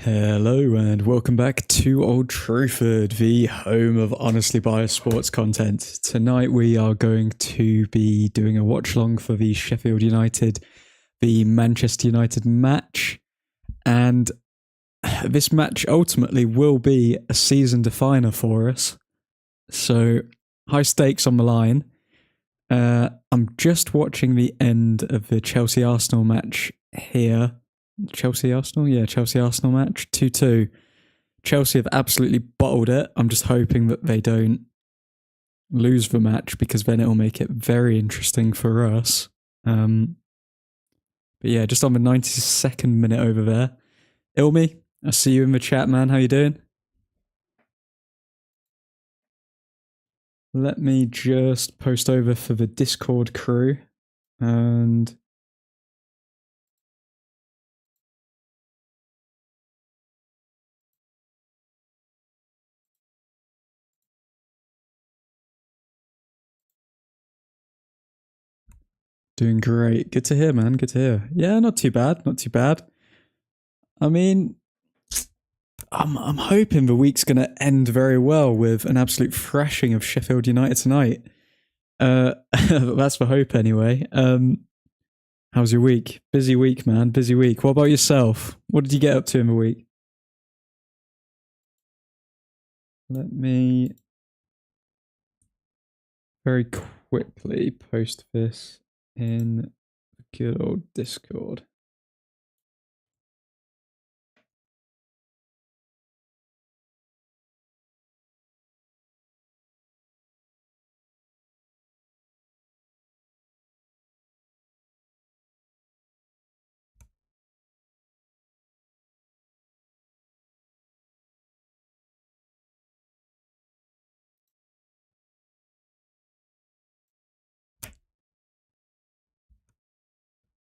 Hello and welcome back to Old Truthford, the home of honestly biased sports content. Tonight we are going to be doing a watch-along for the Sheffield United v Manchester United match, and this match ultimately will be a season definer for us. So high stakes on the line. I'm just watching the end of the Chelsea-Arsenal match here. Chelsea-Arsenal? Yeah, Chelsea-Arsenal match. 2-2. Chelsea have absolutely bottled it. I'm just hoping that they don't lose the match, because then it'll make it very interesting for us. But yeah, just on the 92nd minute over there. Ilmi, I see you in the chat, man. How you doing? Let me just post over for the Discord crew. And doing great. Good to hear, man. Good to hear. Yeah, not too bad. Not too bad. I mean, I'm hoping the week's going to end very well with an absolute thrashing of Sheffield United tonight. That's the hope anyway. How's your week? Busy week, man. Busy week. What about yourself? What did you get up to in the week? Let me very quickly post this in the good old Discord.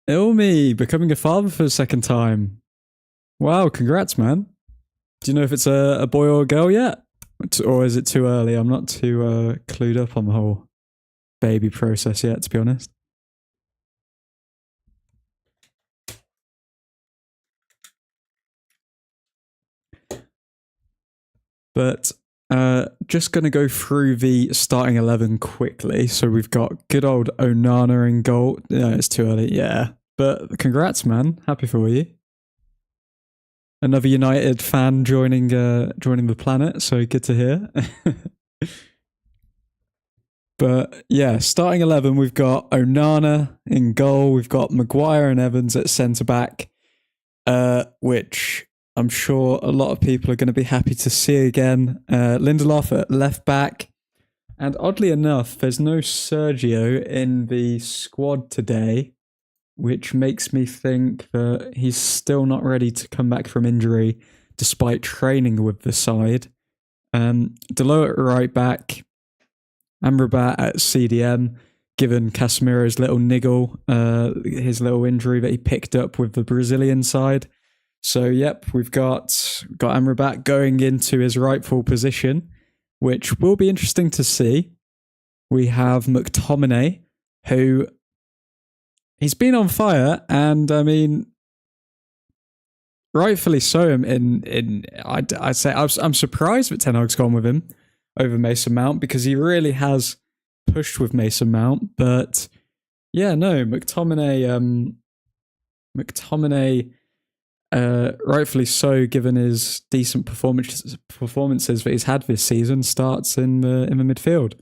Ilmi, becoming a father for the second time. Wow, congrats, man. Do you know if it's a boy or a girl yet? Or is it too early? I'm not too clued up on the whole baby process yet, to be honest. But just going to go through the starting 11 quickly. So we've got good old Onana in goal. No, it's too early, yeah. But congrats, man. Happy for you. Another United fan joining the planet, so good to hear. But yeah, starting 11, we've got Onana in goal. We've got Maguire and Evans at centre-back, which I'm sure a lot of people are going to be happy to see again. Lindelof at left-back. And oddly enough, there's no Sergio in the squad today, which makes me think that he's still not ready to come back from injury despite training with the side. Delo at right back, Amrabat at CDM, given Casemiro's little niggle, his little injury that he picked up with the Brazilian side. So yep, we've got Amrabat going into his rightful position, which will be interesting to see. We have McTominay, who he's been on fire, and I mean, rightfully so. I'd say I'm surprised that Ten Hag's gone with him over Mason Mount, because he really has pushed with Mason Mount. But yeah, no, McTominay, rightfully so, given his decent performances that he's had this season, starts in the midfield.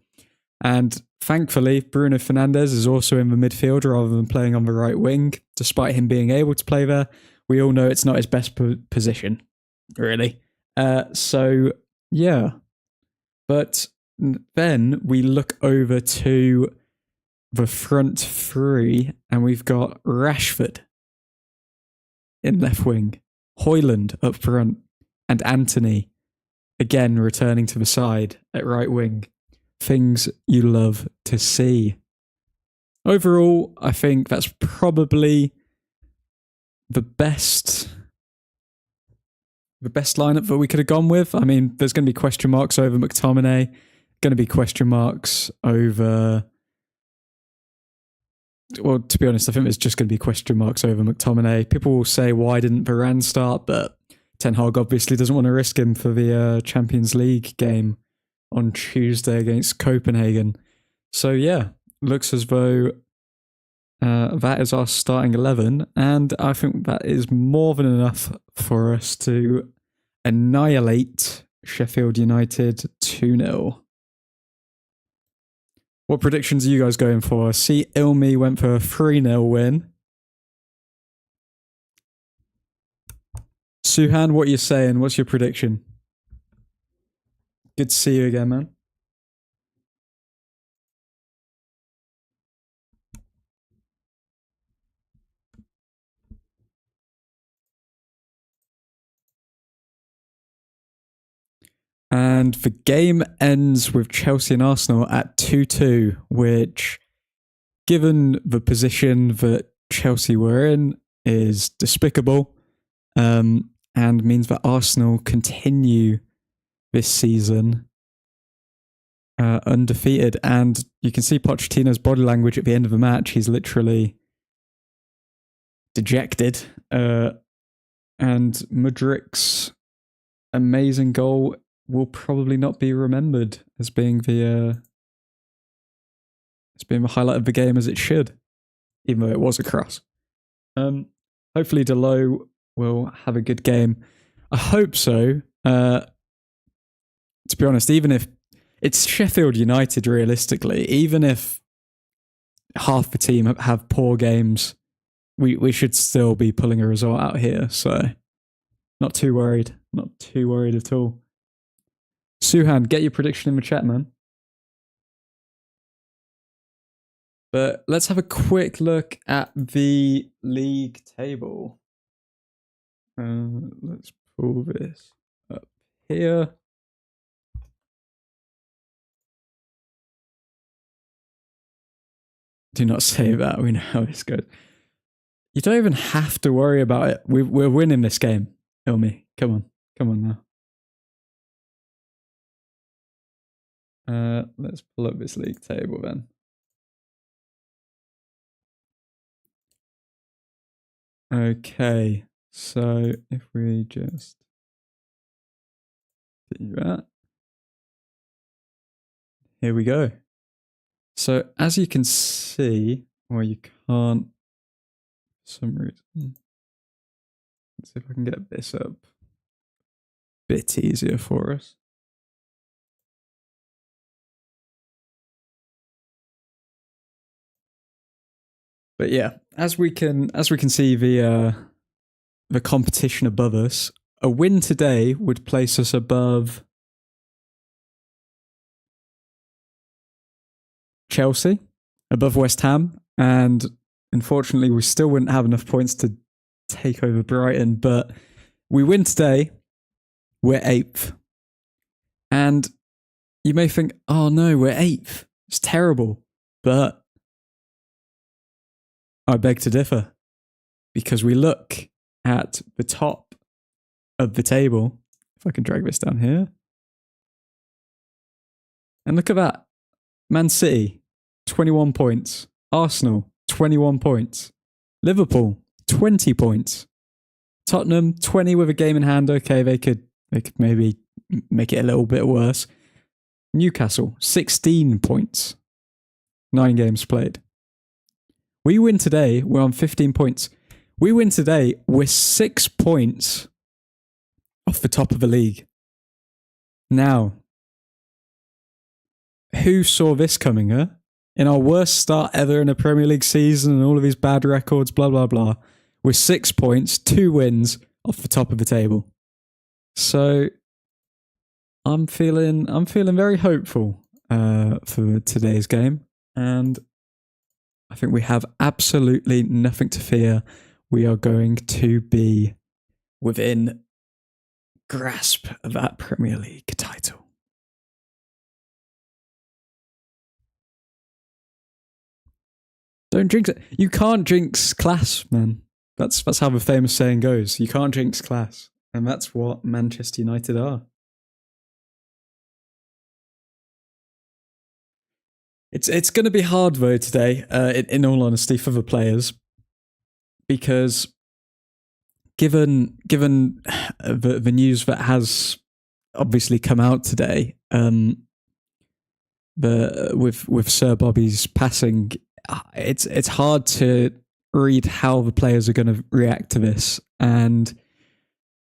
And thankfully, Bruno Fernandes is also in the midfield rather than playing on the right wing, despite him being able to play there. We all know it's not his best position, really. So, yeah. But then we look over to the front three, and we've got Rashford in left wing, Højlund up front, and Anthony, again, returning to the side at right wing. Things you love to see. Overall, I think that's probably the best lineup that we could have gone with. I mean, there's going to be question marks over McTominay, going to be question marks over... Well, to be honest, I think there's just going to be question marks over McTominay. People will say, why didn't Varane start? But Ten Hag obviously doesn't want to risk him for the Champions League game on Tuesday against Copenhagen. So yeah, looks as though that is our starting 11, and I think that is more than enough for us to annihilate Sheffield United 2-0. What predictions are you guys going for? I see Ilmi went for a 3-0 win. Suhan, what are you saying? What's your prediction? Good to see you again, man. And the game ends with Chelsea and Arsenal at 2-2, which, given the position that Chelsea were in, is despicable, and means that Arsenal continue this season undefeated. And you can see Pochettino's body language at the end of the match. He's literally dejected. And Mudrik's amazing goal will probably not be remembered as being the highlight of the game as it should, even though it was a cross. Hopefully Delo will have a good game. I hope so. To be honest, even if it's Sheffield United, realistically, even if half the team have poor games, we should still be pulling a result out here. So not too worried. Not too worried at all. Suhan, get your prediction in the chat, man. But let's have a quick look at the league table. Let's pull this up here. Do not say that. We know how this goes. You don't even have to worry about it. We're winning this game, Ilmi. Come on. Come on now. Let's pull up this league table then. Okay, so if we just do that. Here we go. So as you can see, or you can't for some reason. Let's see if I can get this up a bit easier for us. But yeah, as we can see the competition above us, a win today would place us above Chelsea, above West Ham, and unfortunately we still wouldn't have enough points to take over Brighton, but we win today, we're 8th. And you may think, oh no, we're 8th. It's terrible. But I beg to differ, because we look at the top of the table. If I can drag this down here. And look at that. Man City, 21 points. Arsenal, 21 points. Liverpool, 20 points. Tottenham, 20 with a game in hand. Okay, they could maybe make it a little bit worse. Newcastle, 16 points. 9 games played. We win today, we're on 15 points. We win today, we're 6 points off the top of the league. Now, who saw this coming, huh? In our worst start ever in a Premier League season and all of these bad records, blah, blah, blah. We're 6 points, 2 wins off the top of the table. So I'm feeling very hopeful for today's game. And I think we have absolutely nothing to fear. We are going to be within grasp of that Premier League title. Don't jinx it. You can't jinx class, man. That's how the famous saying goes. You can't jinx class. And that's what Manchester United are. It's going to be hard, though, today, in all honesty, for the players. Because given the news that has obviously come out today, with Sir Bobby's passing, it's hard to read how the players are going to react to this, and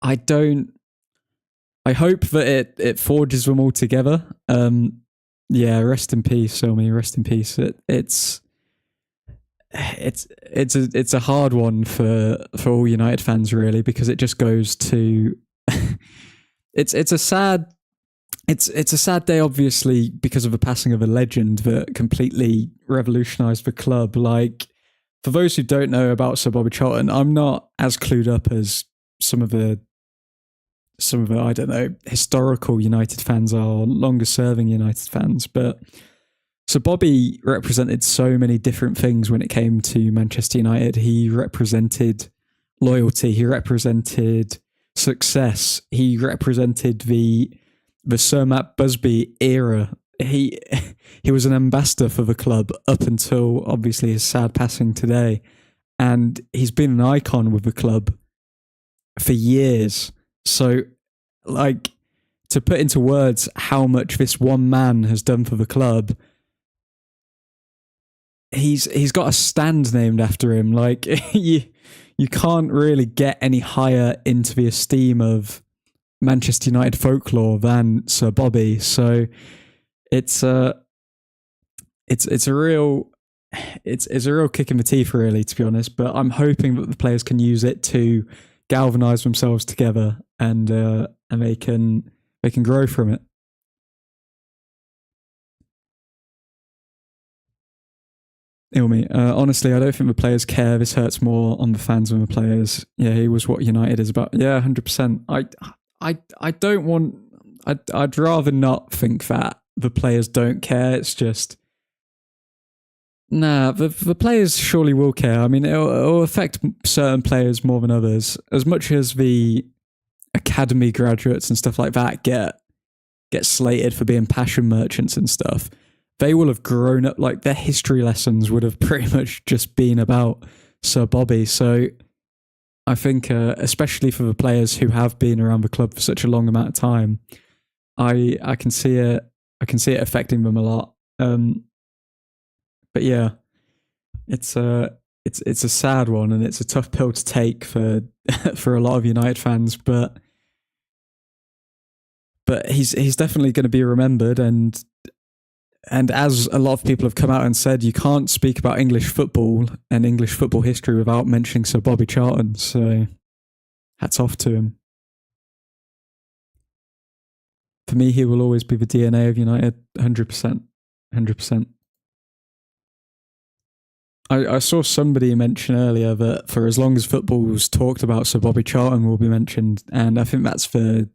I hope that it forges them all together. Yeah, rest in peace, Somi. Rest in peace. It's a hard one for all United fans, really, because it just goes to it's a sad day, obviously, because of the passing of a legend that completely revolutionised the club. Like, for those who don't know about Sir Bobby Charlton, I'm not as clued up as some of the I don't know, historical United fans are, longer serving United fans, but so Bobby represented so many different things when it came to Manchester United. He represented loyalty, he represented success, he represented the Sir Matt Busby era. He was an ambassador for the club up until obviously his sad passing today, and he's been an icon with the club for years. So, like, to put into words how much this one man has done for the club, he's got a stand named after him. Like, you can't really get any higher into the esteem of Manchester United folklore than Sir Bobby. So it's a real kick in the teeth, really, to be honest. But I'm hoping that the players can use it to galvanize themselves together, and they can grow from it. Ilmi, honestly, I don't think the players care. This hurts more on the fans than the players. Yeah, he was what United is about. Yeah, 100%. I don't want. I'd rather not think that the players don't care. It's just, nah, the players surely will care. I mean, it'll affect certain players more than others. As much as the academy graduates and stuff like that get slated for being passion merchants and stuff, they will have grown up, like, their history lessons would have pretty much just been about Sir Bobby. So I think, especially for the players who have been around the club for such a long amount of time, I can see it affecting them a lot. But yeah, it's a sad one, and it's a tough pill to take for for a lot of United fans. But he's definitely going to be remembered, and as a lot of people have come out and said, you can't speak about English football and English football history without mentioning Sir Bobby Charlton. So hats off to him. For me, he will always be the DNA of United, 100%. 100%. I saw somebody mention earlier that for as long as football's talked about, Sir Bobby Charlton will be mentioned, and I think that's the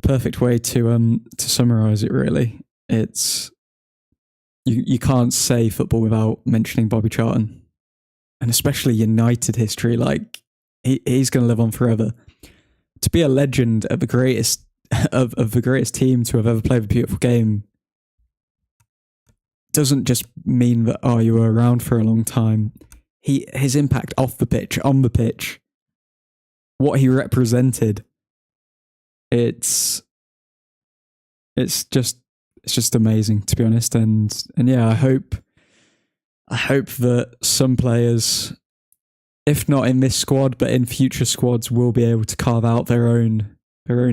perfect way to summarize it. Really, it's you can't say football without mentioning Bobby Charlton, and especially United history. Like, he's going to live on forever. To be a legend at the greatest of the greatest team to have ever played a beautiful game doesn't just mean that, oh, you were around for a long time. His impact off the pitch, on the pitch, what he represented, it's just amazing, to be honest. And yeah, I hope that some players, if not in this squad, but in future squads, will be able to carve out their own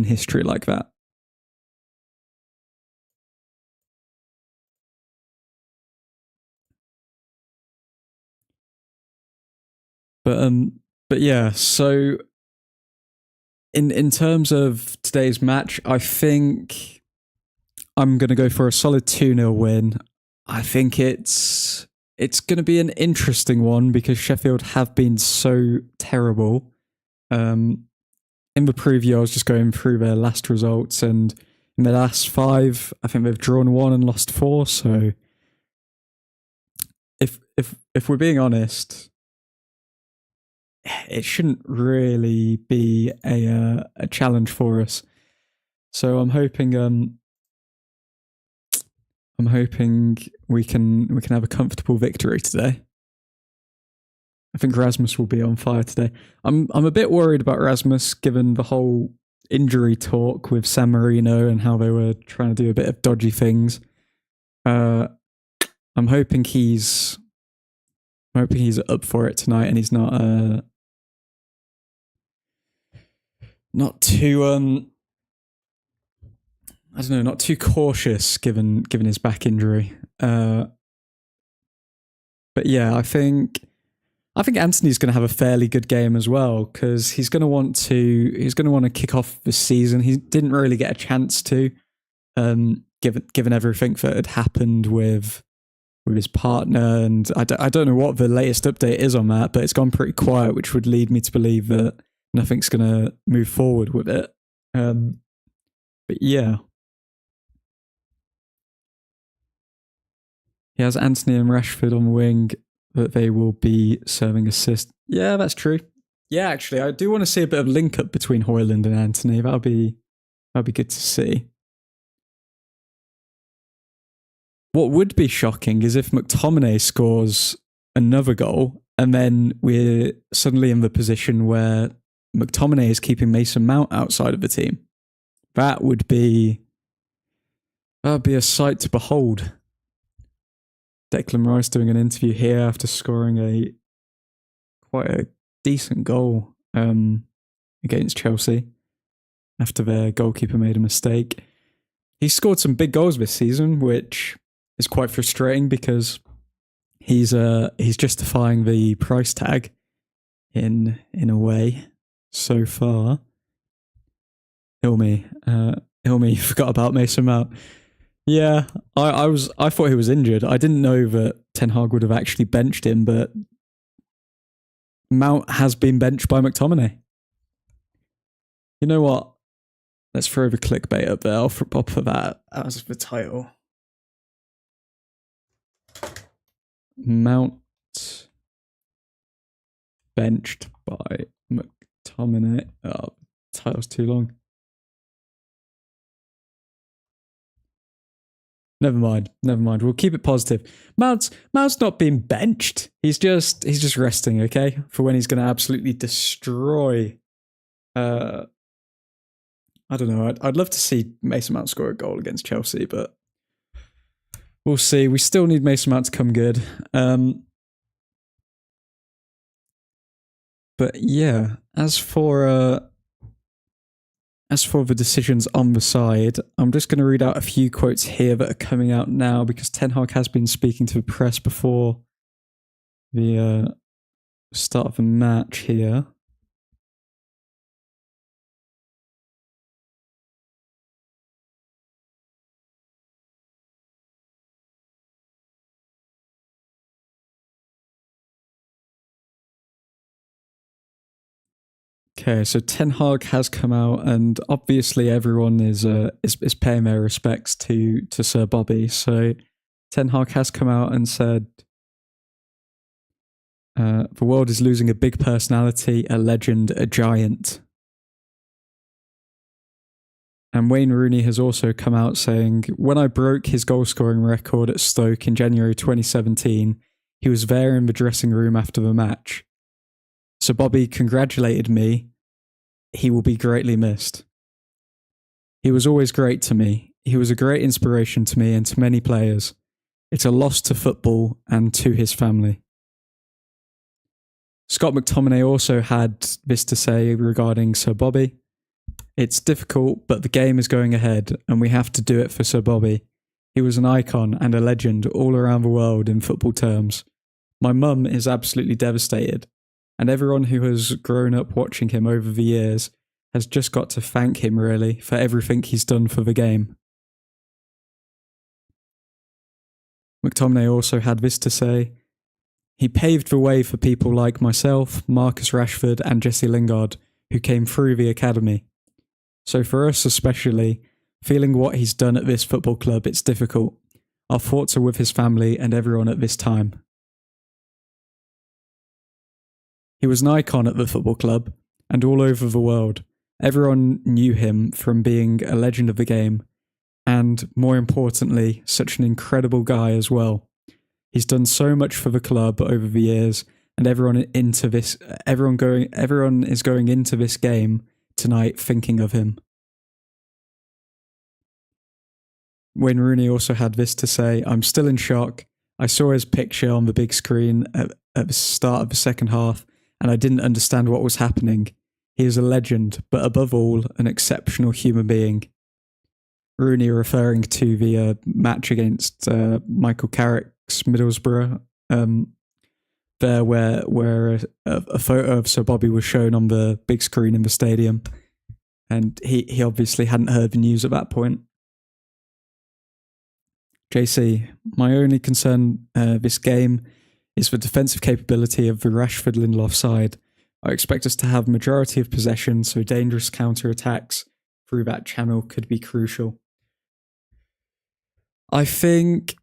history like that. But yeah, so in terms of today's match, I think I'm going to go for a solid 2-0 win. I think it's going to be an interesting one because Sheffield have been so terrible. In the preview, I was just going through their last results, and in their last 5, I think they've drawn 1 and lost 4. So if we're being honest, it shouldn't really be a challenge for us. So I'm hoping we can have a comfortable victory today. I think Rasmus will be on fire today. I'm a bit worried about Rasmus given the whole injury talk with San Marino and how they were trying to do a bit of dodgy things. I'm hoping he's up for it tonight and he's not too I don't know, not too cautious given his back injury. But yeah, I think Anthony's going to have a fairly good game as well because he's going to want to kick off the season. He didn't really get a chance to, given everything that had happened with his partner, and I don't know what the latest update is on that, but it's gone pretty quiet, which would lead me to believe that nothing's going to move forward with it. But yeah. He has Anthony and Rashford on the wing, that they will be serving assist. Yeah, that's true. Yeah, actually, I do want to see a bit of link up between Højlund and Anthony. That'll be good to see. What would be shocking is if McTominay scores another goal and then we're suddenly in the position where McTominay is keeping Mason Mount outside of the team. That would be a sight to behold. Declan Rice doing an interview here after scoring quite a decent goal against Chelsea after their goalkeeper made a mistake. He's scored some big goals this season, which is quite frustrating because he's justifying the price tag in a way so far. Hilmi forgot about Mason Mount. Yeah, I thought he was injured. I didn't know that Ten Hag would have actually benched him, but Mount has been benched by McTominay. You know what? Let's throw the clickbait up there. I'll put that as the title. Mount benched by McTominay. Oh, title's too long. Never mind. We'll keep it positive. Mount's not being benched. He's just resting, okay? For when he's going to absolutely destroy. I don't know. I'd love to see Mason Mount score a goal against Chelsea, but we'll see. We still need Mason Mount to come good. But yeah, as for the decisions on the side, I'm just going to read out a few quotes here that are coming out now because Ten Hag has been speaking to the press before the start of the match here. Okay, so Ten Hag has come out, and obviously everyone is paying their respects to Sir Bobby. So Ten Hag has come out and said, "The world is losing a big personality, a legend, a giant." And Wayne Rooney has also come out saying, "When I broke his goal-scoring record at Stoke in January 2017, he was there in the dressing room after the match. So Bobby congratulated me. He will be greatly missed. He was always great to me. He was a great inspiration to me and to many players. It's a loss to football and to his family." Scott McTominay also had this to say regarding Sir Bobby. "It's difficult, but the game is going ahead and we have to do it for Sir Bobby. He was an icon and a legend all around the world in football terms. My mum is absolutely devastated. And everyone who has grown up watching him over the years has just got to thank him, really, for everything he's done for the game." McTominay also had this to say. "He paved the way for people like myself, Marcus Rashford and Jesse Lingard, who came through the academy. So for us especially, feeling what he's done at this football club, it's difficult. Our thoughts are with his family and everyone at this time. He was an icon at the football club and all over the world. Everyone knew him from being a legend of the game and, more importantly, such an incredible guy as well. He's done so much for the club over the years and everyone is going into this game tonight thinking of him. Wayne Rooney also had this to say: "I'm still in shock. I saw his picture on the big screen at the start of the second half, and I didn't understand what was happening. He is a legend, but above all, an exceptional human being." Rooney referring to the match against Michael Carrick's Middlesbrough, there where a photo of Sir Bobby was shown on the big screen in the stadium, and he obviously hadn't heard the news at that point. JC, my only concern this game is the defensive capability of the Rashford-Lindelof side. I expect us to have majority of possession, so dangerous counter-attacks through that channel could be crucial. I think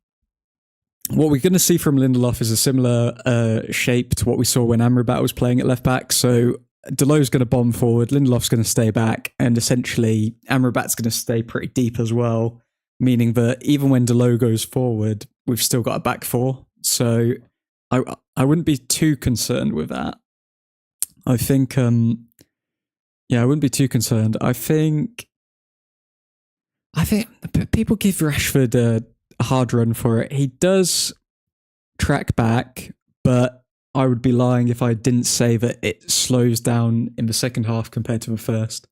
what we're going to see from Lindelof is a similar shape to what we saw when Amrabat was playing at left back. So Delo's going to bomb forward, Lindelof's going to stay back, and essentially Amrabat's going to stay pretty deep as well, meaning that even when Delo goes forward, we've still got a back four. So I wouldn't be too concerned with that. I think, I wouldn't be too concerned. I think people give Rashford a hard run for it. He does track back, but I would be lying if I didn't say that it slows down in the second half compared to the first.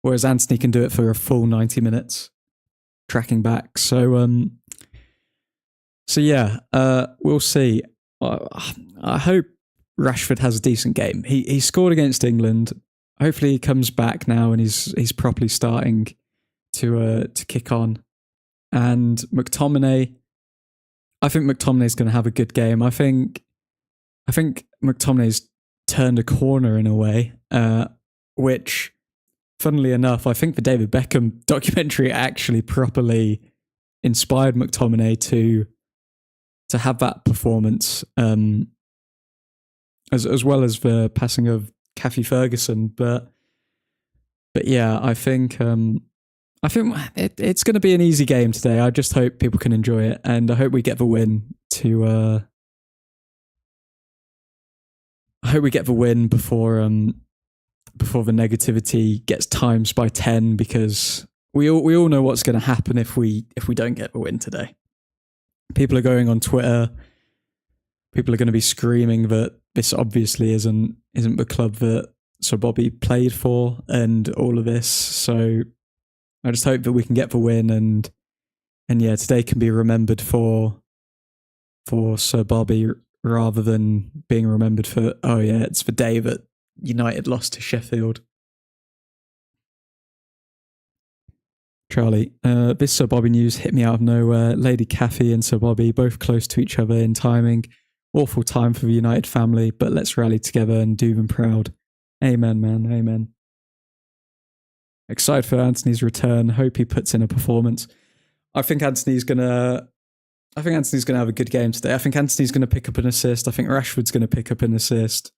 Whereas Anthony can do it for a full 90 minutes tracking back. So yeah, we'll see. I hope Rashford has a decent game. He scored against England. Hopefully he comes back now and he's properly starting to kick on. And McTominay, I think McTominay's going to have a good game. I think McTominay's turned a corner in a way, which, funnily enough, I think the David Beckham documentary actually properly inspired McTominay to have that performance, as well as the passing of Kathy Ferguson. But yeah, I think it's going to be an easy game today. I just hope people can enjoy it, and I hope we get the win before the negativity gets times by 10, because we all know what's going to happen if we don't get the win today. People are going on Twitter. People are going to be screaming that this obviously isn't the club that Sir Bobby played for, and all of this. So I just hope that we can get the win, and yeah, today can be remembered for Sir Bobby rather than being remembered for, oh yeah, it's the day that United lost to Sheffield. Charlie, this Sir Bobby news hit me out of nowhere. Lady Kathy and Sir Bobby both close to each other in timing. Awful time for the United family, but let's rally together and do them proud. Amen, man. Amen. Excited for Anthony's return. Hope he puts in a performance. I think Anthony's gonna have a good game today. I think Anthony's gonna pick up an assist. I think Rashford's gonna pick up an assist,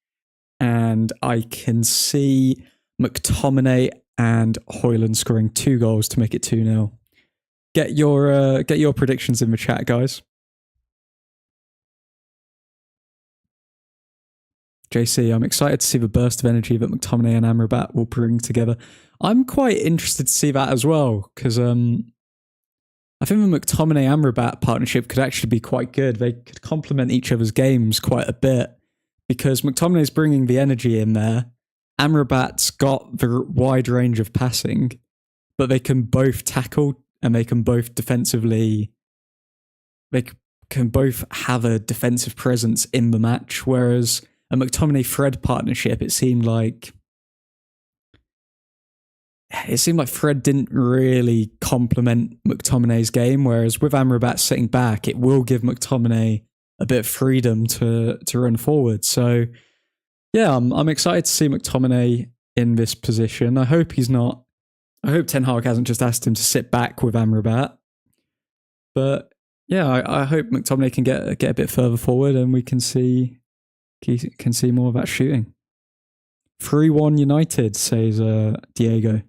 and I can see McTominay and Højlund scoring 2 goals to make it 2-0. Get your predictions in the chat, guys. JC, I'm excited to see the burst of energy that McTominay and Amrabat will bring together. I'm quite interested to see that as well, because I think the McTominay-Amrabat partnership could actually be quite good. They could complement each other's games quite a bit, because McTominay's bringing the energy in there. Amrabat's got the wide range of passing, but they can both tackle, and they can both defensively... They can both have a defensive presence in the match, whereas a McTominay-Fred partnership, it seemed like Fred didn't really complement McTominay's game, whereas with Amrabat sitting back, it will give McTominay a bit of freedom to run forward. So yeah, I'm excited to see McTominay in this position. I hope Ten Hag hasn't just asked him to sit back with Amrabat. But yeah, I hope McTominay can get a bit further forward, and we can see more of that shooting. 3-1 United, says Diego.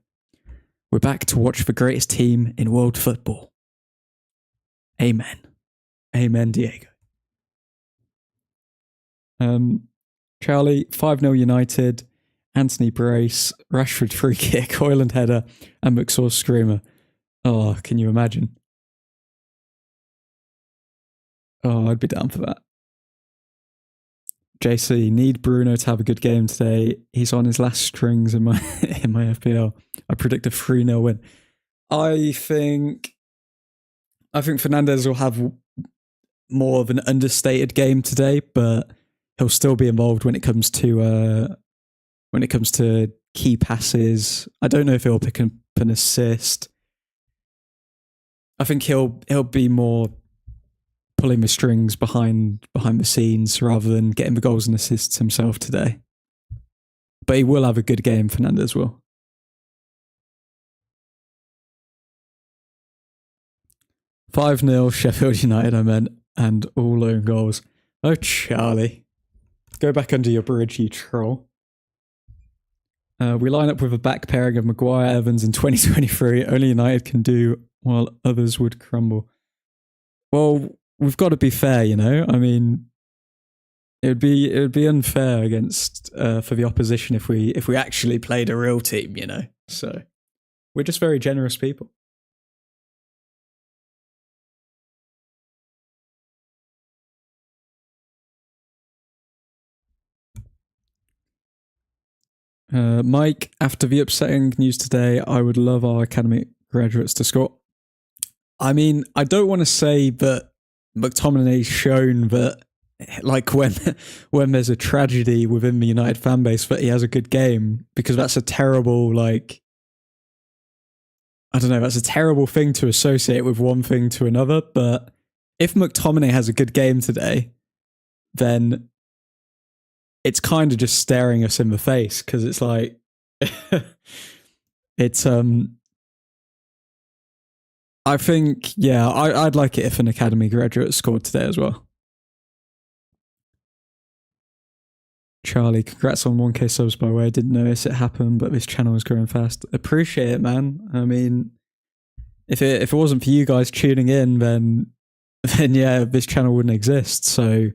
We're back to watch the greatest team in world football. Amen. Amen, Diego. Charlie, 5-0 United, Anthony brace, Rashford free kick, Hoyland header, and McSauce screamer. Oh, can you imagine? Oh, I'd be down for that. JC, need Bruno to have a good game today. He's on his last strings in my FPL. I predict a 3-0 win. I think Fernandes will have more of an understated game today, but he'll still be involved when it comes to key passes. I don't know if he'll pick up an assist. I think he'll be more pulling the strings behind the scenes rather than getting the goals and assists himself today. But he will have a good game, Fernandes will. "5-0 Sheffield United, I meant, and all own goals." Oh, Charlie. Go back under your bridge, you troll. We line up with a back pairing of Maguire Evans in 2023. Only United can do, while others would crumble. Well, we've got to be fair, you know. I mean, it would be unfair against for the opposition if we actually played a real team, you know. So we're just very generous people. Mike, after the upsetting news today, I would love our academy graduates to score. I mean, I don't want to say that McTominay's shown that, like, when there's a tragedy within the United fan base, that he has a good game, because that's a terrible, like, I don't know, that's a terrible thing to associate with one thing to another. But if McTominay has a good game today, then it's kind of just staring us in the face, because it's like it's I think, yeah, I'd like it if an academy graduate scored today as well. Charlie, congrats on 1K subs, by the way. I didn't notice it happen, but this channel is growing fast. Appreciate it, man. I mean, if it wasn't for you guys tuning in, then yeah, this channel wouldn't exist. So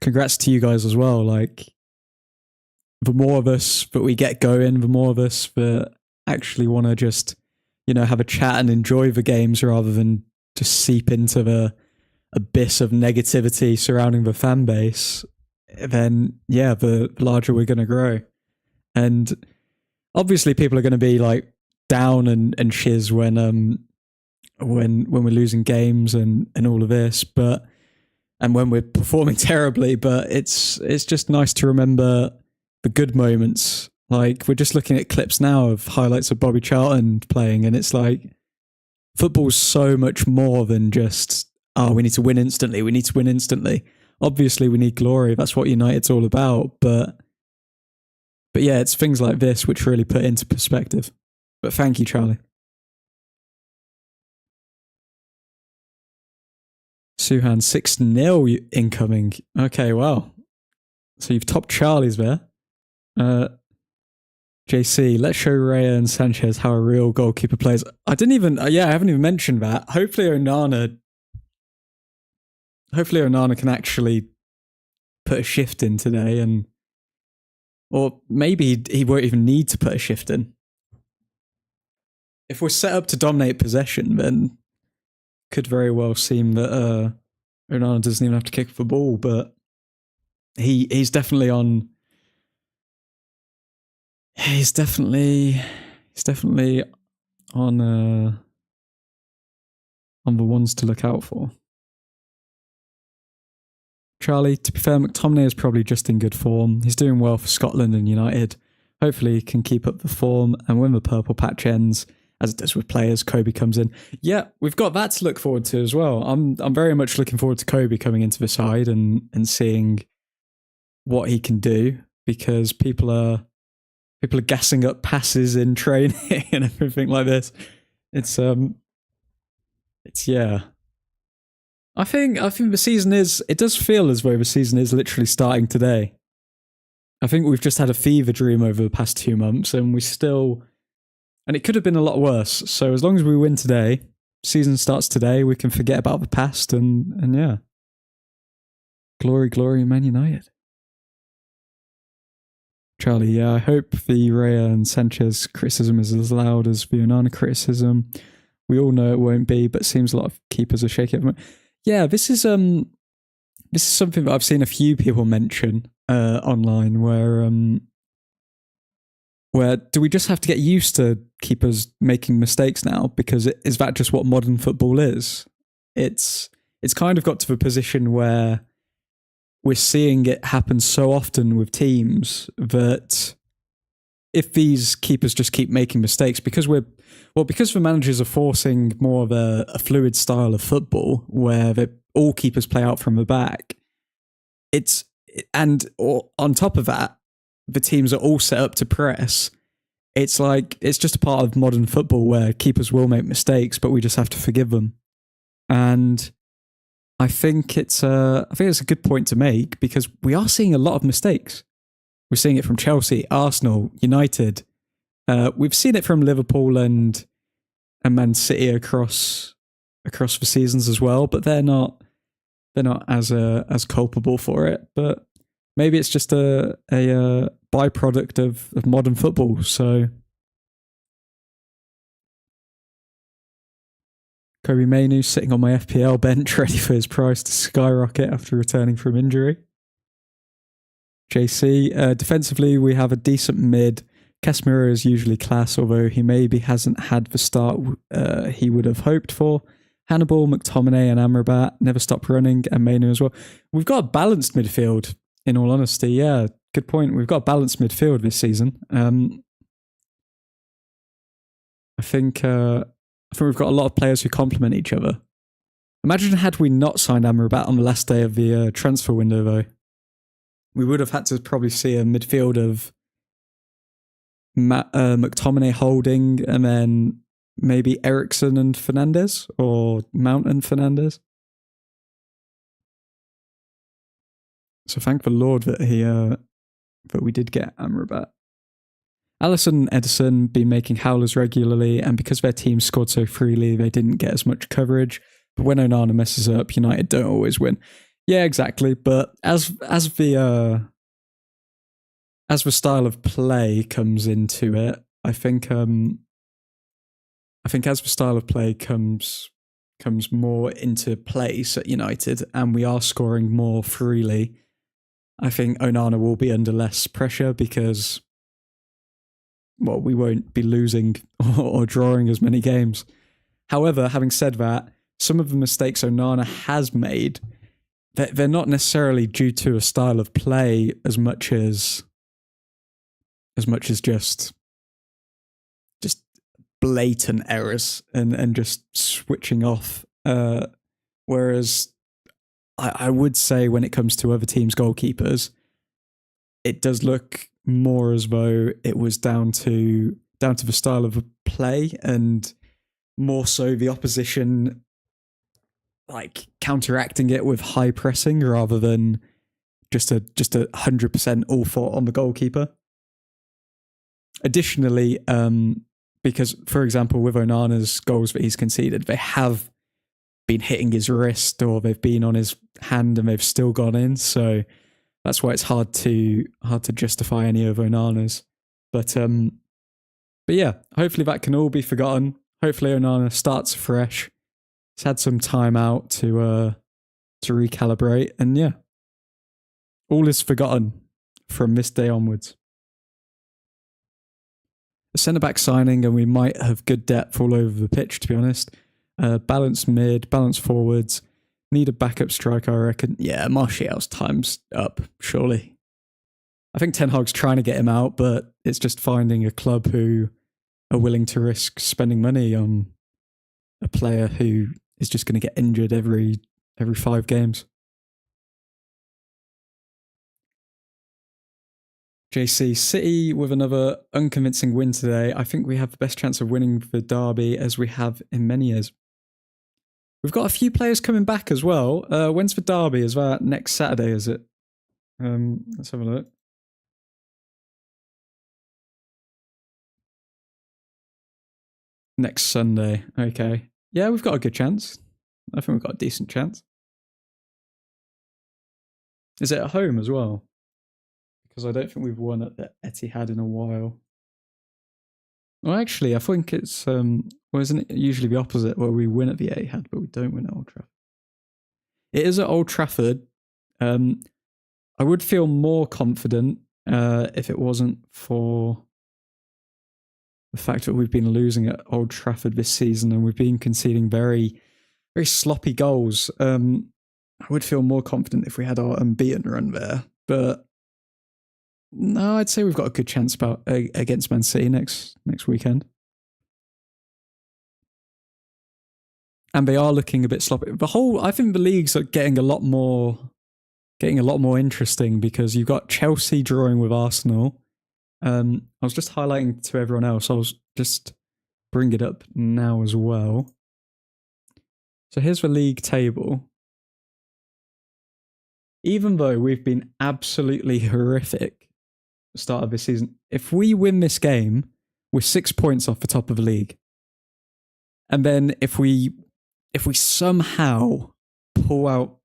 congrats to you guys as well. Like, the more of us that we get going, the more of us that actually want to just, you know, have a chat and enjoy the games rather than just seep into the abyss of negativity surrounding the fan base, then yeah, the larger we're going to grow. And obviously people are going to be like down and shiz when we're losing games and all of this, but and when we're performing terribly, but it's just nice to remember the good moments. Like, we're just looking at clips now of highlights of Bobby Charlton playing, and it's like, football's so much more than just, oh, we need to win instantly. We need to win instantly. Obviously, we need glory. That's what United's all about. But yeah, it's things like this which really put into perspective. But thank you, Charlie. Suhan, 6-0 incoming. Okay, well. So you've topped Charlie's there. JC, let's show Raya and Sanchez how a real goalkeeper plays. I haven't even mentioned that. Hopefully Onana can actually put a shift in today, or maybe he won't even need to put a shift in. If we're set up to dominate possession, then could very well seem that Onana doesn't even have to kick the ball, but he's definitely on. He's definitely on the ones to look out for. Charlie, to be fair, McTominay is probably just in good form. He's doing well for Scotland and United. Hopefully he can keep up the form, and when the purple patch ends, as it does with players, Kobe comes in. Yeah, we've got that to look forward to as well. I'm very much looking forward to Kobe coming into the side and seeing what he can do, because people are gassing up passes in training and everything like this. It's yeah. I think the season it does feel as though the season is literally starting today. I think we've just had a fever dream over the past 2 months, and and it could have been a lot worse. So as long as we win today, season starts today, we can forget about the past, and yeah. Glory, Man United. Charlie, yeah, I hope the Raya and Sanchez criticism is as loud as the Onana criticism. We all know it won't be, but it seems a lot of keepers are shaking it. Yeah, this is something that I've seen a few people mention online where do we just have to get used to keepers making mistakes now? Because is that just what modern football is? It's kind of got to the position where we're seeing it happen so often with teams that if these keepers just keep making mistakes, because the managers are forcing more of a fluid style of football where all keepers play out from the back, on top of that, the teams are all set up to press. It's just a part of modern football where keepers will make mistakes, but we just have to forgive them. And I think it's a good point to make because we are seeing a lot of mistakes. We're seeing it from Chelsea, Arsenal, United. We've seen it from Liverpool and Man City across the seasons as well, but they're not as culpable for it. But maybe it's just a byproduct of modern football. So Kobe Mainoo sitting on my FPL bench ready for his price to skyrocket after returning from injury. JC, defensively we have a decent mid. Casemiro is usually class, although he maybe hasn't had the start he would have hoped for. Hannibal, McTominay and Amrabat never stop running, and Mainoo as well. We've got a balanced midfield, in all honesty. Yeah, good point. We've got a balanced midfield this season. I think we've got a lot of players who complement each other. Imagine had we not signed Amrabat on the last day of the transfer window, though. We would have had to probably see a midfield of McTominay Holding and then maybe Ericsson and Fernandes or Mount and Fernandes. So thank the Lord that we did get Amrabat. Alisson and Edison been making howlers regularly, and because their team scored so freely, they didn't get as much coverage. But when Onana messes up, United don't always win. Yeah, exactly. But as the style of play comes into it, I think as the style of play comes more into place at United, and we are scoring more freely, I think Onana will be under less pressure because, well, we won't be losing or drawing as many games. However, having said that, some of the mistakes Onana has made, they're not necessarily due to a style of play as much as just blatant errors and just switching off. Whereas I would say when it comes to other teams' goalkeepers, it does look more as though it was down to the style of play and more so the opposition like counteracting it with high pressing rather than just a 100% all fault on the goalkeeper. Additionally, because for example with Onana's goals that he's conceded, they have been hitting his wrist or they've been on his hand and they've still gone in, so that's why it's hard to justify any of Onana's. But yeah, hopefully that can all be forgotten. Hopefully Onana starts fresh. He's had some time out to recalibrate, and yeah, all is forgotten from this day onwards. A centre-back signing, and we might have good depth all over the pitch, to be honest. Balanced mid, balanced forwards. Need a backup striker, I reckon. Yeah, Martial's time's up, surely. I think Ten Hag's trying to get him out, but it's just finding a club who are willing to risk spending money on a player who is just going to get injured every 5 games. JC, City with another unconvincing win today. I think we have the best chance of winning the derby as we have in many years. We've got a few players coming back as well. When's the derby? Is that next Saturday, is it? Let's have a look. Next Sunday. Okay. Yeah, we've got a good chance. I think we've got a decent chance. Is it at home as well? because I don't think we've won at the Etihad in a while. Well, actually, I think it's well, isn't it usually the opposite, where we win at the Etihad, but we don't win at Old Trafford? It is at Old Trafford. I would feel more confident if it wasn't for the fact that we've been losing at Old Trafford this season and we've been conceding very, very sloppy goals. I would feel more confident if we had our unbeaten run there, but no, I'd say we've got a good chance against Man City next weekend. And they are looking a bit sloppy. I think the leagues are getting a lot more interesting because you've got Chelsea drawing with Arsenal. I was just highlighting to everyone else. I'll just bring it up now as well. So here's the league table. Even though we've been absolutely horrific at the start of this season, if we win this game, we're 6 points off the top of the league. And then if we somehow pull out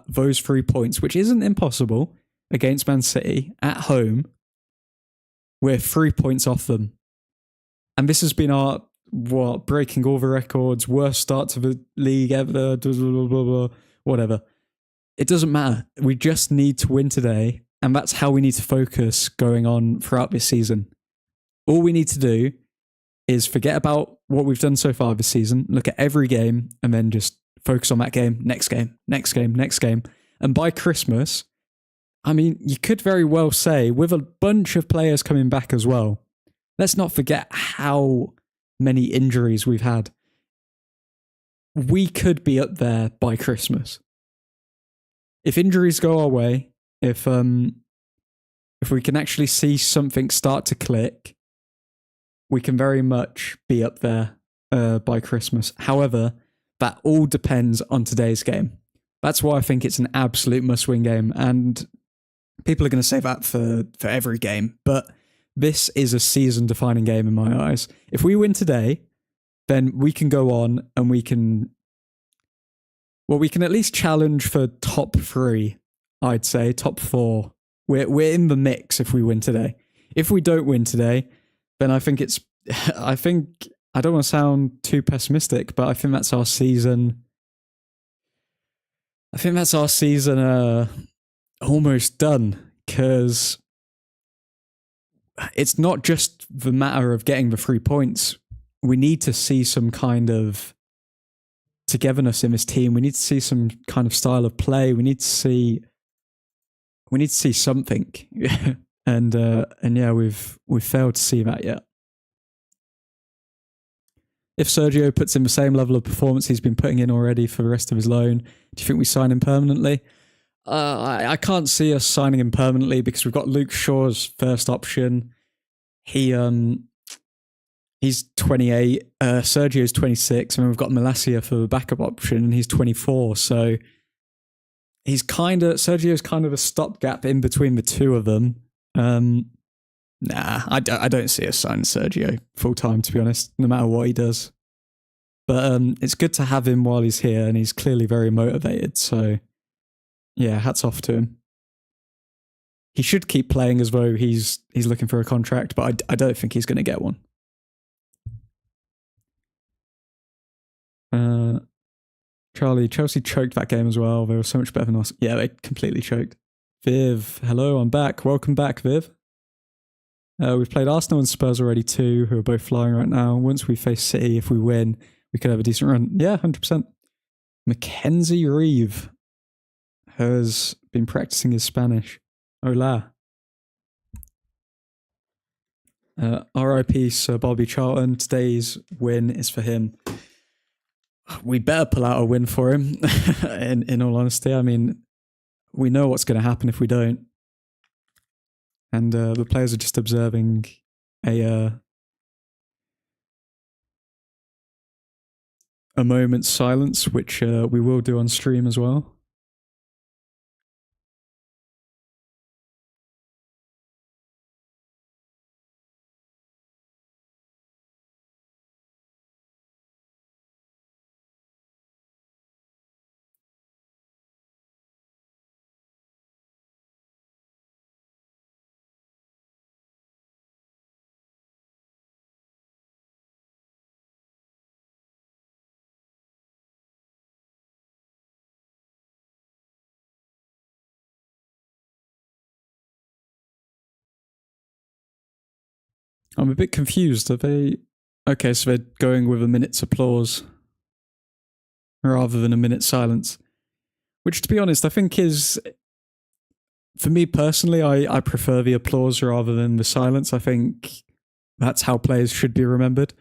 those 3 points, which isn't impossible, against Man City at home, we're 3 points off them. And this has been our, breaking all the records, worst start to the league ever, blah, blah, blah, blah, whatever. It doesn't matter. We just need to win today, and that's how we need to focus going on throughout this season. All we need to do is forget about what we've done so far this season, look at every game, and then just focus on that game, next game, next game, next game. And by Christmas, I mean, you could very well say, with a bunch of players coming back as well, let's not forget how many injuries we've had. We could be up there by Christmas. If injuries go our way, if we can actually see something start to click, we can very much be up there by Christmas. However, that all depends on today's game. That's why I think it's an absolute must-win game. And people are going to say that for every game. But this is a season-defining game in my eyes. If we win today, then we can go on and we can at least challenge for top 3, I'd say, top 4. We're in the mix if we win today. If we don't win today, then I think I don't want to sound too pessimistic, but I think that's our season. I think that's our season almost done, because it's not just the matter of getting the 3 points. We need to see some kind of togetherness in this team. We need to see some kind of style of play. We need to see something. and yeah, we've failed to see that yet. If Sergio puts in the same level of performance he's been putting in already for the rest of his loan, do you think we sign him permanently? I can't see us signing him permanently because we've got Luke Shaw's first option. He's 28. Sergio's 26, and we've got Malacia for the backup option, and he's 24. So Sergio's kind of a stopgap in between the two of them. Nah, I don't see us signing Sergio full time, to be honest, no matter what he does. But it's good to have him while he's here, and he's clearly very motivated. So yeah, hats off to him. He should keep playing as though he's looking for a contract, but I don't think he's going to get one. Charlie, Chelsea choked that game as well. They were so much better than us. Yeah, they completely choked. Viv, hello, I'm back. Welcome back, Viv. We've played Arsenal and Spurs already too, who are both flying right now. Once we face City, if we win, we could have a decent run. Yeah, 100%. Mackenzie Reeve has been practicing his Spanish. Hola. RIP Sir Bobby Charlton. Today's win is for him. We better pull out a win for him, in all honesty. I mean, we know what's going to happen if we don't. And the players are just observing a moment's silence, which we will do on stream as well. I'm a bit confused. Are they... Okay, so they're going with a minute's applause rather than a minute's silence. Which, to be honest, I think is... For me personally, I prefer the applause rather than the silence. I think that's how players should be remembered.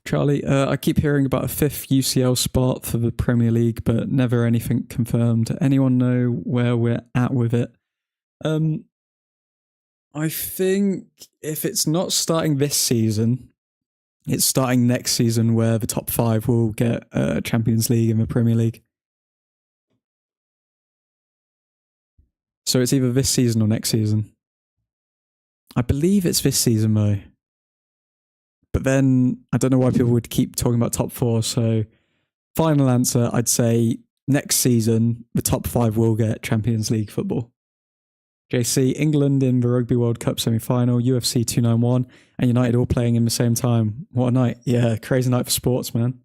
Charlie, I keep hearing about a 5th UCL spot for the Premier League, but never anything confirmed. Anyone know where we're at with it? I think if it's not starting this season, it's starting next season where the top 5 will get Champions League and the Premier League. So it's either this season or next season. I believe it's this season though. But then I don't know why people would keep talking about top 4. So final answer, I'd say next season, the top 5 will get Champions League football. JC, England in the Rugby World Cup semi-final, UFC 291, and United all playing in the same time. What a night. Yeah, crazy night for sports, man.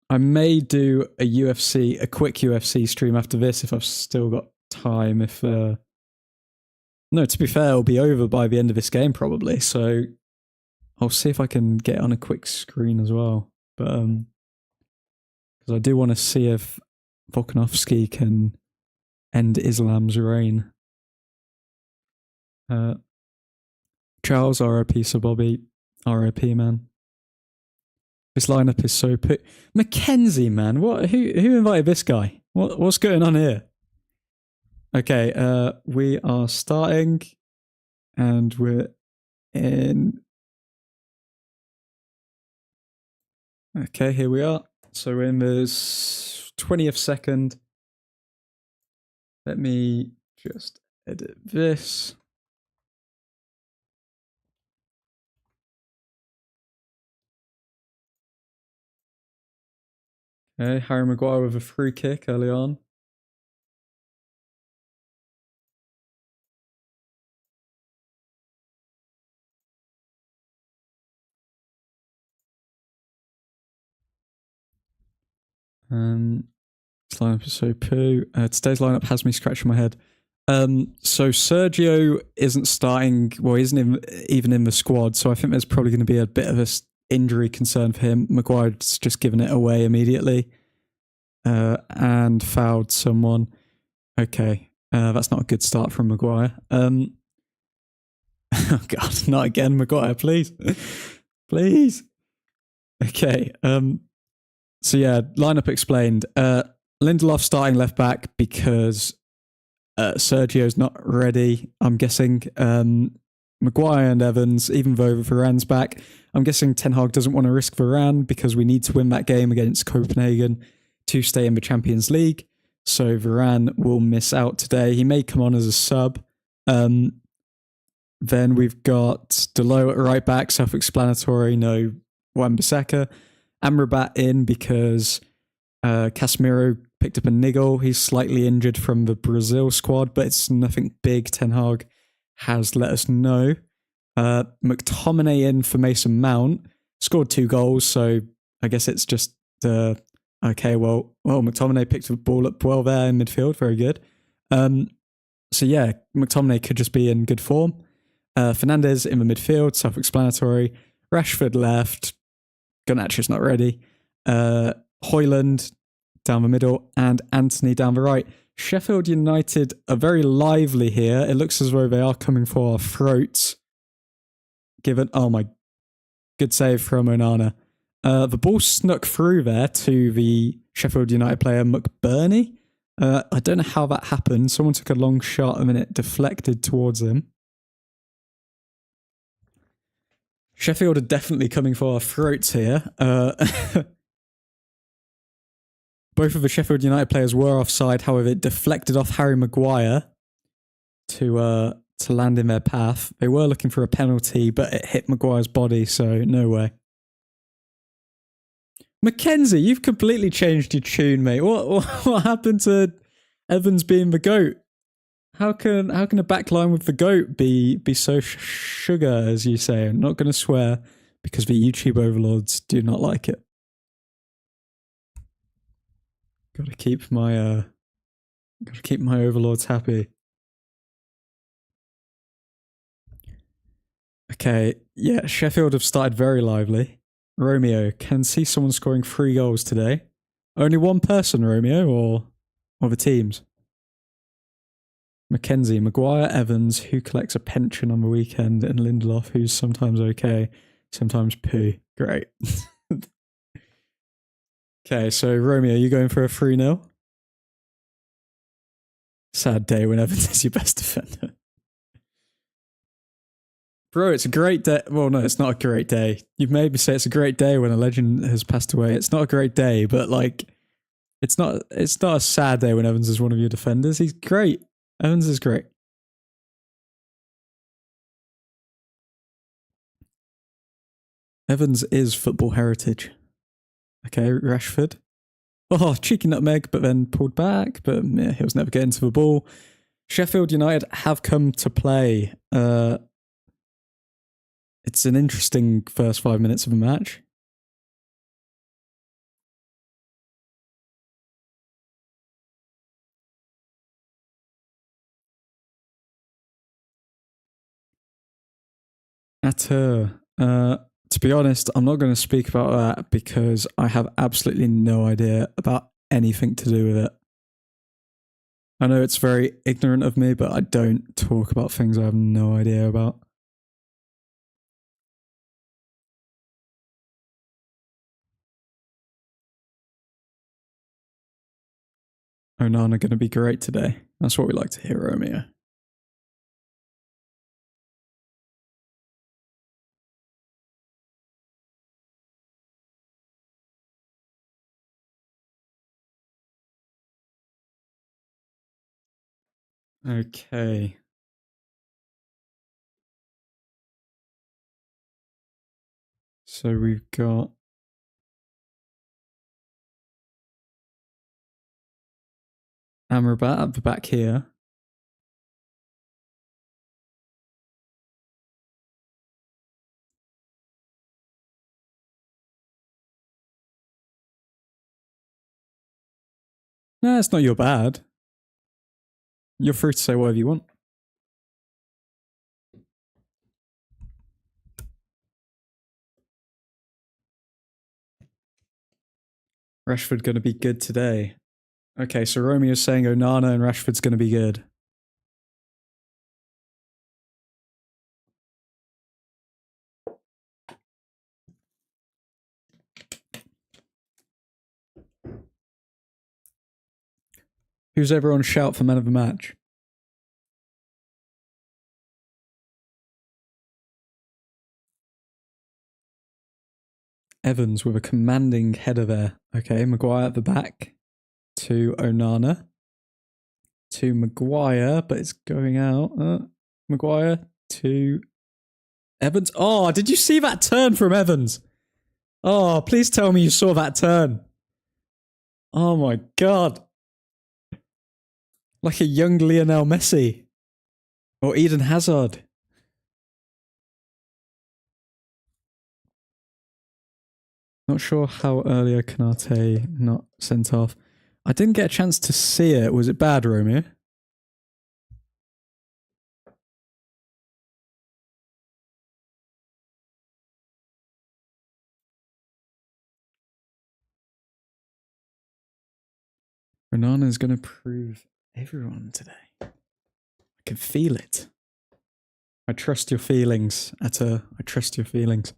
I may do a quick UFC stream after this if I've still got time. No, to be fair, it'll be over by the end of this game probably, so I'll see if I can get on a quick screen as well. But because I do want to see if Volkanovski can end Islam's reign. Charles, RIP, Sir Bobby, RIP, man. This lineup is so Mackenzie, man. What? Who invited this guy? What's going on here? Okay, we are starting, and we're in. Okay, here we are. So we're in the 20th second. Let me just edit this. Okay, Harry Maguire with a free kick early on. This lineup is so poo. Today's lineup has me scratching my head. So Sergio isn't starting, well, he isn't even in the squad, so I think there's probably going to be a bit of an injury concern for him. Maguire's just given it away immediately and fouled someone. Okay, that's not a good start from Maguire. Oh God, not again, Maguire, please. Please. Okay, so yeah, lineup explained. Lindelof starting left back because Sergio's not ready, I'm guessing. Maguire and Evans, even though Varane's back, I'm guessing Ten Hag doesn't want to risk Varane because we need to win that game against Copenhagen to stay in the Champions League. So Varane will miss out today. He may come on as a sub. Then we've got Delo at right back, self-explanatory, no Wan-Bissaka. Amrabat in because Casemiro picked up a niggle. He's slightly injured from the Brazil squad, but it's nothing big. Ten Hag has let us know. McTominay in for Mason Mount. Scored 2 goals, so I guess it's just... okay, well, McTominay picked the ball up well there in midfield. Very good. So yeah, McTominay could just be in good form. Fernandes in the midfield, self-explanatory. Rashford left. Garnacho's not ready. Højlund down the middle and Anthony down the right. Sheffield United are very lively here. It looks as though they are coming for our throats. Oh my, good save from Onana. The ball snuck through there to the Sheffield United player McBurney. I don't know how that happened. Someone took a long shot and then it deflected towards him. Sheffield are definitely coming for our throats here. Both of the Sheffield United players were offside. However, it deflected off Harry Maguire to land in their path. They were looking for a penalty, but it hit Maguire's body, so no way. Mackenzie, you've completely changed your tune, mate. What happened to Evans being the GOAT? How can a backline with the goat be so sugar, as you say? I'm not going to swear because the YouTube overlords do not like it. Got to keep my overlords happy. Okay, yeah, Sheffield have started very lively. Romeo, can see someone scoring 3 goals today. Only one person, Romeo, or the teams? Mackenzie, Maguire, Evans, who collects a pension on the weekend, and Lindelof, who's sometimes okay, sometimes poo. Great. Okay, so Romeo, you going for a 3-0? Sad day when Evans is your best defender. Bro, it's a great day. Well, no, it's not a great day. You've made me say it's a great day when a legend has passed away. It's not a great day, but like, it's not a sad day when Evans is one of your defenders. He's great. Evans is great. Evans is football heritage. Okay, Rashford. Oh, cheeky nutmeg, but then pulled back. But yeah, he was never getting to the ball. Sheffield United have come to play. It's an interesting first 5 minutes of a match. To be honest, I'm not going to speak about that because I have absolutely no idea about anything to do with it. I know it's very ignorant of me, but I don't talk about things I have no idea about. Onana going to be great today. That's what we like to hear, Romeo. Okay. So we've got Amrabat at the back here. No, it's not your bad. You're free to say whatever you want. Rashford going to be good today. Okay, so Romeo's saying Onana and Rashford's going to be good. Who's everyone's shout for man of the match? Evans with a commanding header there. Okay, Maguire at the back to Onana. To Maguire, but it's going out. Maguire to Evans. Oh, did you see that turn from Evans? Oh, please tell me you saw that turn. Oh my God. Like a young Lionel Messi. Or Eden Hazard. Not sure how earlier Canate not sent off. I didn't get a chance to see it. Was it bad, Romeo? Onana is going to prove everyone today. I can feel it. I trust your feelings, Atta. I trust your feelings.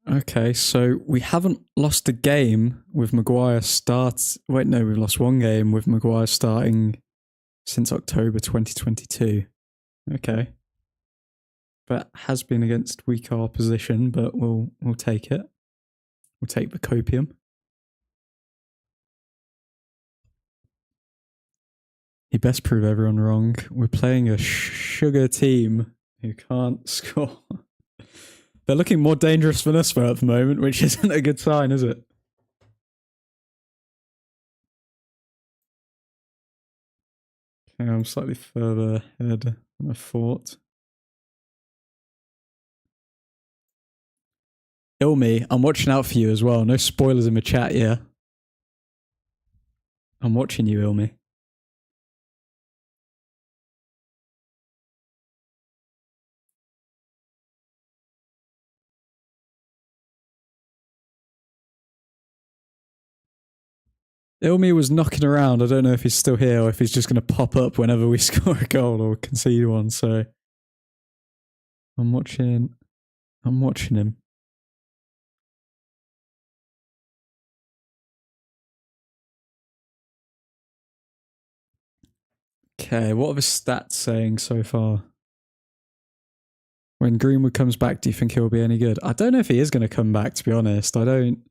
Okay, so we haven't lost a game with Maguire start. Wait, no, we've lost one game with Maguire starting since October 2022. Okay. That has been against weaker opposition, but we'll take it. We'll take the copium. He best prove everyone wrong. We're playing a sugar team who can't score. They're looking more dangerous than us though at the moment, which isn't a good sign, is it? Okay, I'm slightly further ahead than I thought. Ilmi, I'm watching out for you as well. No spoilers in the chat, yeah? I'm watching you, Ilmi. Ilmi was knocking around. I don't know if he's still here or if he's just going to pop up whenever we score a goal or concede one, so... I'm watching him. Okay, what are the stats saying so far? When Greenwood comes back, do you think he'll be any good? I don't know if he is going to come back, to be honest. I don't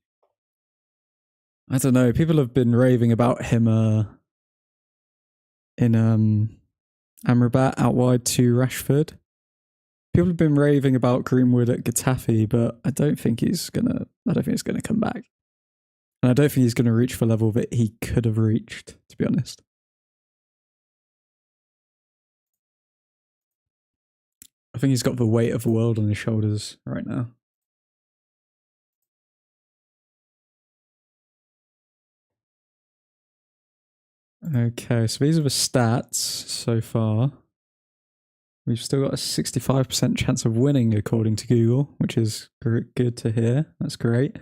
know. People have been raving about him in Amrabat out wide to Rashford. People have been raving about Greenwood at Getafe, but I don't think he's gonna come back. And I don't think he's gonna reach the level that he could have reached, to be honest. I think he's got the weight of the world on his shoulders right now. Okay, so these are the stats so far. We've still got a 65% chance of winning, according to Google, which is good to hear. That's great.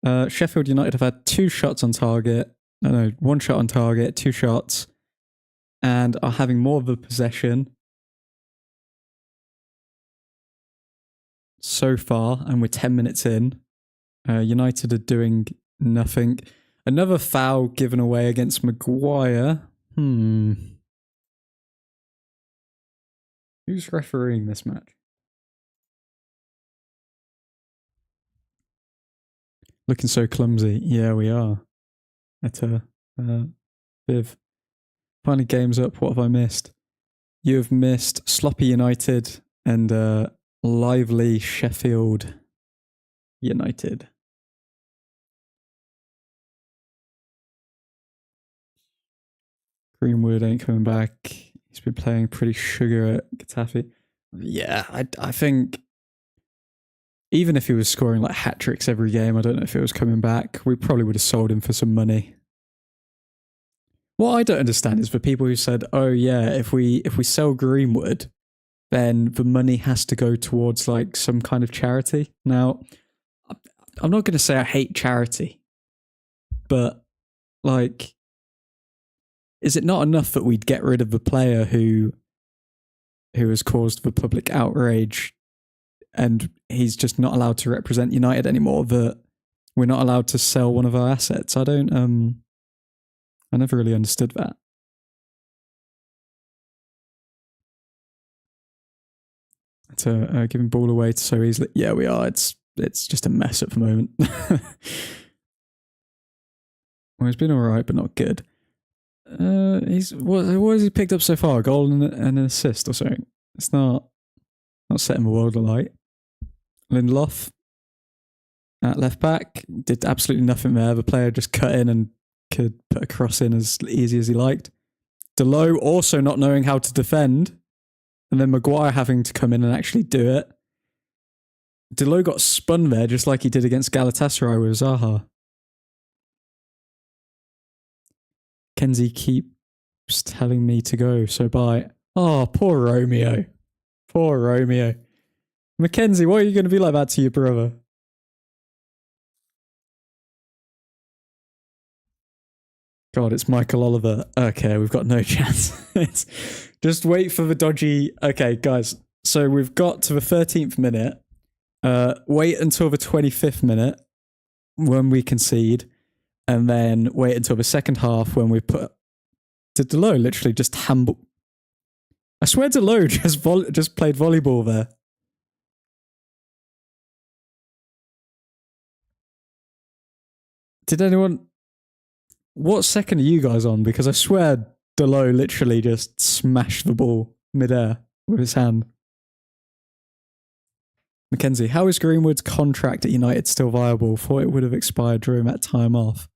Sheffield United have had 2 shots on target. No, 1 shot on target, 2 shots, and are having more of the possession so far, and we're 10 minutes in. United are doing nothing. Another foul given away against Maguire. Who's refereeing this match? Looking so clumsy. Yeah, we are. At Viv. Finally, game's up. What have I missed? You have missed Sloppy United and Lively Sheffield United. Greenwood ain't coming back. He's been playing pretty sugar at Getafe. Yeah, I think even if he was scoring like hat tricks every game, I don't know if it was coming back. We probably would have sold him for some money. What I don't understand is the people who said, "Oh yeah, if we sell Greenwood, then the money has to go towards like some kind of charity." Now, I'm not going to say I hate charity, but like, is it not enough that we'd get rid of the player who has caused the public outrage and he's just not allowed to represent United anymore, that we're not allowed to sell one of our assets? I never really understood that. To giving ball away so easily. Yeah, we are. It's just a mess at the moment. Well, he's been alright, but not good. What has he picked up so far? A goal and an assist or something? It's not setting the world alight. Lindelof at left back did absolutely nothing there. The player just cut in and could put a cross in as easy as he liked. Delo also not knowing how to defend, and then Maguire having to come in and actually do it. Delo got spun there just like he did against Galatasaray with Zaha. Kenzie keeps telling me to go, so bye. Oh, poor Romeo. Poor Romeo. Mackenzie, why are you going to be like that to your brother? God, it's Michael Oliver. Okay, we've got no chance. Just wait for the dodgy... Okay, guys. So we've got to the 13th minute. Wait until the 25th minute when we concede. And then wait until the second half when we put... Did Delo literally just handball... I swear Delo just played volleyball there. Did anyone... What second are you guys on? Because I swear Delo literally just smashed the ball midair with his hand. Mackenzie, how is Greenwood's contract at United still viable? Thought it would have expired during that time off.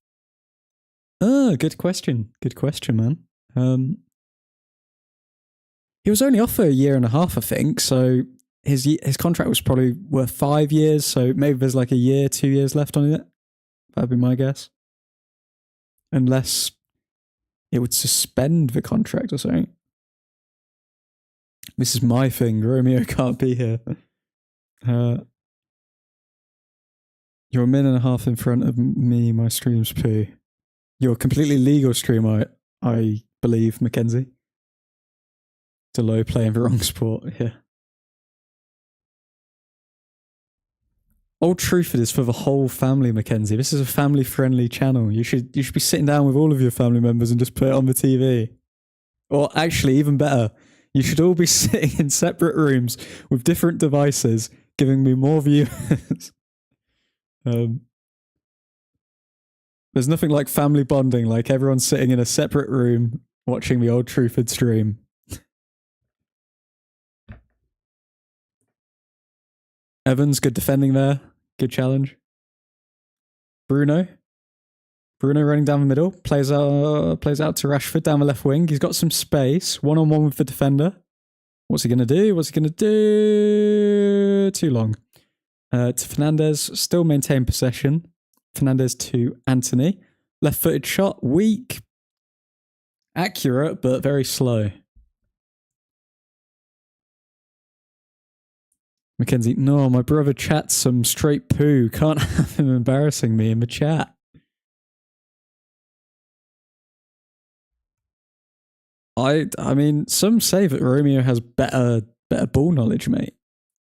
Good question. Good question, man. He was only off for a year and a half, I think, so his contract was probably worth 5 years, so maybe there's like a year, 2 years left on it. That'd be my guess. Unless it would suspend the contract or something. This is my thing. Romeo can't be here. You're a minute and a half in front of me. My stream's poo. You're a completely legal stream, I believe, Mackenzie. Delo playing the wrong sport. Yeah. Old Truthford is for the whole family, Mackenzie. This is a family-friendly channel. You should be sitting down with all of your family members and just put it on the TV. Or actually, even better, you should all be sitting in separate rooms with different devices, giving me more viewers. There's nothing like family bonding, like everyone sitting in a separate room watching the Old Truthford stream. Evans, good defending there. Good challenge. Bruno running down the middle. Plays out to Rashford down the left wing. He's got some space. One-on-one with the defender. What's he going to do? Too long. To Fernandez. Still maintain possession. Fernandez to Anthony. Left-footed shot. Weak. Accurate, but very slow. Mackenzie, no, my brother chats some straight poo. Can't have him embarrassing me in the chat. I mean, some say that Romeo has better ball knowledge, mate.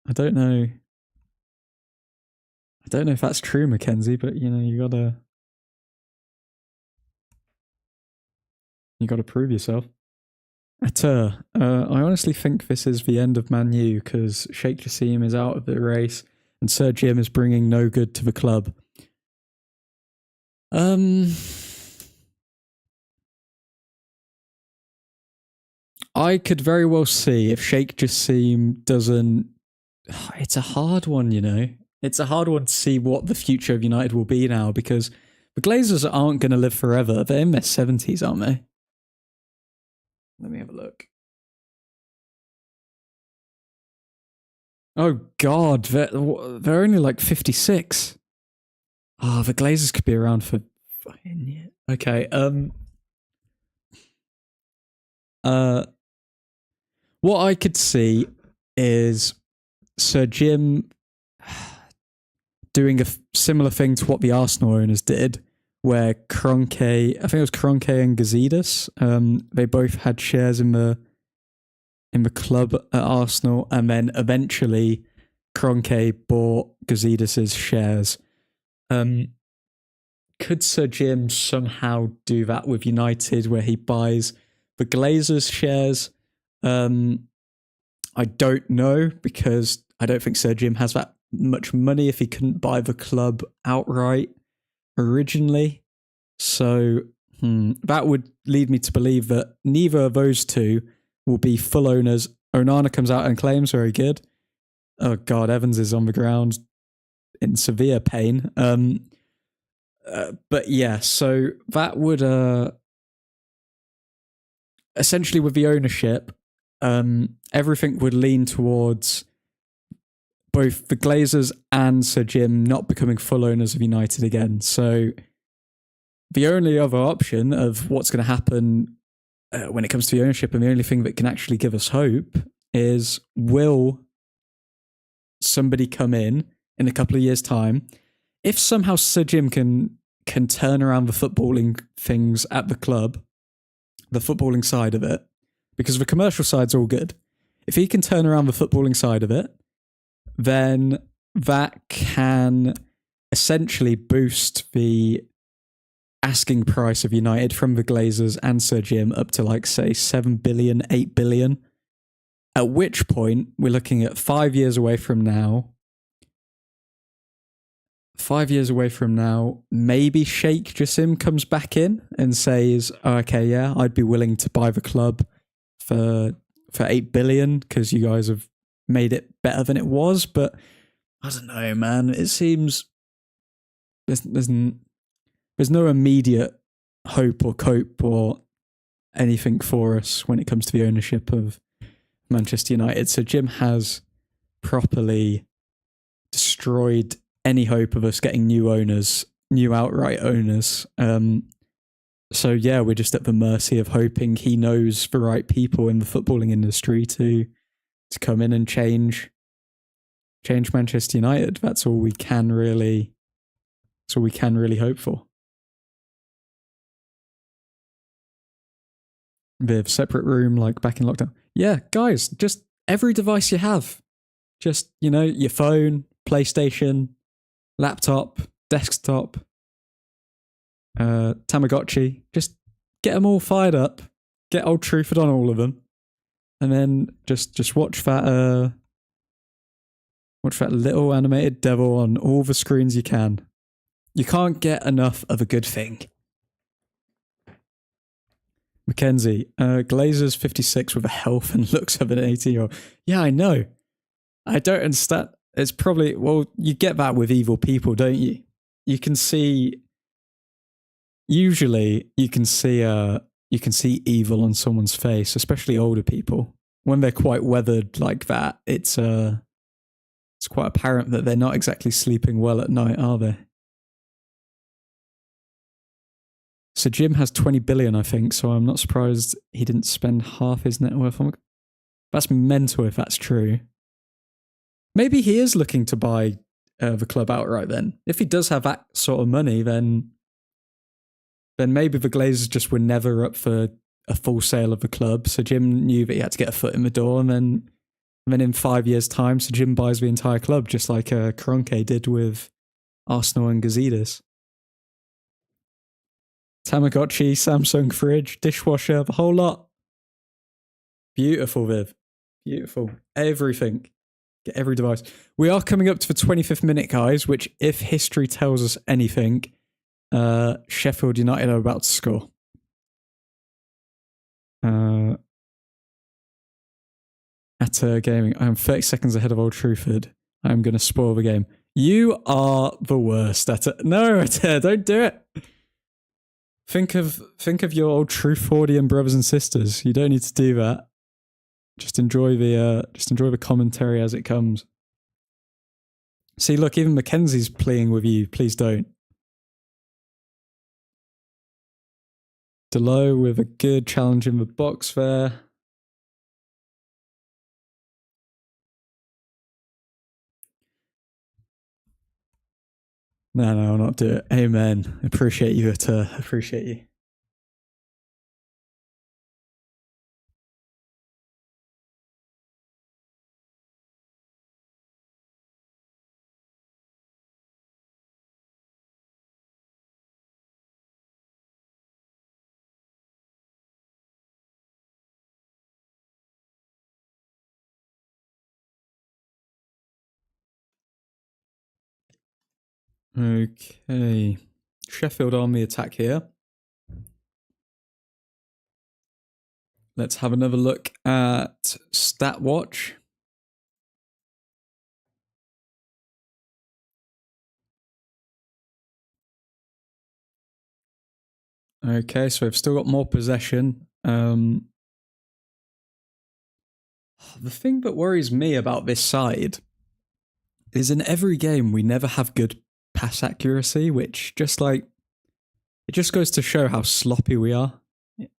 I don't know if that's true, Mackenzie, but you know, you gotta prove yourself. I honestly think this is the end of Man U because Sheikh Jassim is out of the race and Sir Jim is bringing no good to the club. I could very well see if Sheikh Jassim doesn't... It's a hard one, you know. It's a hard one to see what the future of United will be now because the Glazers aren't going to live forever. They're in their 70s, aren't they? Let me have a look. Oh, God. They're only like 56. Oh, the Glazers could be around for... Okay. What I could see is Sir Jim doing a similar thing to what the Arsenal owners did, where Kroenke, I think it was Kroenke and Gazidis, they both had shares in the club at Arsenal, and then eventually Kroenke bought Gazidis' shares. Could Sir Jim somehow do that with United, where he buys the Glazers' shares? I don't know, because I don't think Sir Jim has that much money if he couldn't buy the club outright originally. So that would lead me to believe that neither of those two will be full owners. Onana comes out and claims very good. Oh God, Evans is on the ground in severe pain. But yeah, so that would essentially with the ownership, everything would lean towards both the Glazers and Sir Jim not becoming full owners of United again. So the only other option of what's going to happen when it comes to the ownership, and the only thing that can actually give us hope, is will somebody come in a couple of years' time? If somehow Sir Jim can turn around the footballing things at the club, the footballing side of it, because the commercial side's all good. If he can turn around the footballing side of it, then that can essentially boost the asking price of United from the Glazers and Sir Jim up to, like, say, 7 billion, 8 billion. At which point, we're looking at 5 years away from now. 5 years away from now, maybe Sheikh Jassim comes back in and says, oh, okay, yeah, I'd be willing to buy the club for 8 billion because you guys have made it better than it was. But I don't know, man. It seems there's no immediate hope or cope or anything for us when it comes to the ownership of Manchester United. So Jim has properly destroyed any hope of us getting new owners, new outright owners. So yeah, we're just at the mercy of hoping he knows the right people in the footballing industry to come in and change Manchester United. That's all we can really. That's all we can really hope for. Viv, separate room like back in lockdown. Yeah, guys, just every device you have. Just, your phone, PlayStation, laptop, desktop, Tamagotchi. Just get them all fired up. Get Old Truthford on all of them. And then just watch that little animated devil on all the screens you can. You can't get enough of a good thing. Mackenzie, Glazer's 56 with a health and looks of an 80-year-old. Yeah, I know. I don't understand. It's probably, you get that with evil people, don't you? You can see, usually you can see evil on someone's face, especially older people. When they're quite weathered like that, it's quite apparent that they're not exactly sleeping well at night, are they? So Jim has 20 billion, I think, so I'm not surprised he didn't spend half his net worth on. That's mental if that's true. Maybe he is looking to buy the club outright then. If he does have that sort of money, then maybe the Glazers just were never up for a full sale of the club. So Jim knew that he had to get a foot in the door, and then in 5 years' time, so Jim buys the entire club, just like Kroenke did with Arsenal and Gazidis. Tamagotchi, Samsung fridge, dishwasher, the whole lot. Beautiful, Viv. Beautiful. Everything. Get every device. We are coming up to the 25th minute, guys, which, if history tells us anything, Sheffield United are about to score. At gaming, I am 30 seconds ahead of Old Truthford. I am going to spoil the game. You are the worst at it. No, don't do it. Think of your Old Truthfordian brothers and sisters. You don't need to do that. Just enjoy the commentary as it comes. See, look, even Mackenzie's playing with you. Please don't. Delo with a good challenge in the box there. No, I'll not do it. Amen. Appreciate you, appreciate you. Okay. Sheffield on the attack here. Let's have another look at Stat Watch. Okay, so we've still got more possession. The thing that worries me about this side is in every game we never have good pass accuracy, which just it just goes to show how sloppy we are.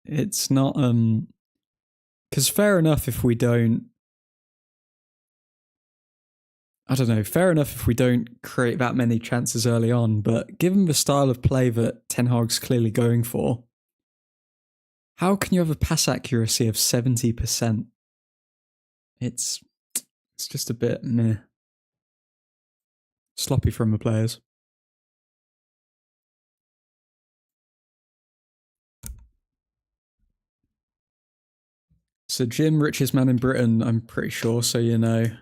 It's not because fair enough if we don't create that many chances early on, but given the style of play that Ten Hag's clearly going for, how can you have a pass accuracy of 70%? It's just a bit meh. Sloppy from the players. So Jim, richest man in Britain, I'm pretty sure, so if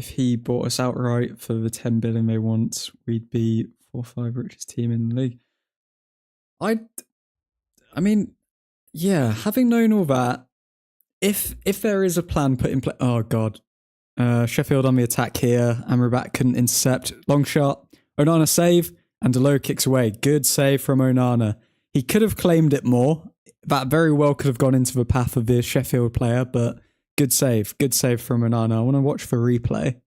he bought us outright for the 10 billion they want, we'd be 4 or 5 richest team in the league. I mean, yeah, having known all that, if there is a plan put in place, oh god, Sheffield on the attack here. Amrabat couldn't intercept. Long shot. Onana save. And Delo kicks away. Good save from Onana. He could have claimed it more. That very well could have gone into the path of the Sheffield player, but good save. Good save from Onana. I want to watch the replay.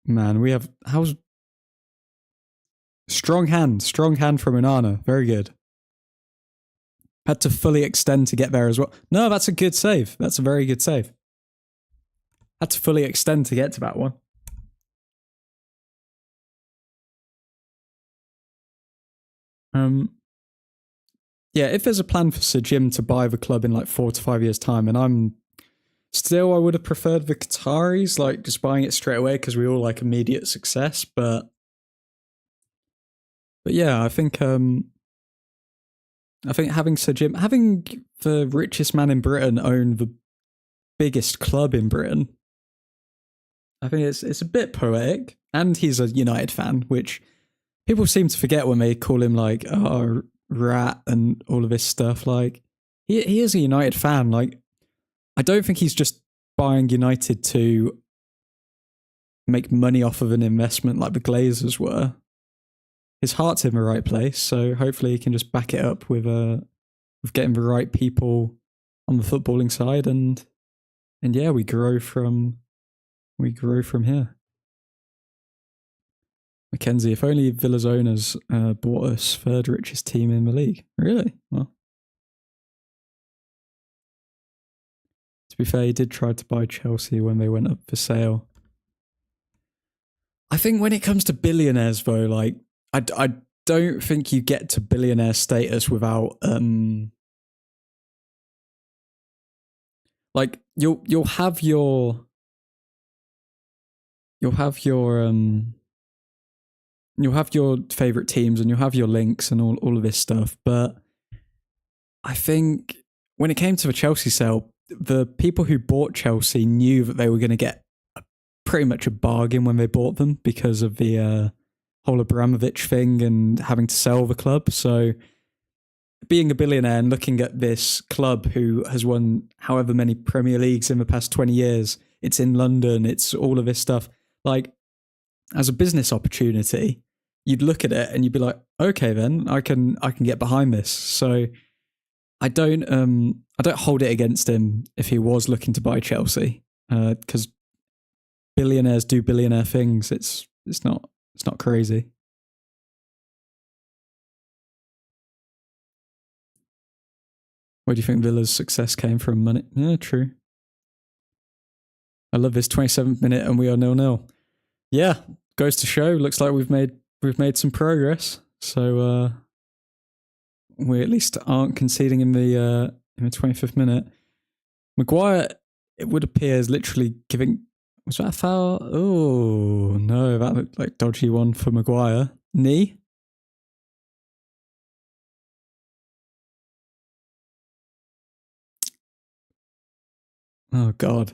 Man, we have... How's... Strong hand from Onana. Very good. Had to fully extend to get there as well. No, that's a good save. That's a very good save. Had to fully extend to get to that one. Yeah, if there's a plan for Sir Jim to buy the club in like 4 to 5 years' time, and I would have preferred the Qataris, like just buying it straight away because we all like immediate success. But yeah, I think having Sir Jim, having the richest man in Britain own the biggest club in Britain, I think it's a bit poetic. And he's a United fan, which people seem to forget when they call him like, oh, rat and all of this stuff. Like, he is a United fan. Like, I don't think he's just buying United to make money off of an investment like the Glazers were. His heart's in the right place, so hopefully he can just back it up with getting the right people on the footballing side, and yeah, we grow from here. Mackenzie, if only Villa's owners bought us third richest team in the league. Really? Well, to be fair, he did try to buy Chelsea when they went up for sale. I think when it comes to billionaires, though, like I don't think you get to billionaire status without like you'll have your favorite teams and you'll have your links and all of this stuff, but I think when it came to the Chelsea sale, the people who bought Chelsea knew that they were going to get pretty much a bargain when they bought them because of the whole Abramovich thing and having to sell the club. So being a billionaire and looking at this club who has won however many Premier Leagues in the past 20 years, it's in London, it's all of this stuff, like as a business opportunity, you'd look at it and you'd be like, okay, then I can get behind this. So I don't hold it against him if he was looking to buy Chelsea, because billionaires do billionaire things. It's not crazy. Where do you think Villa's success came from? Money? Yeah, true. I love this 27th minute and we are 0-0. Yeah, goes to show. Looks like we've made some progress. So we at least aren't conceding in the 25th minute. Maguire, it would appear, is literally giving. Was that a foul? Oh no, that looked like dodgy one for Maguire. Knee. Oh God.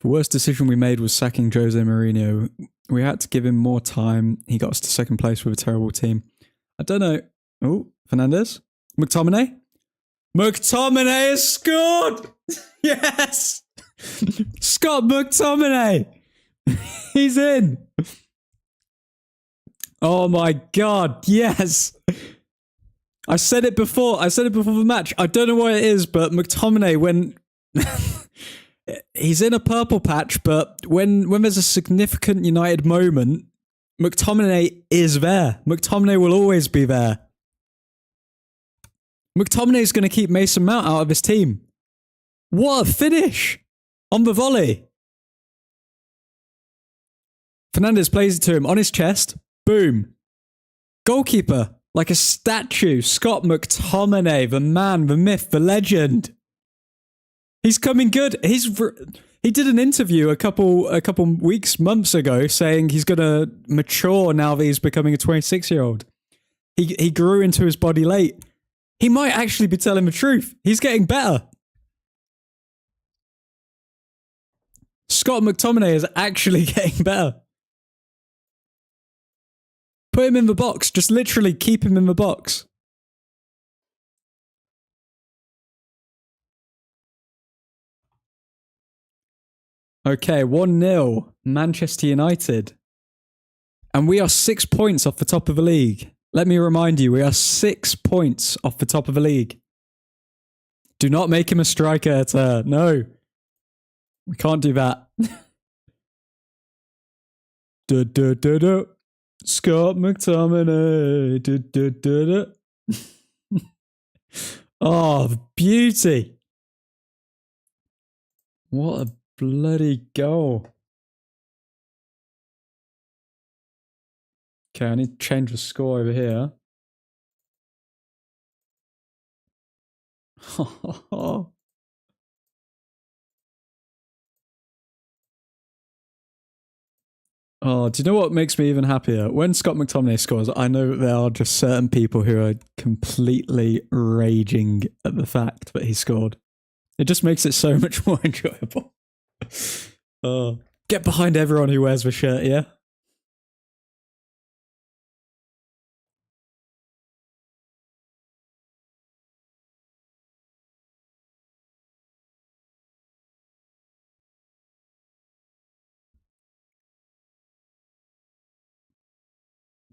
The worst decision we made was sacking Jose Mourinho. We had to give him more time. He got us to second place with a terrible team. I don't know. Oh, Fernandez? McTominay? McTominay has scored! Yes! Scott McTominay! He's in! Oh my God, yes! I said it before the match. I don't know what it is, but McTominay, when... he's in a purple patch, but when there's a significant United moment, McTominay is there. McTominay will always be there. McTominay's going to keep Mason Mount out of his team. What a finish on the volley. Fernandez plays it to him on his chest. Boom. Goalkeeper, like a statue. Scott McTominay, the man, the myth, the legend. He's coming good. He did an interview a couple weeks, months ago, saying he's gonna mature now that he's becoming a 26-year-old. He grew into his body late. He might actually be telling the truth. He's getting better. Scott McTominay is actually getting better. Put him in the box. Just literally keep him in the box. Okay, 1-0. Manchester United. And we are 6 points off the top of the league. Let me remind you, we are 6 points off the top of the league. Do not make him a striker, no. We can't do that. Scott McTominay. Oh, beauty. What a bloody goal. Okay, I need to change the score over here. Oh, do you know what makes me even happier? When Scott McTominay scores, I know that there are just certain people who are completely raging at the fact that he scored. It just makes it so much more enjoyable. Oh, get behind everyone who wears the shirt, yeah?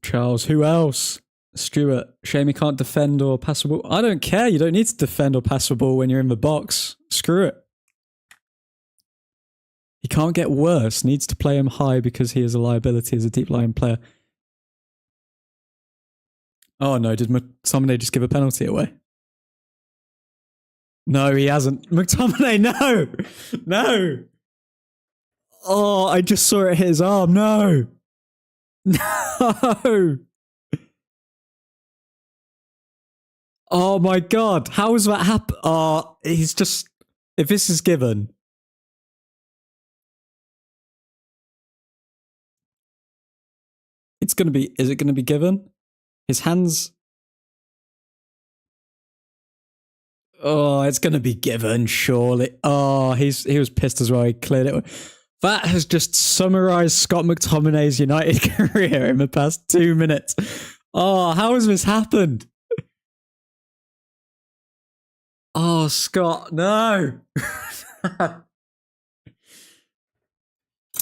Charles, who else? Stuart, shame he can't defend or pass the ball. I don't care. You don't need to defend or pass the ball when you're in the box. Screw it. He can't get worse. Needs to play him high because he is a liability as a deep lying player. Oh no, did McTominay just give a penalty away? No, he hasn't. McTominay, no! No! Oh, I just saw it hit his arm. No! No! Oh my god, how has that happen? Oh, he's just... If this is given... It's gonna be... Is it gonna be given? His hands... Oh, it's gonna be given, surely. Oh, he was pissed as well. He cleared it. That has just summarized Scott McTominay's United career in the past 2 minutes. Oh, how has this happened? Oh, Scott, no.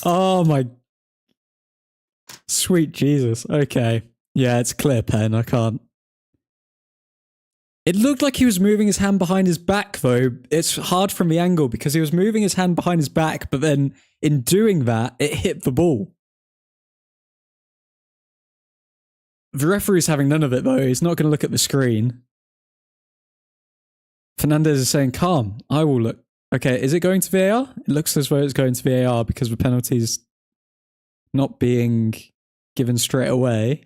Oh, my. Sweet Jesus. Okay. Yeah, it's clear pen. I can't. It looked like he was moving his hand behind his back, though. It's hard from the angle because he was moving his hand behind his back, but then in doing that, it hit the ball. The referee's having none of it, though. He's not going to look at the screen. Fernandez is saying, calm, I will look. Okay, is it going to VAR? It looks as though it's going to VAR because the penalty's not being given straight away.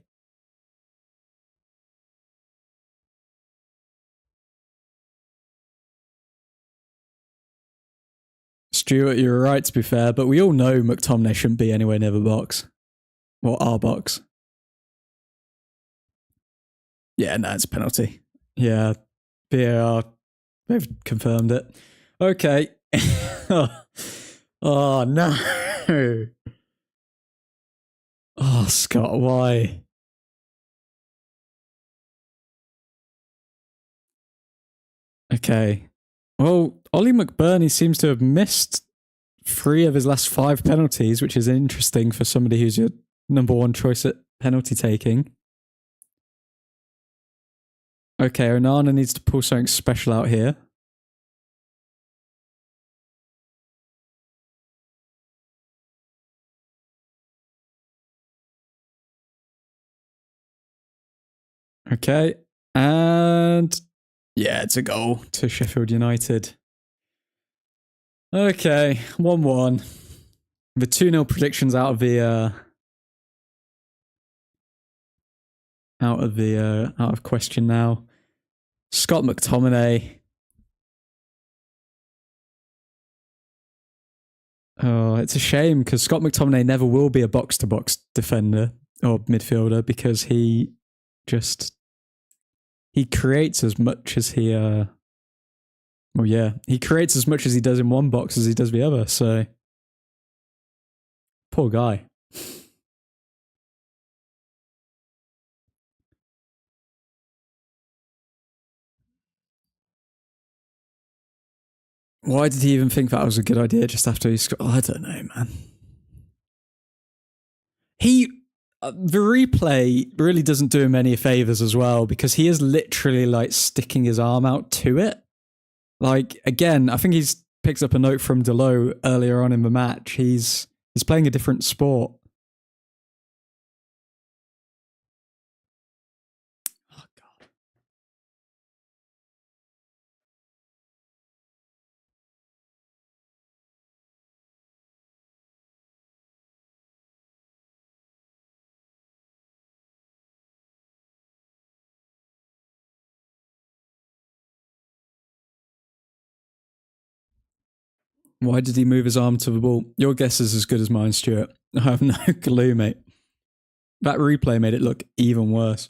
Stuart, you're right to be fair, but we all know McTominay shouldn't be anywhere near the box. Or our box. Yeah, no, it's a penalty. Yeah, VAR, they've confirmed it. Okay. Oh, no. Oh, Scott, why? Okay. Well, Ollie McBurney seems to have missed 3 of his last 5 penalties, which is interesting for somebody who's your number 1 choice at penalty taking. Okay, Onana needs to pull something special out here. Okay, and yeah, it's a goal to Sheffield United. Okay, 1-1. The 2-0 predictions out of question now. Scott McTominay. Oh, it's a shame because Scott McTominay never will be a box-to-box defender or midfielder because he creates as much as he he creates as much as he does in one box as he does the other, so poor guy. Why did he even think that was a good idea just after he scored? I don't know, man. The replay really doesn't do him any favors as well because he is literally like sticking his arm out to it. Like, again, I think he's picked up a note from Delo earlier on in the match. He's playing a different sport. Oh, God. Why did he move his arm to the ball? Your guess is as good as mine, Stuart. I have no clue, mate. That replay made it look even worse.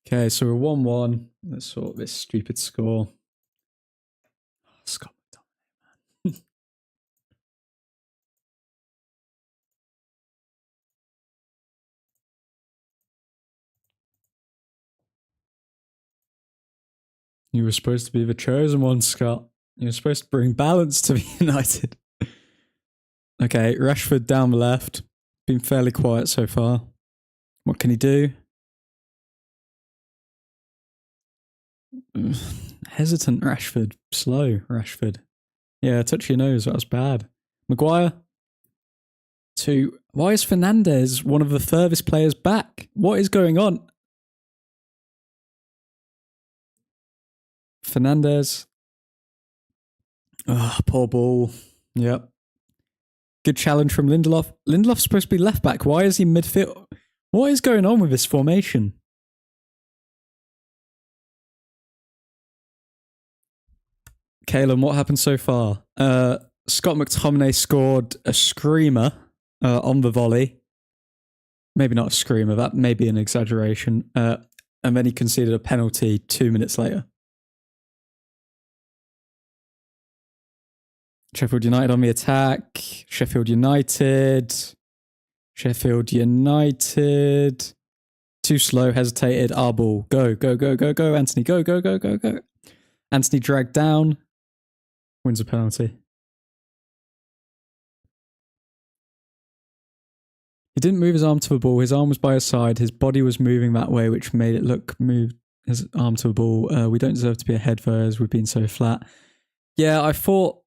Okay, so we're 1-1. Let's sort this stupid score. Oh, Scott McTominay, man. You were supposed to be the chosen one, Scott. You were supposed to bring balance to United. Okay, Rashford down the left. Been fairly quiet so far. What can he do? Hesitant Rashford. Slow Rashford. Yeah, touch your nose. That was bad. Maguire. 2. Why is Fernandez one of the furthest players back? What is going on? Fernandez. Oh, poor ball. Yep. Good challenge from Lindelof. Lindelof's supposed to be left back. Why is he midfield? What is going on with this formation? Caleb, what happened so far? Scott McTominay scored a screamer on the volley. Maybe not a screamer, that may be an exaggeration. And then he conceded a penalty 2 minutes later. Sheffield United on the attack. Sheffield United. Too slow, hesitated. Our ball. Go, go, go, go, go. Anthony, go, go, go, go, go. Anthony dragged down. Wins a penalty. He didn't move his arm to the ball. His arm was by his side. His body was moving that way, which made it look moved his arm to the ball. We don't deserve to be ahead though, as we've been so flat. Yeah, I thought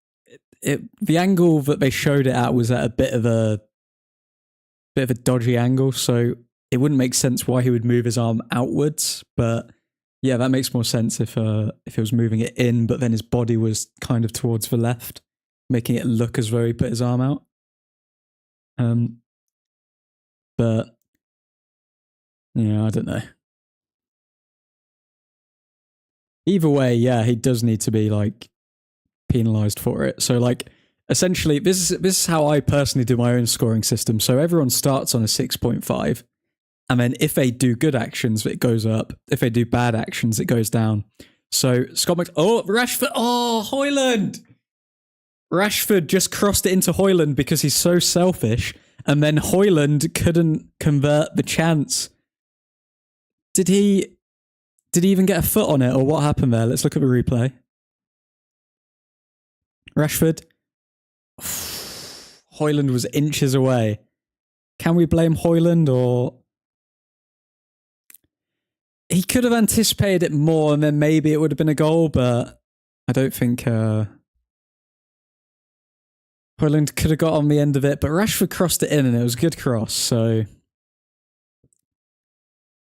the angle that they showed it at was at a bit of a dodgy angle, so it wouldn't make sense why he would move his arm outwards. But yeah, that makes more sense if he was moving it in, but then his body was kind of towards the left, making it look as though he put his arm out. But yeah, I don't know. Either way, yeah, he does need to be like penalized for it. So like essentially this is how I personally do my own scoring system. So everyone starts on a 6.5, and then if they do good actions, it goes up. If they do bad actions, it goes down. So Rashford, Højlund. Rashford just crossed it into Højlund because he's so selfish, and then Højlund couldn't convert the chance. Did he even get a foot on it, or what happened there? Let's look at the replay. Rashford. Højlund was inches away. Can we blame Højlund, or he could have anticipated it more and then maybe it would have been a goal, but I don't think Højlund could have got on the end of it, but Rashford crossed it in and it was a good cross, so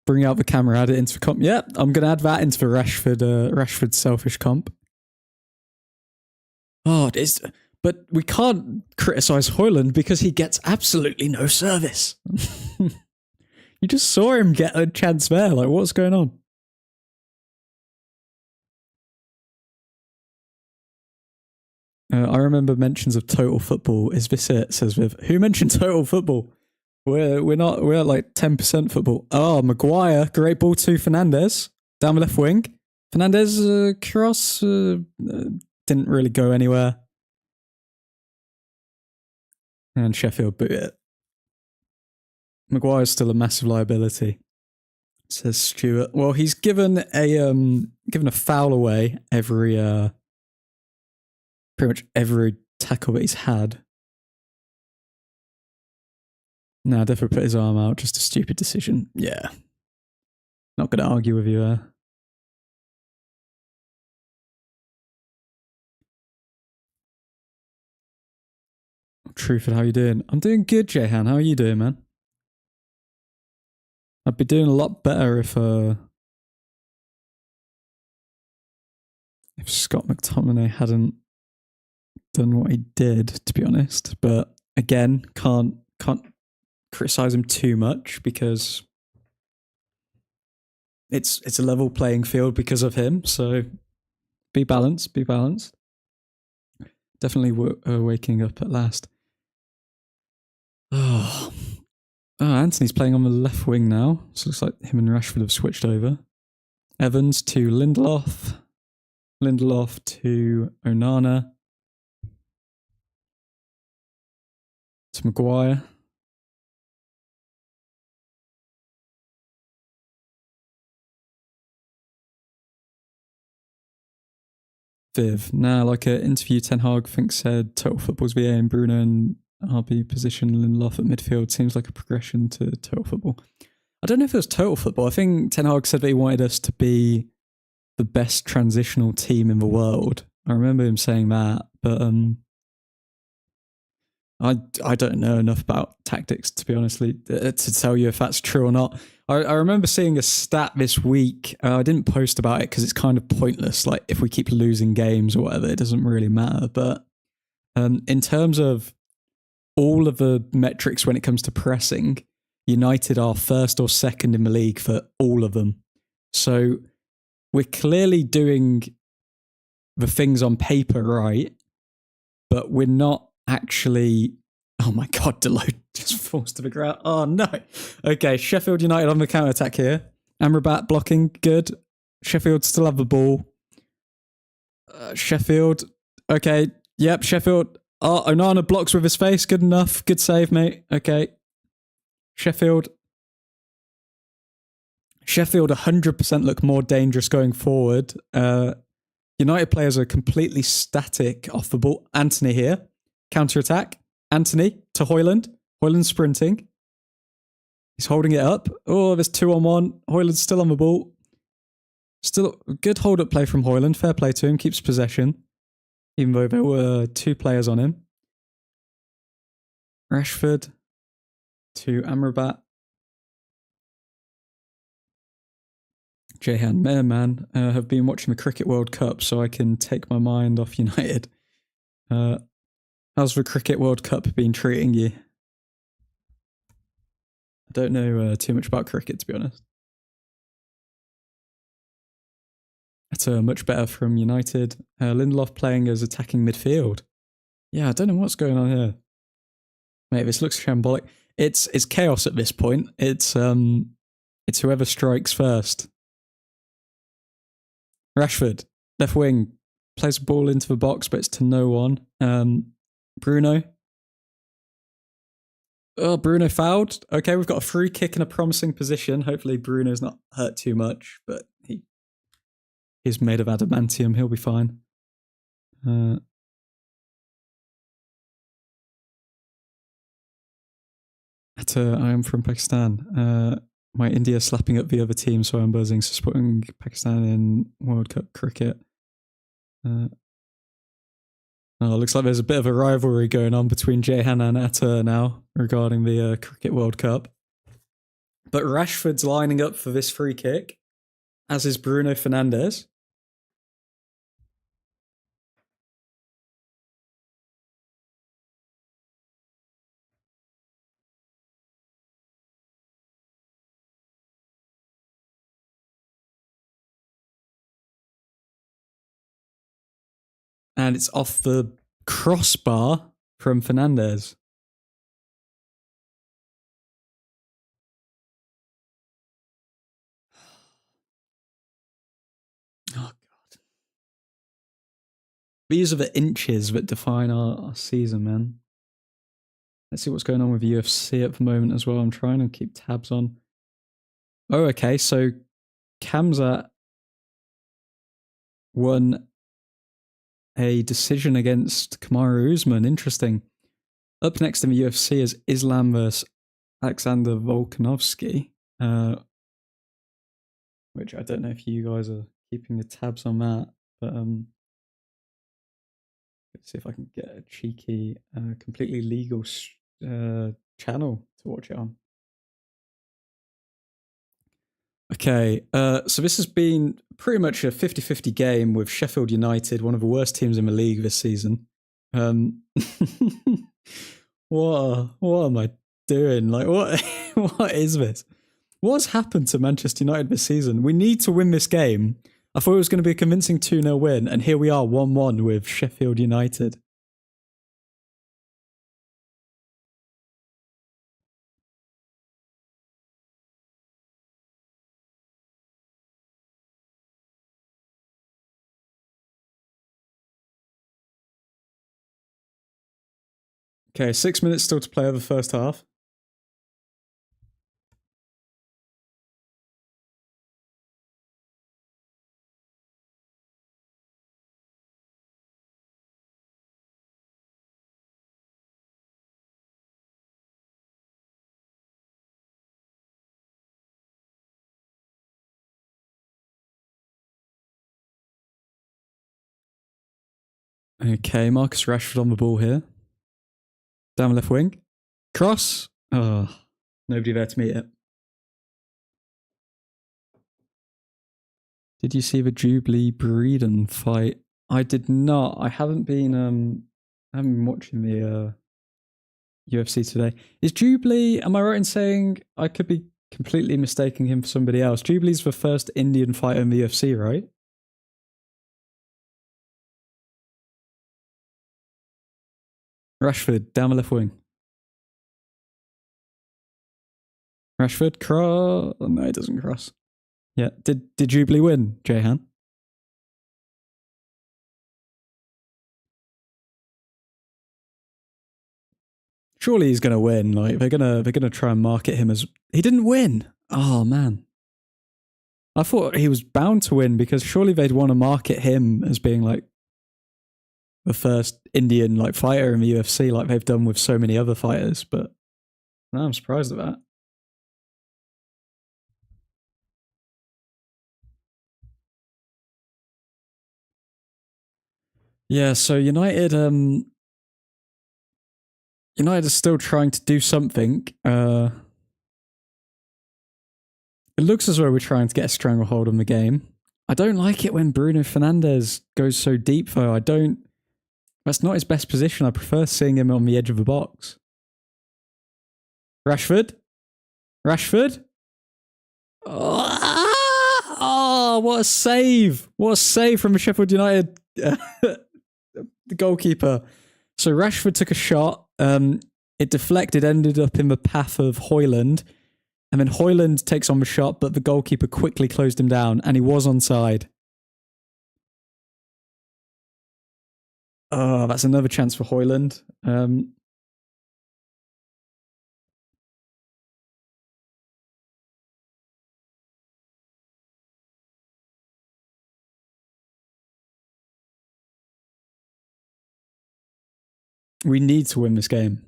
bring out the camera, add it into the comp. Yeah, I'm going to add that into the Rashford selfish comp. But we can't criticise Højlund because he gets absolutely no service. You just saw him get a chance there. Like, what's going on? I remember mentions of total football. Is this it? Says Viv. Who mentioned total football? We're not. We're at like 10% football. Oh, Maguire, great ball to Fernandez down the left wing. Fernandez cross didn't really go anywhere, and Sheffield boot it. Maguire's still a massive liability, says Stuart. Well, he's given a foul away every pretty much every tackle that he's had. No, definitely put his arm out. Just a stupid decision. Yeah. Not going to argue with you there. Truthford, how you doing? I'm doing good, Jehan. How are you doing, man? I'd be doing a lot better if Scott McTominay hadn't done what he did, to be honest. But again, can't criticize him too much because it's a level playing field because of him. So be balanced. Definitely waking up at last. Oh, Anthony's playing on the left wing now. So it looks like him and Rashford have switched over. Evans to Lindelof. Lindelof to Onana. To Maguire. Viv. Now, like an interview Ten Hag thinks said Total Football's VA and Bruno and RB position Lindelof at midfield seems like a progression to Total Football. I don't know if it was Total Football. I think Ten Hag said that he wanted us to be the best transitional team in the world. I remember him saying that, but I don't know enough about tactics, to be honestly, to tell you if that's true or not. I remember seeing a stat this week. I didn't post about it because it's kind of pointless. Like, if we keep losing games or whatever, it doesn't really matter. But in terms of all of the metrics when it comes to pressing, United are first or second in the league for all of them. So we're clearly doing the things on paper right, but we're not actually... Oh my God, Deloitte just falls to the ground. Oh no. Okay, Sheffield United on the counter-attack here. Amrabat blocking, good. Sheffield still have the ball. Sheffield, okay. Yep, Sheffield. Oh, Onana blocks with his face. Good enough. Good save, mate. Okay. Sheffield 100% look more dangerous going forward. United players are completely static off the ball. Anthony here. Counter-attack. Anthony to Højlund. Højlund sprinting. He's holding it up. Oh, there's 2-on-1. Højlund's still on the ball. Still a good hold-up play from Højlund. Fair play to him. Keeps possession. Even though there were 2 players on him. Rashford to Amrabat. Jehan, man, have been watching the Cricket World Cup so I can take my mind off United. How's the Cricket World Cup been treating you? I don't know too much about cricket, to be honest. That's much better from United. Lindelof playing as attacking midfield. Yeah, I don't know what's going on here. Mate, this looks shambolic. It's chaos at this point. It's whoever strikes first. Rashford, left wing, plays the ball into the box, but it's to no one. Bruno. Oh, Bruno fouled. Okay, we've got a free kick in a promising position. Hopefully Bruno's not hurt too much, but he's made of adamantium. He'll be fine. I am from Pakistan. My India slapping up the other team, so I'm buzzing. So supporting Pakistan in World Cup cricket. Looks like there's a bit of a rivalry going on between Jehan and Atta now regarding the Cricket World Cup. But Rashford's lining up for this free kick, as is Bruno Fernandes. And it's off the Crossbar from Fernandez. Oh, God. These are the inches that define our season, man. Let's see what's going on with UFC at the moment as well. I'm trying to keep tabs on. Oh, okay. So Khamzat won a decision against Kamaru Usman. Interesting. Up next in the UFC is Islam versus Alexander Volkanovski, which I don't know if you guys are keeping the tabs on that, but let's see if I can get a cheeky, completely legal channel to watch it on. Okay, so this has been pretty much a 50-50 game with Sheffield United, one of the worst teams in the league this season. What am I doing? Like, what is this? What's happened to Manchester United this season? We need to win this game. I thought it was going to be a convincing 2-0 win, and here we are 1-1 with Sheffield United. Okay, 6 minutes still to play over the first half. Okay, Marcus Rashford on the ball here. Down left wing. Cross. Oh, nobody there to meet it. Did you see the Jubilee Breeden fight? I did not. I haven't been watching the UFC today. Is Jubilee, am I right in saying, I could be completely mistaking him for somebody else? Jubilee's the first Indian fighter in the UFC, right? Rashford, down the left wing. Rashford, cross. Oh, no, he doesn't cross. Yeah. Did Jubilee win, Jehan? Surely he's gonna win. Like they're gonna try and market him as he didn't win. Oh man. I thought he was bound to win because surely they'd want to market him as being like the first Indian like fighter in the UFC, like they've done with so many other fighters. But no, I'm surprised at that. Yeah, so United United are still trying to do something. It looks as though we're trying to get a stranglehold on the game. I don't like it when Bruno Fernandes goes so deep, though. That's not his best position. I prefer seeing him on the edge of the box. Rashford? Oh, what a save. What a save from the Sheffield United the goalkeeper. So Rashford took a shot. It deflected, ended up in the path of Højlund. And then Højlund takes on the shot, but the goalkeeper quickly closed him down, and he was onside. Oh, that's another chance for Højlund. We need to win this game.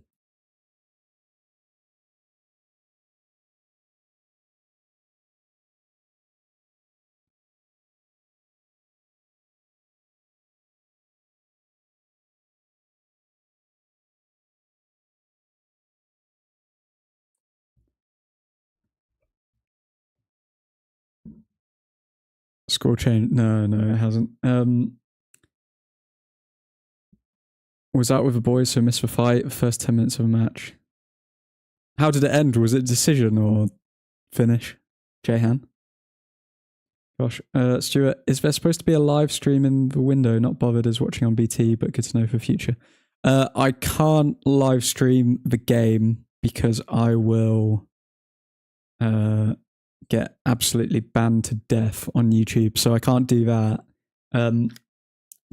Score change? No, it hasn't. Was out with the boys who missed the fight, the first 10 minutes of a match. How did it end? Was it decision or finish? Jehan? Gosh, Stuart, is there supposed to be a live stream in the window? Not bothered as watching on BT, but good to know for future. I can't live stream the game because I will get absolutely banned to death on YouTube, so I can't do that.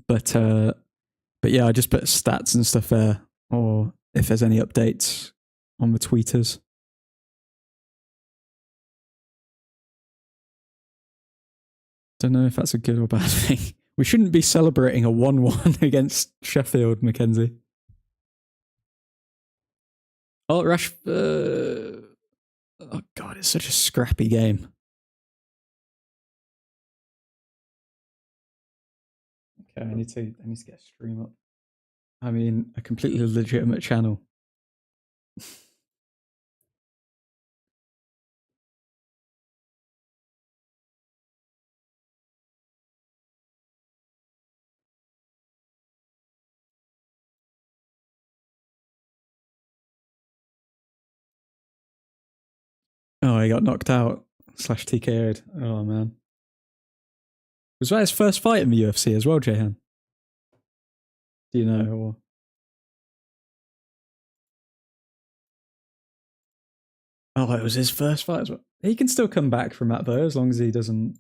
But yeah, I just put stats and stuff there, or if there's any updates on the tweeters. Don't know if that's a good or bad thing. We shouldn't be celebrating a 1-1 against Sheffield, Mackenzie. Oh, Rashford. Oh, God, it's such a scrappy game. Okay, I need to get a stream up. I mean, a completely legitimate channel. Oh, he got knocked out / TKO'd. Oh, man. Was that his first fight in the UFC as well, Jahan? Do you know? Or... Oh, it was his first fight as well. He can still come back from that, though, as long as he doesn't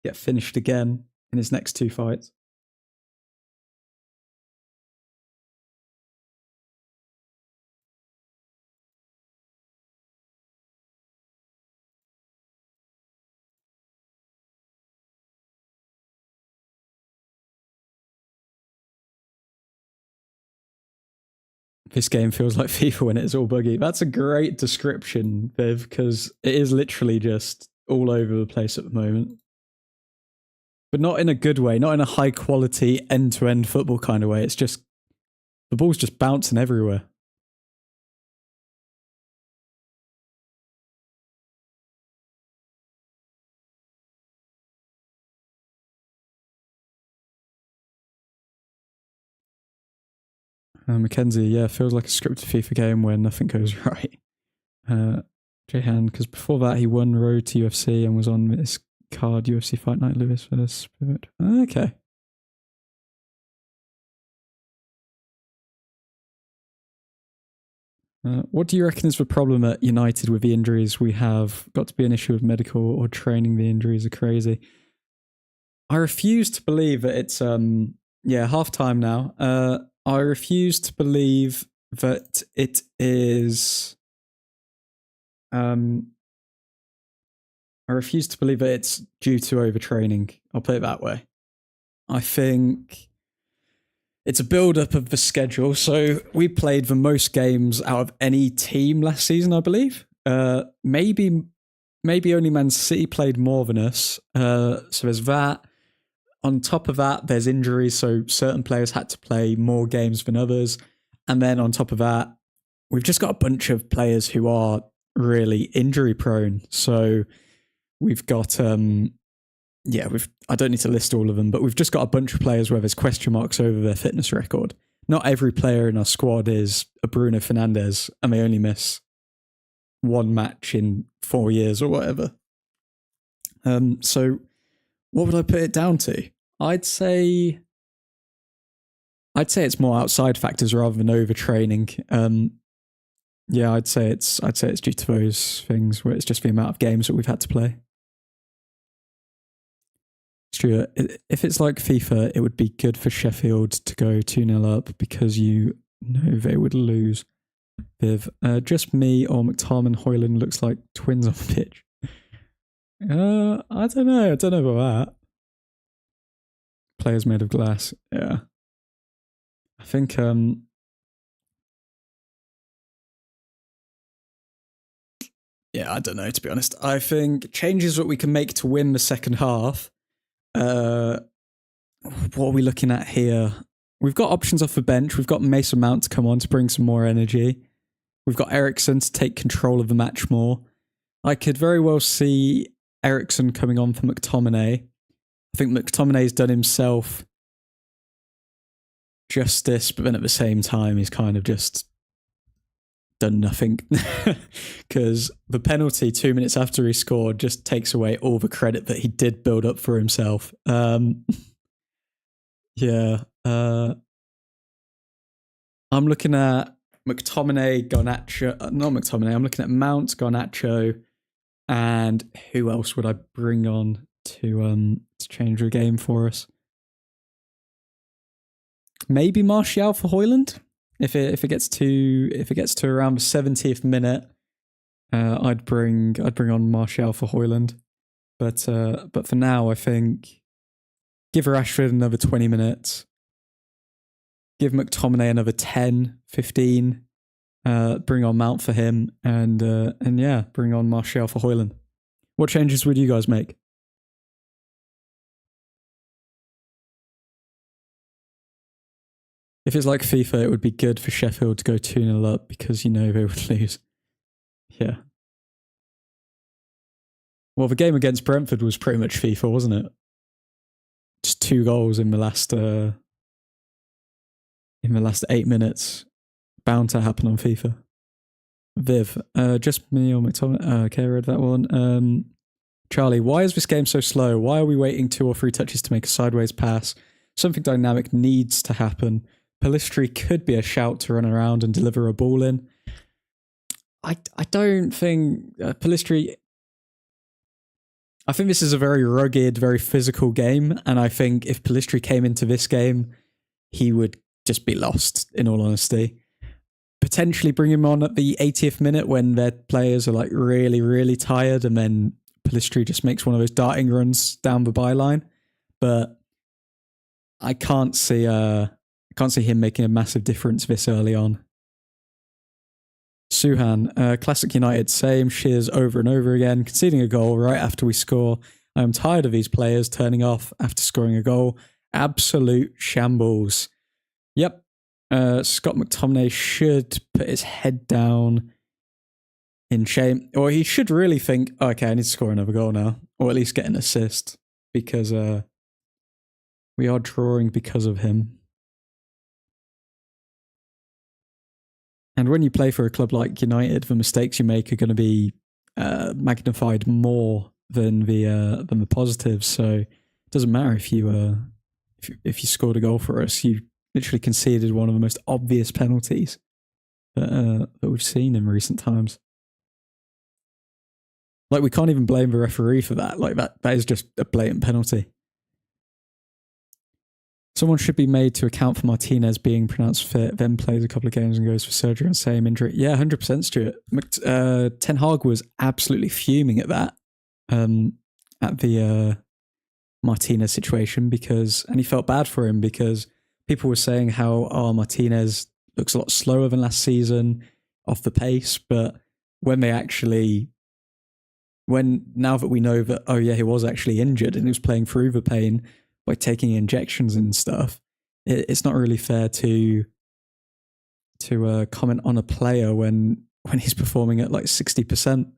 get finished again in his next 2 fights. This game feels like FIFA when it's all buggy. That's a great description, Viv, because it is literally just all over the place at the moment. But not in a good way, not in a high quality end-to-end football kind of way. It's just, the ball's just bouncing everywhere. Mackenzie, yeah, feels like a scripted FIFA game where nothing goes right. Jahan, because before that he won Road to UFC and was on this card, UFC Fight Night Lewis vs. Spirit. Okay. What do you reckon is the problem at United with the injuries we have? Got to be an issue of medical or training? The injuries are crazy. I refuse to believe that it's half time now. I refuse to believe that it is. I refuse to believe that it's due to overtraining. I'll put it that way. I think it's a build-up of the schedule. So we played the most games out of any team last season, I believe. Maybe only Man City played more than us. So there's that. On top of that, there's injuries. So certain players had to play more games than others. And then on top of that, we've just got a bunch of players who are really injury prone. So we've got, I don't need to list all of them, but we've just got a bunch of players where there's question marks over their fitness record. Not every player in our squad is a Bruno Fernandes and they only miss 1 match in 4 years or whatever. So what would I put it down to? I'd say it's more outside factors rather than overtraining. I'd say it's due to those things where it's just the amount of games that we've had to play. Stuart, if it's like FIFA, it would be good for Sheffield to go 2-0 up because you know they would lose. Viv, just me or McTominay Hoyland looks like twins on the pitch. I don't know about that. Players made of glass. Yeah. I think I don't know, to be honest. I think changes that we can make to win the second half. What are we looking at here? We've got options off the bench. We've got Mason Mount to come on to bring some more energy. We've got Eriksen to take control of the match more. I could very well see Eriksen coming on for McTominay. I think McTominay's done himself justice, but then at the same time, he's kind of just done nothing. Because the penalty 2 minutes after he scored just takes away all the credit that he did build up for himself. Yeah. I'm looking at McTominay, Garnacho. Not McTominay. I'm looking at Mount, Garnacho, and who else would I bring on to change the game for us? Maybe Martial for Højlund. If it gets to around the 70th minute, I'd bring on Martial for Højlund. But for now, I think give Rashford another 20 minutes. Give McTominay another 10, 15. Bring on Mount for him, and yeah, bring on Martial for Højlund. What changes would you guys make? If it's like FIFA, it would be good for Sheffield to go 2-0 up because you know they would lose. Yeah. Well, the game against Brentford was pretty much FIFA, wasn't it? Just 2 goals in the last 8 minutes. Bound to happen on FIFA. Viv, just me or McTominay? Okay, I read that one. Charlie, why is this game so slow? Why are we waiting 2 or 3 touches to make a sideways pass? Something dynamic needs to happen. Pellistri could be a shout to run around and deliver a ball in. I don't think Pellistri... I think this is a very rugged, very physical game, and I think if Pellistri came into this game, he would just be lost, in all honesty. Potentially bring him on at the 80th minute when their players are like really, really tired, and then Pellistri just makes one of those darting runs down the byline. But I can't see him making a massive difference this early on. Suhan, Classic United, same shears over and over again, conceding a goal right after we score. I am tired of these players turning off after scoring a goal. Absolute shambles. Yep. Scott McTominay should put his head down in shame. Or he should really think, oh, okay, I need to score another goal now. Or at least get an assist. Because we are drawing because of him. And when you play for a club like United, the mistakes you make are going to be magnified more than the positives. So it doesn't matter if you scored a goal for us. You literally conceded one of the most obvious penalties that we've seen in recent times. Like, we can't even blame the referee for that. Like, that is just a blatant penalty. Someone should be made to account for Martinez being pronounced fit, then plays a couple of games and goes for surgery on same injury. Yeah, 100%, Stuart. Ten Hag was absolutely fuming at that, at the Martinez situation, and he felt bad for him because people were saying how Martinez looks a lot slower than last season, off the pace, but now that we know that, oh yeah, he was actually injured and he was playing through the pain by taking injections and stuff, it's not really fair to comment on a player when he's performing at like 60%.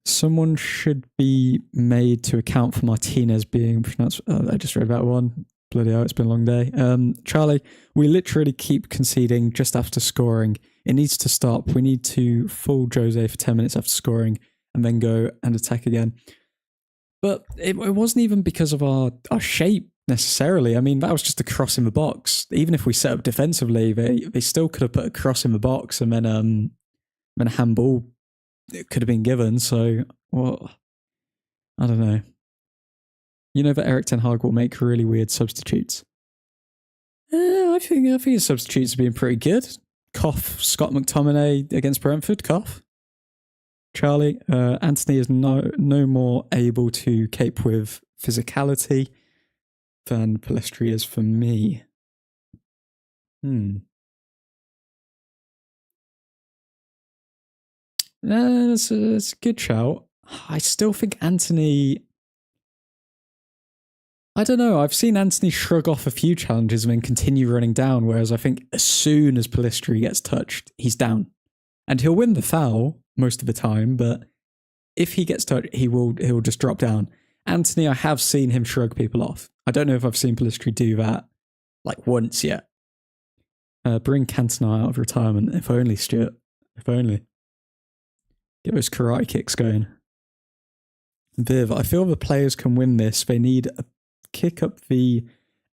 Someone should be made to account for Martinez being pronounced... I just read that one. Bloody hell, it's been a long day. Charlie, we literally keep conceding just after scoring. It needs to stop. We need to fool Jose for 10 minutes after scoring and then go and attack again. But it wasn't even because of our shape necessarily. I mean, that was just a cross in the box. Even if we set up defensively, they still could have put a cross in the box and then a handball it could have been given. So, well, I don't know. You know that Erik ten Hag will make really weird substitutes. I think his substitutes have been pretty good. Cough, Scott McTominay against Brentford, cough. Charlie, Anthony is no more able to cope with physicality than Pellistri is for me. That's a good shout. I still think Anthony... I don't know. I've seen Anthony shrug off a few challenges and then continue running down, whereas I think as soon as Pellistri gets touched, he's down. And he'll win the foul most of the time, but if he gets touched, he'll just drop down. Anthony, I have seen him shrug people off. I don't know if I've seen Pellistri do that like once yet. Bring Cantona out of retirement. If only, Stuart. If only. Get those karate kicks going. Viv, I feel the players can win this. They need a kick up the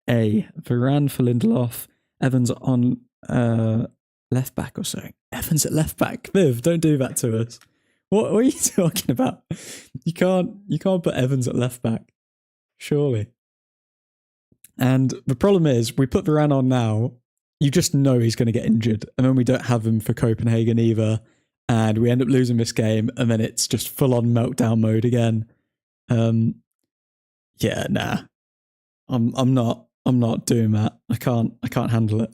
A. Varane for Lindelof. Evans on left back or something. Evans at left back. Viv, don't do that to us. What are you talking about? You can't put Evans at left back. Surely. And the problem is, we put Varane on now, you just know he's going to get injured. And then we don't have him for Copenhagen either. And we end up losing this game, and then it's just full-on meltdown mode again. Yeah, nah. I'm not doing that. I can't handle it.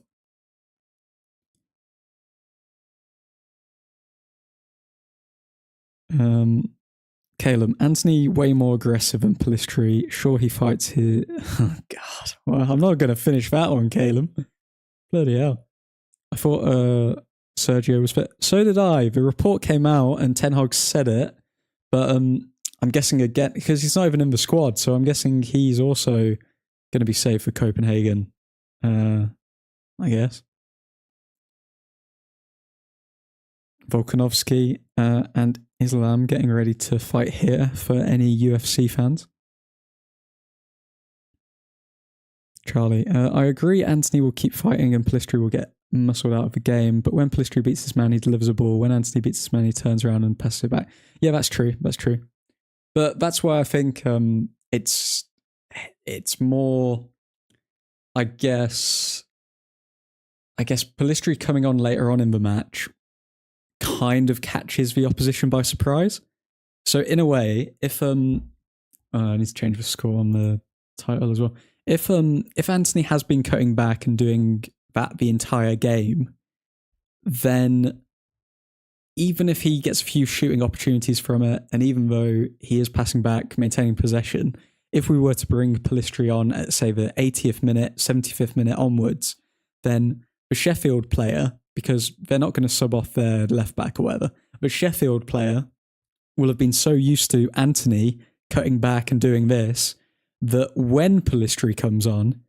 Caleb, Anthony way more aggressive than Pellistri. Sure, he fights here. Oh, God. Well, I'm not going to finish that one, Caleb. Bloody hell. I thought Sergio was fit. So did I. The report came out and Ten Hag said it, but I'm guessing again, because he's not even in the squad, so I'm guessing he's also going to be safe for Copenhagen. I guess. Volkanovski and Islam getting ready to fight here for any UFC fans. Charlie, I agree Anthony will keep fighting and Pellistri will get muscled out of the game, but when Pellistri beats this man, he delivers a ball. When Anthony beats this man, he turns around and passes it back. Yeah, that's true. That's true. But that's why I think it's more, I guess Pellistri coming on later on in the match kind of catches the opposition by surprise. So in a way, if I need to change the score on the title as well. If Anthony has been cutting back and doing that the entire game, then even if he gets a few shooting opportunities from it, and even though he is passing back, maintaining possession, if we were to bring Pellistri on at, say, the 80th minute, 75th minute onwards, then the Sheffield player, because they're not going to sub off their left back or whatever, the Sheffield player will have been so used to Anthony cutting back and doing this that when Pellistri comes on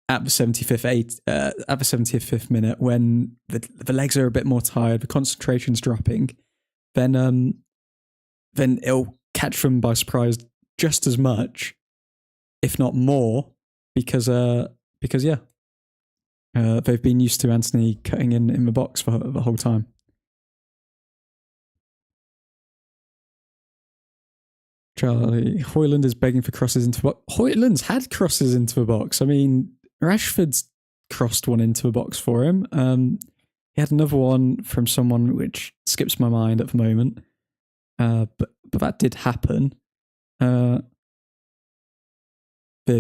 at the 75th minute, when the legs are a bit more tired, the concentration's dropping, then it'll catch them by surprise just as much, if not more, because they've been used to Anthony cutting in the box for the whole time. Charlie, Højlund is begging for crosses into the box. Højlund's had crosses into the box. I mean, Rashford's crossed one into the box for him. He had another one from someone which skips my mind at the moment. But that did happen. Viv,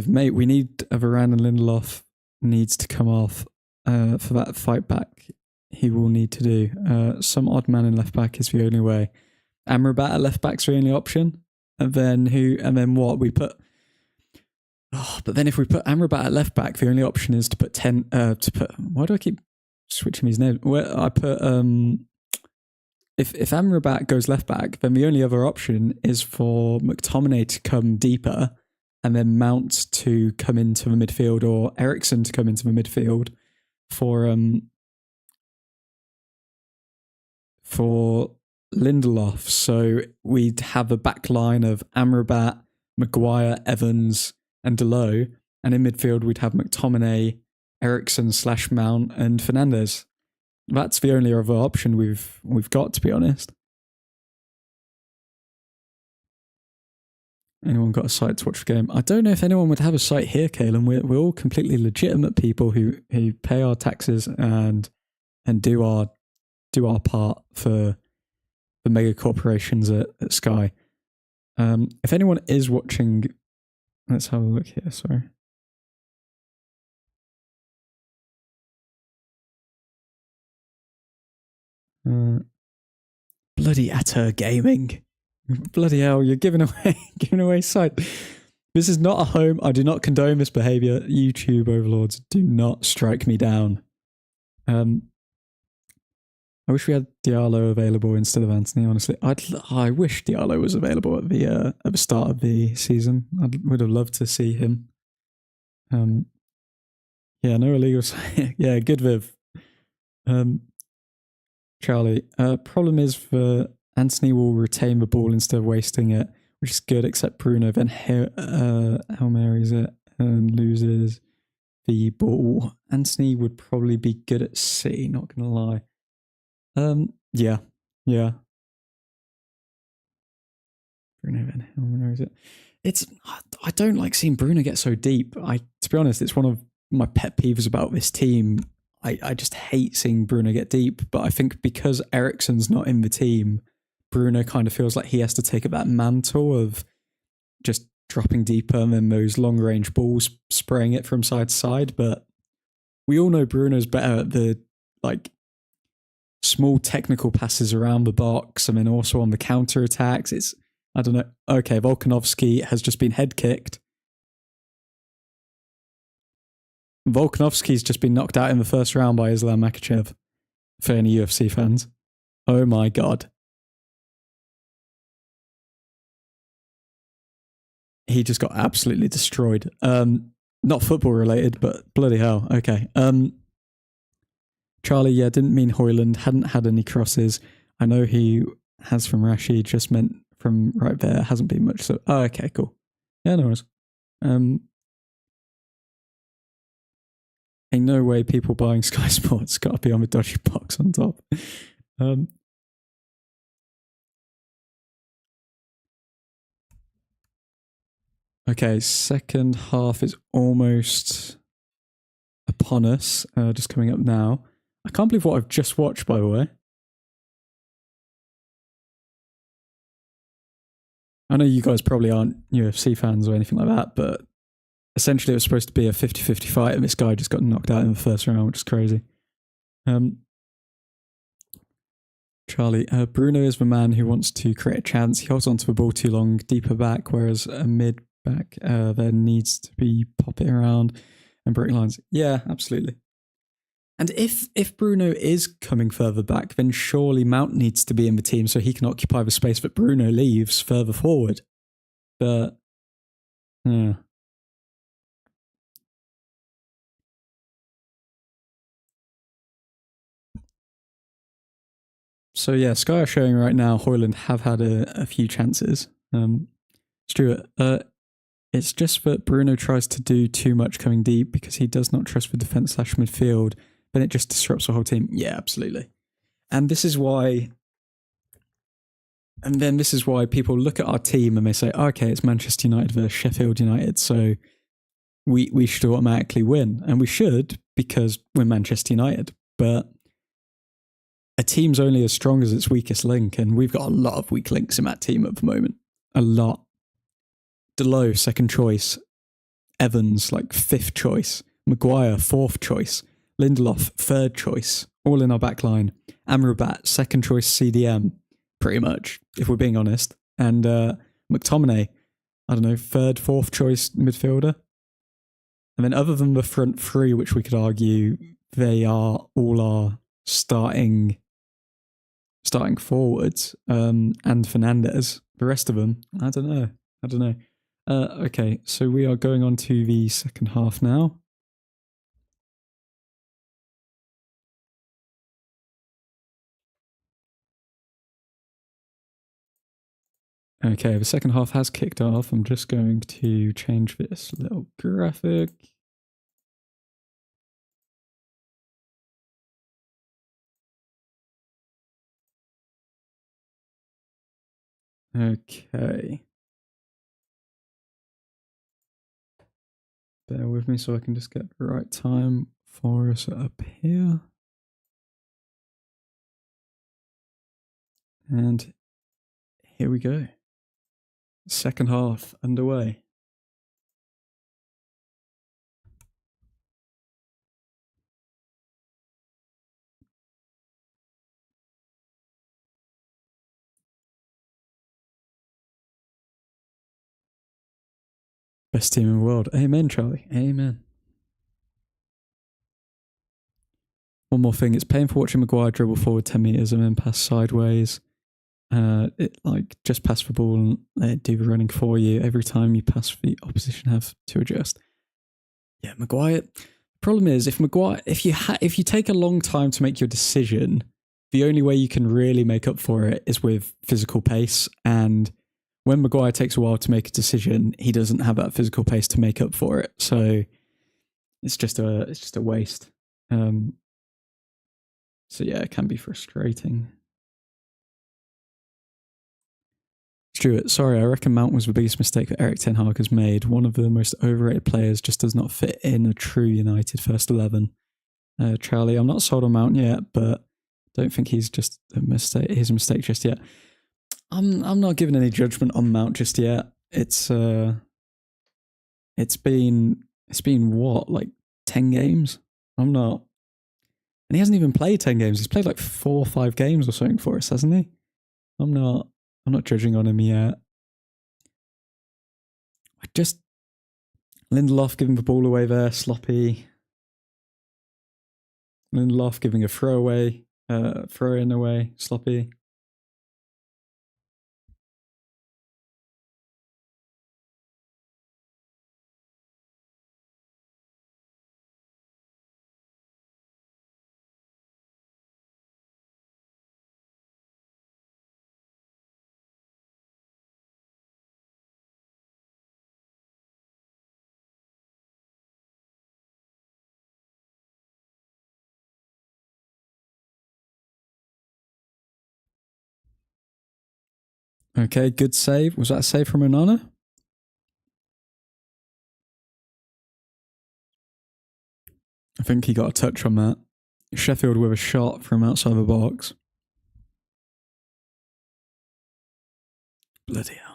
mate, we need a Varane and Lindelof needs to come off for that fight back he will need to do. Some odd man in left back is the only way. Amrabat at left back's the only option. And then what? We put... Oh, but then if we put Amrabat at left back, the only option is to put why do I keep switching these names? Where I put if Amrabat goes left back, then the only other option is for McTominay to come deeper and then Mount to come into the midfield, or Eriksen to come into the midfield for Lindelof. So we'd have a back line of Amrabat, Maguire, Evans, and Delo, and in midfield we'd have McTominay, Eriksen / Mount, and Fernandes. That's the only other option we've got, to be honest. Anyone got a site to watch the game? I don't know if anyone would have a site here, Caelan. We're all completely legitimate people who pay our taxes and do our part for the mega corporations at Sky. If anyone is watching, let's have a look here. Sorry. Bloody Atter Gaming. Bloody hell, you're giving away site. This is not a home. I do not condone this behavior. YouTube overlords, do not strike me down. I wish we had Diallo available instead of Anthony, honestly. I wish Diallo was available at the start of the season. I would have loved to see him. Yeah, no illegals. Yeah, good Viv. Charlie. Problem is for Anthony will retain the ball instead of wasting it, which is good, except Bruno then Hail Marys it and loses the ball. Anthony would probably be good at C, not gonna lie. Yeah. Bruno then Hail Marys it. I don't like seeing Bruno get so deep. To be honest, it's one of my pet peeves about this team. I just hate seeing Bruno get deep, but I think because Eriksen's not in the team, Bruno kind of feels like he has to take up that mantle of just dropping deeper and then those long range balls spraying it from side to side. But we all know Bruno's better at the like small technical passes around the box and then also on the counter attacks. I don't know. Okay, Volkanovski has just been head kicked. Volkanovski's just been knocked out in the first round by Islam Makhachev for any UFC fans. Oh my god. He just got absolutely destroyed. Not football related, but bloody hell. Okay. Charlie, yeah, didn't mean Hoyland, hadn't had any crosses. I know he has from Rashid, just meant from right there, hasn't been much. So, okay, cool. Yeah, no worries. Ain't no way people buying Sky Sports got to be on the dodgy box on top. Okay, second half is almost upon us. Just coming up now. I can't believe what I've just watched, by the way. I know you guys probably aren't UFC fans or anything like that, but essentially it was supposed to be a 50-50 fight and this guy just got knocked out in the first round, which is crazy. Charlie, Bruno is the man who wants to create a chance. He holds onto the ball too long, deeper back, whereas a mid back there needs to be popping around and breaking lines. Yeah, absolutely. And if Bruno is coming further back, then surely Mount needs to be in the team so he can occupy the space that Bruno leaves further forward. But, yeah. So yeah, Sky are showing right now Hoyland have had a few chances. Stuart, it's just that Bruno tries to do too much coming deep because he does not trust the defence / midfield, then it just disrupts the whole team. Yeah, absolutely. And this is why people look at our team and they say, okay, it's Manchester United versus Sheffield United, so we should automatically win. And we should because we're Manchester United. But a team's only as strong as its weakest link, and we've got a lot of weak links in that team at the moment. A lot. Delo, second choice. Evans, like fifth choice. Maguire, fourth choice. Lindelof, third choice. All in our back line. Amrabat, second choice CDM, pretty much, if we're being honest. And McTominay, I don't know, third, fourth choice midfielder. And then other than the front three, which we could argue, they are all our starting forwards, and Fernandez. The rest of them, I don't know. Okay, so we are going on to the second half now. Okay, the second half has kicked off. I'm just going to change this little graphic. Okay. Bear with me so I can just get the right time for us up here. And here we go. Second half underway. Best team in the world. Amen, Charlie. Amen. One more thing. It's painful watching Maguire dribble forward 10 metres and then pass sideways. It like just pass the ball and they do the running for you. Every time you pass, the opposition have to adjust. Yeah, Maguire. Problem is, if you take a long time to make your decision, the only way you can really make up for it is with physical pace. And when Maguire takes a while to make a decision, he doesn't have that physical pace to make up for it. So it's just a waste. So yeah, it can be frustrating. Stuart, sorry, I reckon Mount was the biggest mistake that Erik Ten Hag has made. One of the most overrated players, just does not fit in a true United first 11. Charlie, I'm not sold on Mount yet, but don't think he's just a mistake. He's a mistake just yet. I'm not giving any judgment on Mount just yet. It's been what, like 10 games? I'm not. And he hasn't even played 10 games. He's played like 4 or 5 games or something for us, hasn't he? I'm not judging on him yet. Lindelof giving the ball away there, sloppy. Lindelof giving a throw in away, sloppy. Okay, good save. Was that a save from Onana? I think he got a touch on that. Sheffield with a shot from outside the box. Bloody hell.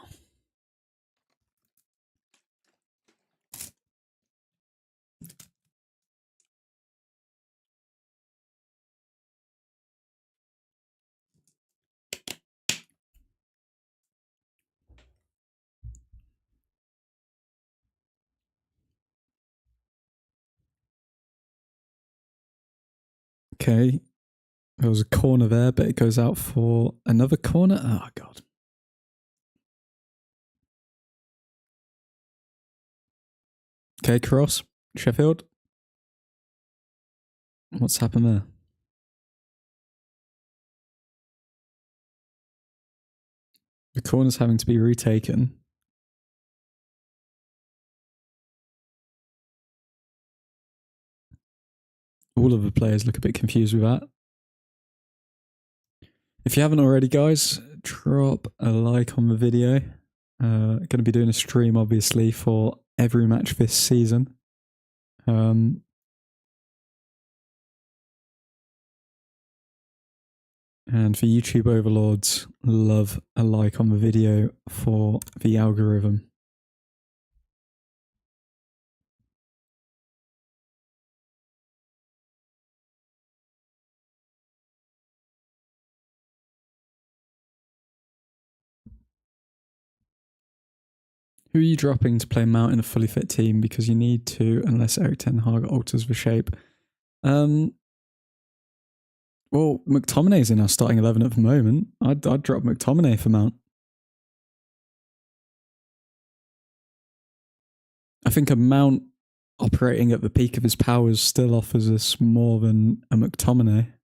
Okay. There was a corner there, but it goes out for another corner. Oh, God. Okay, cross. Sheffield. What's happened there? The corner's having to be retaken. All of the players look a bit confused with that. If you haven't already, guys, drop a like on the video. Going to be doing a stream, obviously, for every match this season. And for YouTube overlords, love a like on the video for the algorithm. Who are you dropping to play Mount in a fully fit team? Because you need to, unless Erik Ten Hag alters the shape. Well, McTominay's in our starting 11 at the moment. I'd drop McTominay for Mount. I think a Mount operating at the peak of his powers still offers us more than a McTominay.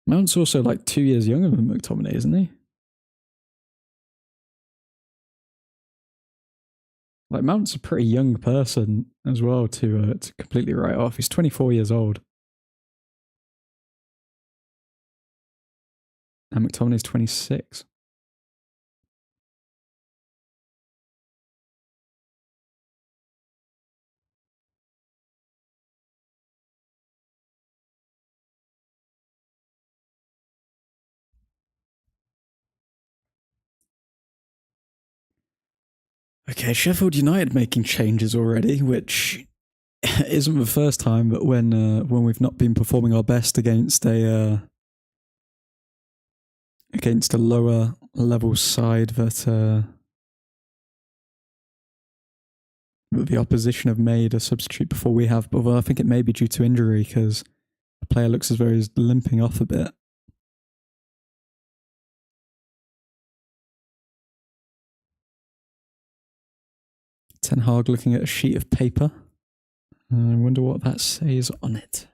Mount's also like 2 years younger than McTominay, isn't he? Like, Mount's a pretty young person as well to completely write off. He's 24 years old. And McTominay's 26. Okay, Sheffield United making changes already, which isn't the first time, but when we've not been performing our best against a lower level side that the opposition have made a substitute before we have, but I think it may be due to injury because the player looks as though he's limping off a bit. Ten Hag looking at a sheet of paper. I wonder what that says on it.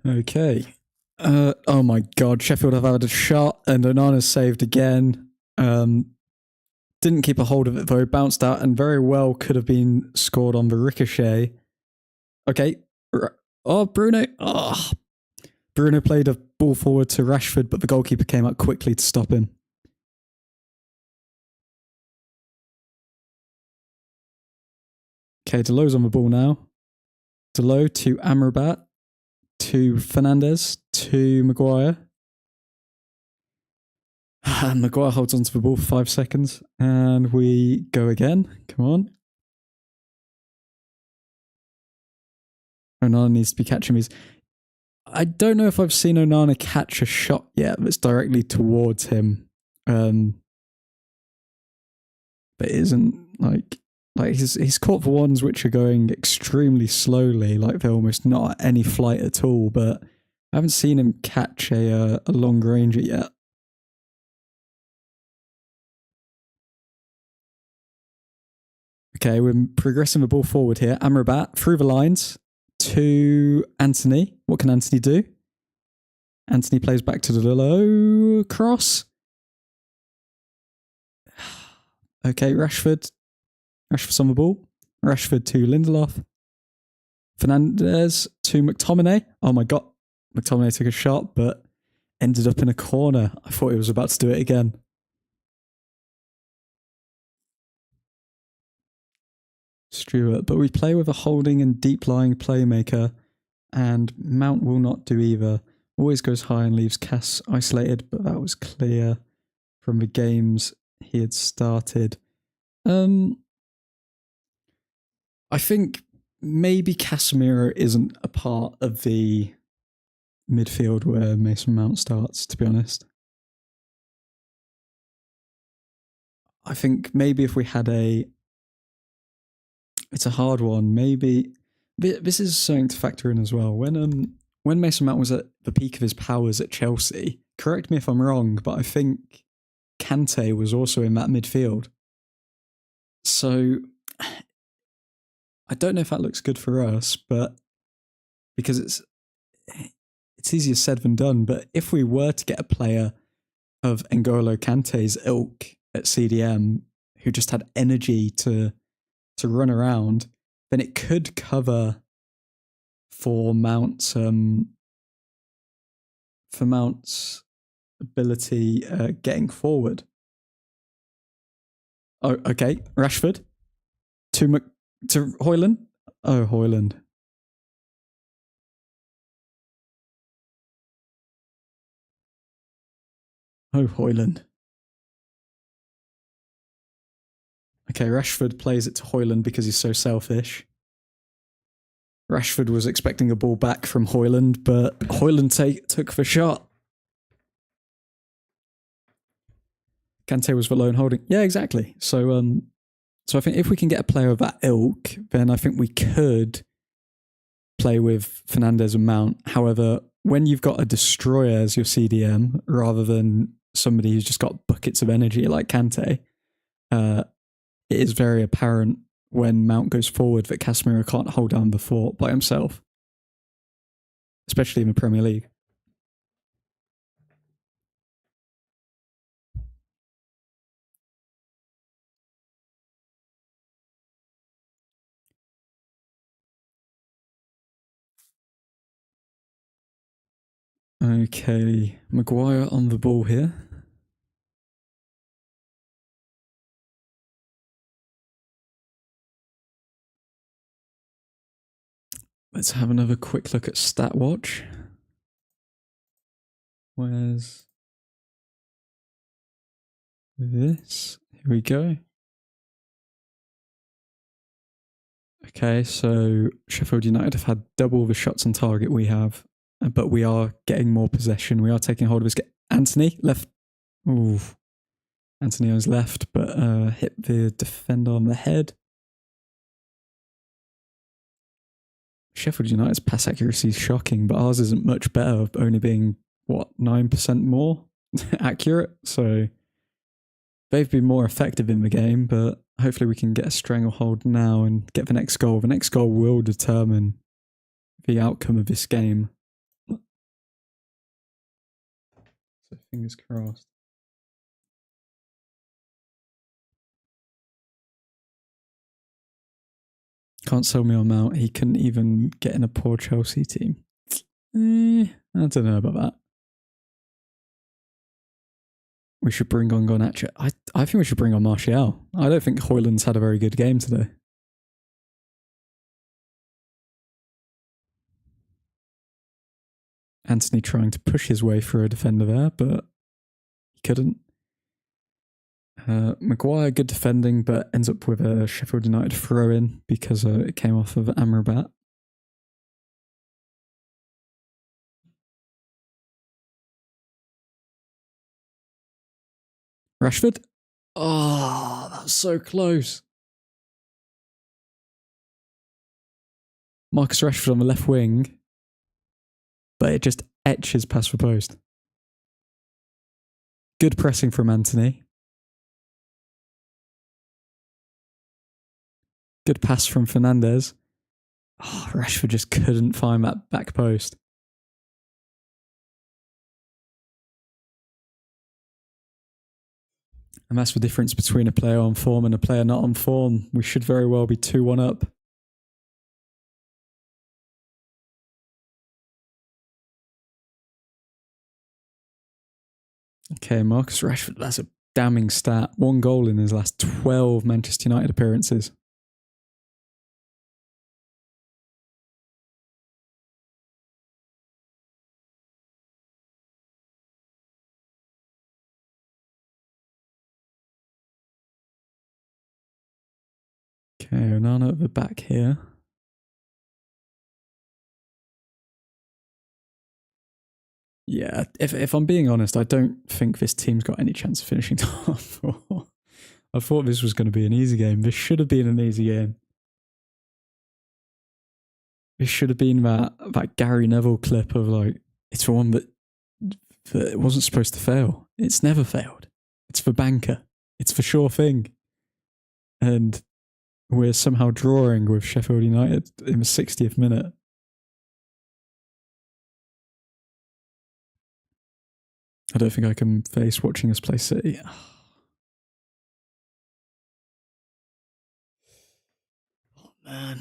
Okay. Oh my god, Sheffield have had a shot and Onana's saved again. Didn't keep a hold of it though, bounced out and very well could have been scored on the ricochet. Okay. Oh, Bruno. Oh. Bruno played a ball forward to Rashford, but the goalkeeper came out quickly to stop him. Okay, Delo's on the ball now. Delo to Amrabat, to Fernandez, to Maguire. Maguire holds onto the ball for 5 seconds, and we go again. Come on. Onana needs to be catching these. I don't know if I've seen Onana catch a shot yet that's directly towards him. But it isn't like he's caught the ones which are going extremely slowly, like they're almost not at any flight at all, but I haven't seen him catch a long ranger yet. Okay, we're progressing the ball forward here. Amrabat through the lines to Anthony. What can Anthony do? Anthony plays back to the low cross. Okay, Rashford's on the ball. Rashford to Lindelof. Fernandez to McTominay. Oh my god. McTominay took a shot, but ended up in a corner. I thought he was about to do it again. Stewart, but we play with a holding and deep-lying playmaker, and Mount will not do either. Always goes high and leaves Cass isolated, but that was clear from the games he had started. I think maybe Casemiro isn't a part of the midfield where Mason Mount starts, to be honest. I think maybe if we had it's a hard one. Maybe this is something to factor in as well. When Mason Mount was at the peak of his powers at Chelsea, correct me if I'm wrong, but I think Kante was also in that midfield. So I don't know if that looks good for us, but because it's easier said than done. But if we were to get a player of N'Golo Kante's ilk at CDM who just had energy to run around, then it could cover for Mount's ability getting forward. Oh, okay. Rashford to Højlund. Oh, Højlund. Oh, Højlund. Okay, Rashford plays it to Højlund because he's so selfish. Rashford was expecting a ball back from Højlund, but Højlund took the shot. Kante was the lone holding. Yeah, exactly. So I think if we can get a player of that ilk, then I think we could play with Fernandez and Mount. However, when you've got a destroyer as your CDM, rather than somebody who's just got buckets of energy like Kante, it is very apparent when Mount goes forward that Casemiro can't hold down the fort by himself, especially in the Premier League. Okay, Maguire on the ball here. Let's have another quick look at Stat Watch. Where's this. Here we go. Okay, so Sheffield United have had double the shots on target we have, but we are getting more possession. We are taking hold of his... Anthony, left. Ooh. Anthony on his left, but hit the defender on the head. Sheffield United's pass accuracy is shocking, but ours isn't much better, only being, what, 9% more accurate? So they've been more effective in the game, but hopefully we can get a stranglehold now and get the next goal. The next goal will determine the outcome of this game. So fingers crossed. Can't sell me on Mount. He couldn't even get in a poor Chelsea team. I don't know about that. We should bring on Garnacho. I think we should bring on Martial. I don't think Højlund's had a very good game today. Anthony trying to push his way through a defender there, but he couldn't. Maguire, good defending, but ends up with a Sheffield United throw-in because it came off of Amrabat. Rashford? Oh, that was so close. Marcus Rashford on the left wing, but it just etches past the post. Good pressing from Anthony. Good pass from Fernandes. Oh, Rashford just couldn't find that back post. And that's the difference between a player on form and a player not on form. We should very well be 2-1 up. Okay, Marcus Rashford, that's a damning stat. 1 goal in his last 12 Manchester United appearances. Okay, Onana at the back here. Yeah, if I'm being honest, I don't think this team's got any chance of finishing top 4. I thought this was going to be an easy game. This should have been an easy game. This should have been that Gary Neville clip of like, it's the one that it wasn't supposed to fail. It's never failed. It's for banker. It's for sure thing. And we're somehow drawing with Sheffield United in the 60th minute. I don't think I can face watching us play City. Oh, man.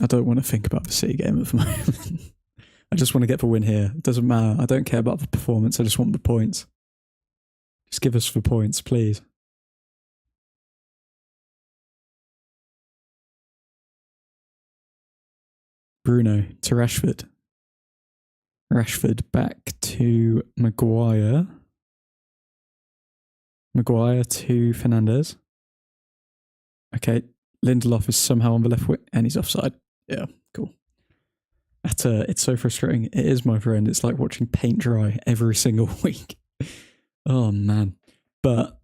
I don't want to think about the City game at the moment. I just want to get the win here. It doesn't matter. I don't care about the performance. I just want the points. Just give us the points, please. Bruno to Rashford. Rashford back to Maguire. Maguire to Fernandes. Okay, Lindelof is somehow on the left wing and he's offside. Yeah, cool. It's so frustrating. It is, my friend. It's like watching paint dry every single week. Oh, man. But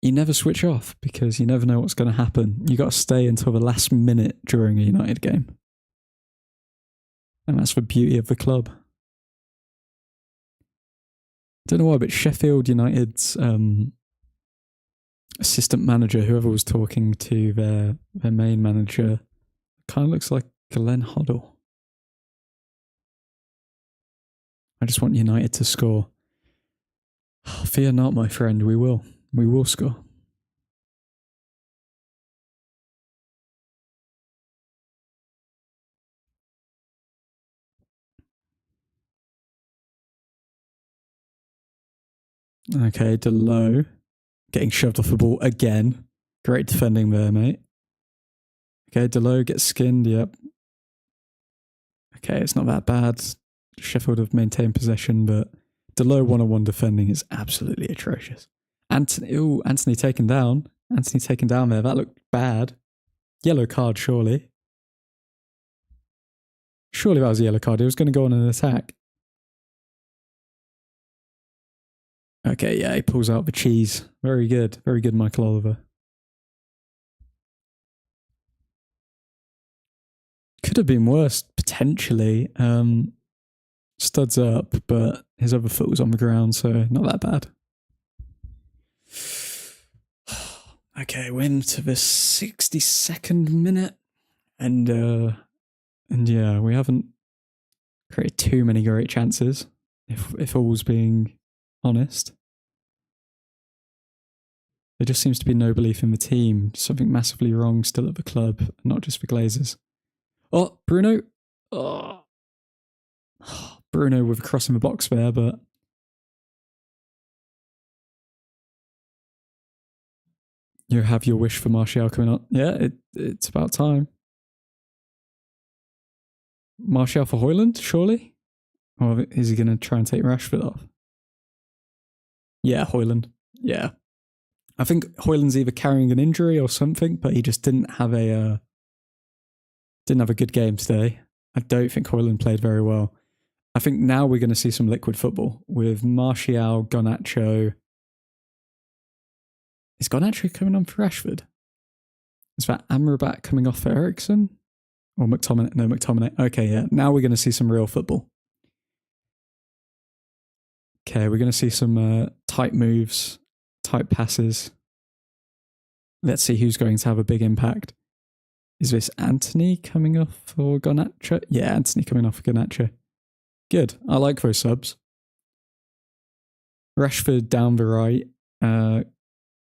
you never switch off because you never know what's going to happen. You got to stay until the last minute during a United game. And that's the beauty of the club. I don't know why, but Sheffield United's assistant manager, whoever was talking to their main manager, kind of looks like Glenn Hoddle. I just want United to score. Oh, fear not, my friend. We will. We will score. Okay, Delo getting shoved off the ball again. Great defending there, mate. Okay, Delo gets skinned, yep. Okay, it's not that bad. Sheffield have maintained possession, but Delo one-on-one defending is absolutely atrocious. Anthony taken down. Anthony taken down there. That looked bad. Yellow card, surely. Surely that was a yellow card. He was going to go on an attack. Okay, yeah, he pulls out the cheese. Very good. Very good, Michael Oliver. Could have been worse, potentially. Studs up, but his other foot was on the ground, so not that bad. Okay, we're into the 62nd minute. And yeah, we haven't created too many great chances, if all's being honest. There just seems to be no belief in the team. Something massively wrong still at the club, not just the Glazers. Oh, Bruno. Oh. Bruno with a cross in the box there, but you have your wish for Martial coming up. Yeah, it's about time. Martial for Højlund, surely? Or is he going to try and take Rashford off? Yeah, Højlund. Yeah. I think Højlund's either carrying an injury or something, but he just didn't have a good game today. I don't think Højlund played very well. I think now we're going to see some liquid football with Martial, Garnacho. Is Garnacho coming on for Rashford? Is that Amrabat coming off for Ericsson? Or McTominay? No, McTominay. Okay, yeah. Now we're going to see some real football. Okay, we're going to see some tight moves, tight passes. Let's see who's going to have a big impact. Is this Anthony coming off for Garnacho? Yeah, Anthony coming off for Garnacho. Good. I like those subs. Rashford down the right.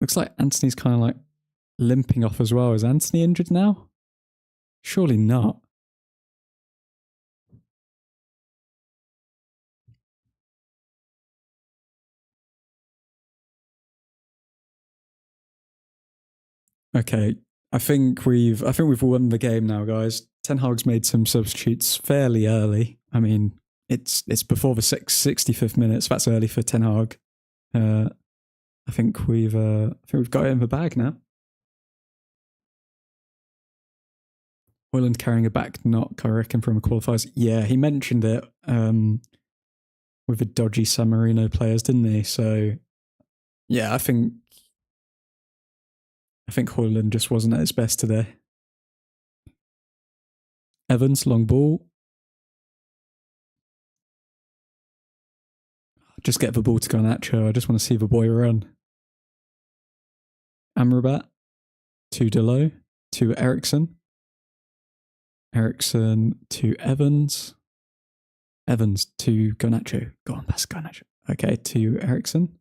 Looks like Anthony's kind of like limping off as well. Is Anthony injured now? Surely not. Okay, I think we've won the game now, guys. Ten Hag's made some substitutes fairly early. I mean, it's before the 65th minute, so that's early for Ten Hag. I think we've got it in the bag now. Højlund carrying a back knock, I reckon, from a qualifiers. Yeah, he mentioned it with the dodgy San Marino players, didn't he? So, yeah, I think Højlund just wasn't at his best today. Evans, long ball. Just get the ball to Garnacho. I just want to see the boy run. Amrabat to Delo to Ericsson. Ericsson to Evans. Evans to Garnacho. Go on, pass Garnacho. Okay, to Ericsson.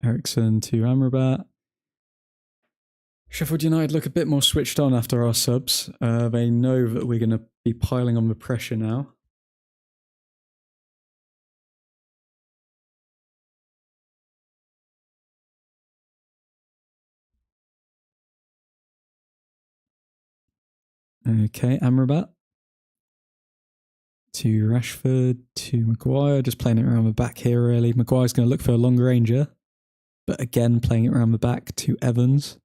Ericsson to Amrabat. Sheffield United look a bit more switched on after our subs. They know that we're going to be piling on the pressure now. Okay, Amrabat to Rashford to Maguire, just playing it around the back here really. Maguire's going to look for a long ranger, but again playing it around the back to Evans.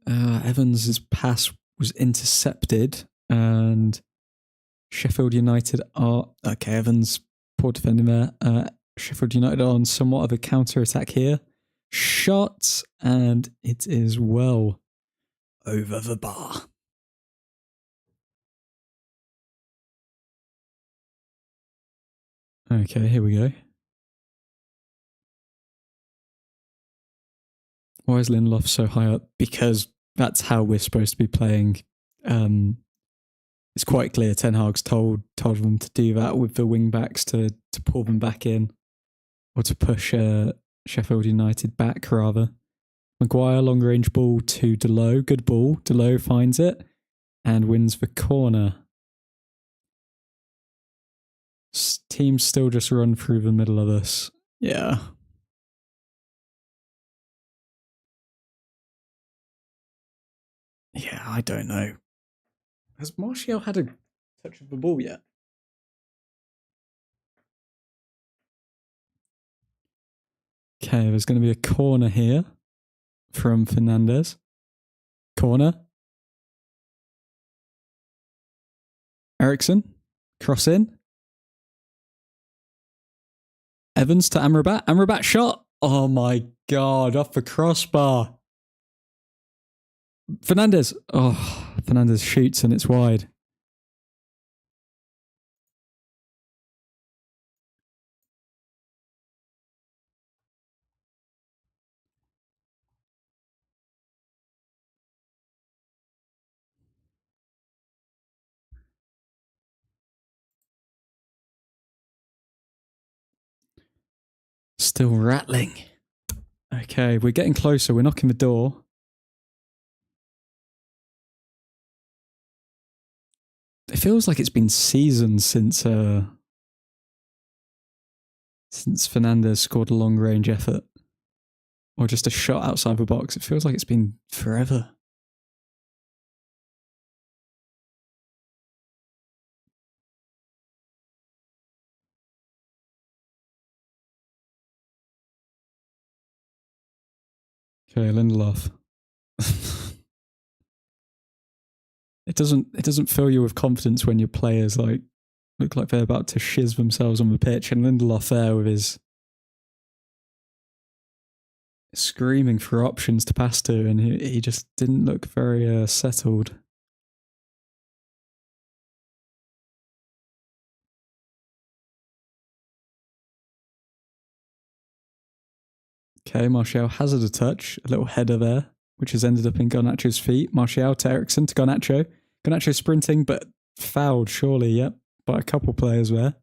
Evans' pass was intercepted and Sheffield United are... Okay, Evans, poor defending there. Sheffield United are on somewhat of a counter-attack here. Shot, and it is well over the bar. Okay, here we go. Why is Lindelof so high up? Because that's how we're supposed to be playing. It's quite clear Ten Hag's told them to do that with the wing backs to pull them back in, or to push Sheffield United back rather. Maguire, long range ball to Delo. Good ball. Delo finds it and wins the corner. Teams still just run through the middle of us. Yeah. Yeah, I don't know. Has Martial had a touch of the ball yet? Okay, there's going to be a corner here from Fernandez. Corner. Ericsson. Cross in. Evans to Amrabat. Amrabat shot. Oh my God, off the crossbar. Fernandez. Oh, Fernandez shoots and it's wide. Still rattling. Okay, we're getting closer. We're knocking the door. It feels like it's been seasons since Fernandez scored a long range effort. Or just a shot outside the box. It feels like it's been forever. Okay, Lindelof. It doesn't fill you with confidence when your players like look like they're about to shiz themselves on the pitch, and Lindelof there with his screaming for options to pass to, and he just didn't look very settled. Okay, Martial hazard a touch, a little header there, which has ended up in Garnacho's feet. Martial to Ericsson to Garnacho. Garnacho sprinting, but fouled, surely, yep, by a couple players there.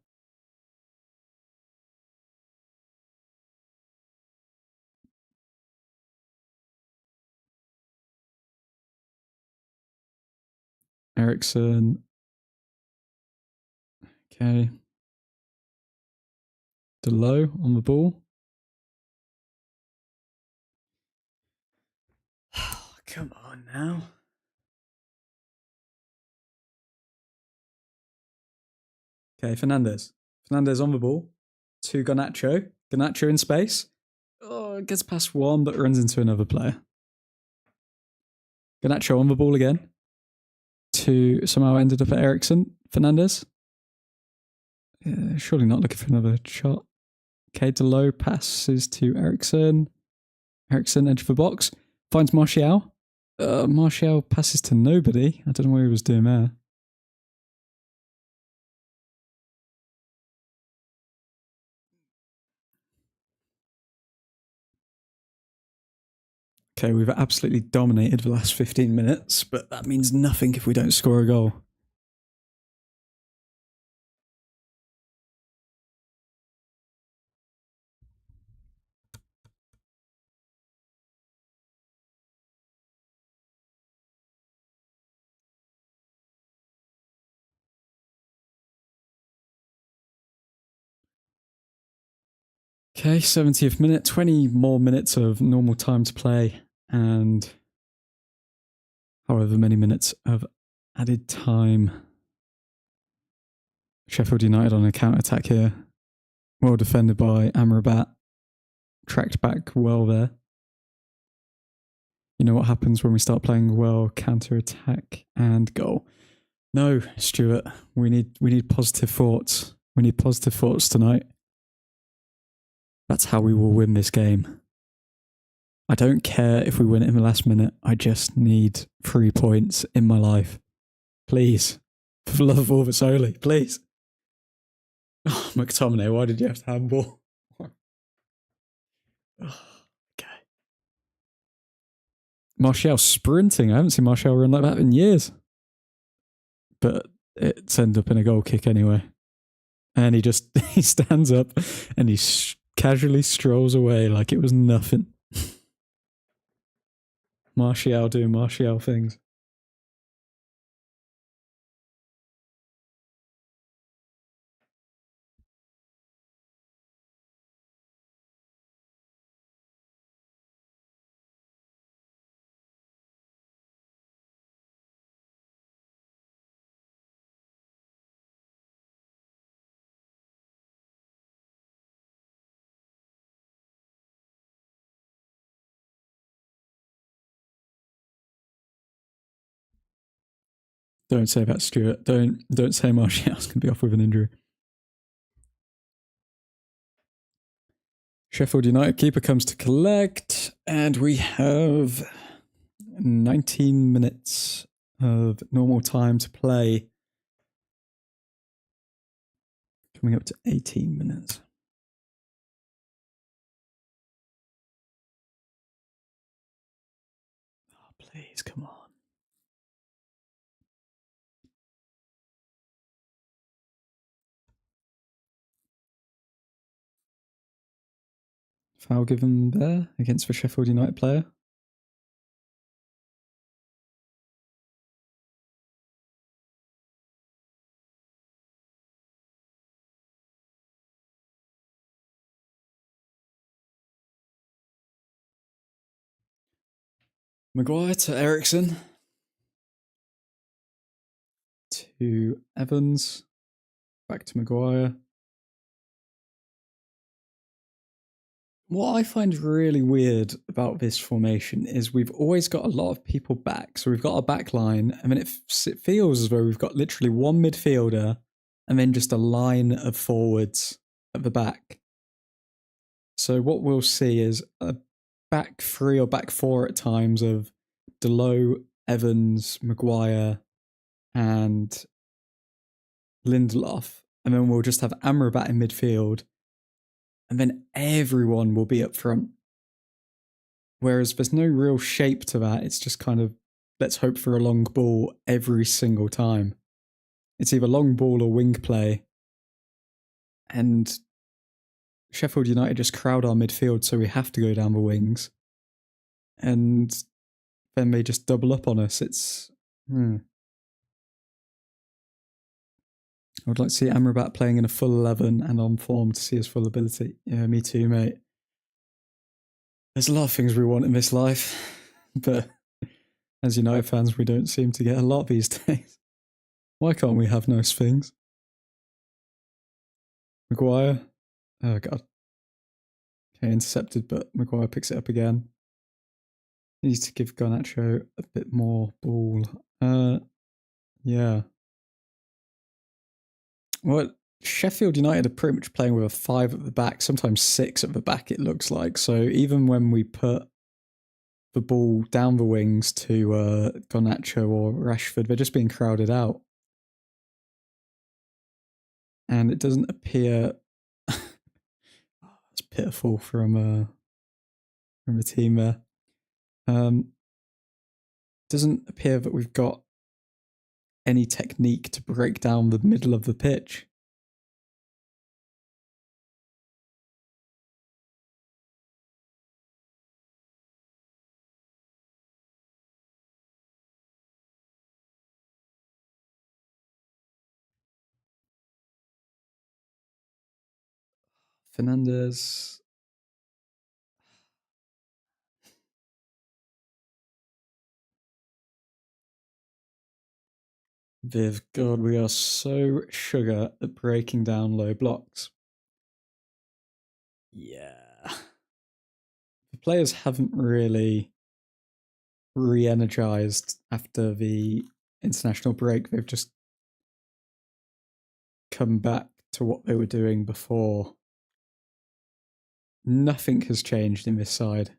Ericsson. Okay. Delo on the ball. Oh, come on now. Okay, Fernandez. Fernandez on the ball. To Garnacho. Garnacho in space. Oh, gets past one, but runs into another player. Garnacho on the ball again. To somehow ended up at Ericsson. Fernandez. Surely not looking for another shot. Okay, Delo passes to Ericsson. Ericsson edge of the box. Finds Martial. Martial passes to nobody. I don't know what he was doing there. Okay, we've absolutely dominated the last 15 minutes, but that means nothing if we don't score a goal. Okay, 70th minute, 20 more minutes of normal time to play, and however many minutes of added time. Sheffield United on a counter-attack here. Well defended by Amrabat. Tracked back well there. You know what happens when we start playing well, counter-attack and goal. No, Stuart, we need positive thoughts. We need positive thoughts tonight. That's how we will win this game. I don't care if we win it in the last minute. I just need 3 points in my life. Please. For the love of all that's holy, please. Oh, McTominay, why did you have to handball? Okay. Martial sprinting. I haven't seen Martial run like that in years. But it's ended up in a goal kick anyway. And he stands up and he casually strolls away like it was nothing. Martial doing Martial things. Don't say that, Stuart. Don't say Martial's going to be off with an injury. Sheffield United keeper comes to collect, and we have 19 minutes of normal time to play. Coming up to 18 minutes. Oh, please, come on. Foul given there against the Sheffield United player. Maguire to Ericsson. To Evans. Back to Maguire. What I find really weird about this formation is we've always got a lot of people back. So we've got our back line, and then it feels as though we've got literally one midfielder and then just a line of forwards at the back. So what we'll see is a back three or back four at times of Delow, Evans, Maguire, and Lindelof. And then we'll just have Amrabat in midfield. And then everyone will be up front. Whereas there's no real shape to that. It's just kind of, let's hope for a long ball every single time. It's either long ball or wing play. And Sheffield United just crowd our midfield, so we have to go down the wings. And then they just double up on us. It's... I would like to see Amrabat playing in a full 11 and on form to see his full ability. Yeah, me too, mate. There's a lot of things we want in this life, but as United fans, we don't seem to get a lot these days. Why can't we have nice things? Maguire. Oh, God. Okay, intercepted, but Maguire picks it up again. Needs to give Garnacho a bit more ball. Yeah. Well, Sheffield United are pretty much playing with a 5 at the back, sometimes 6 at the back, it looks like. So even when we put the ball down the wings to Garnacho or Rashford, they're just being crowded out. And it doesn't appear... That's pitiful from the team there. Doesn't appear that we've got any technique to break down the middle of the pitch. Fernandez. Viv, God, we are so sugar at breaking down low blocks. Yeah. The players haven't really re-energized after the international break. They've just come back to what they were doing before. Nothing has changed in this side.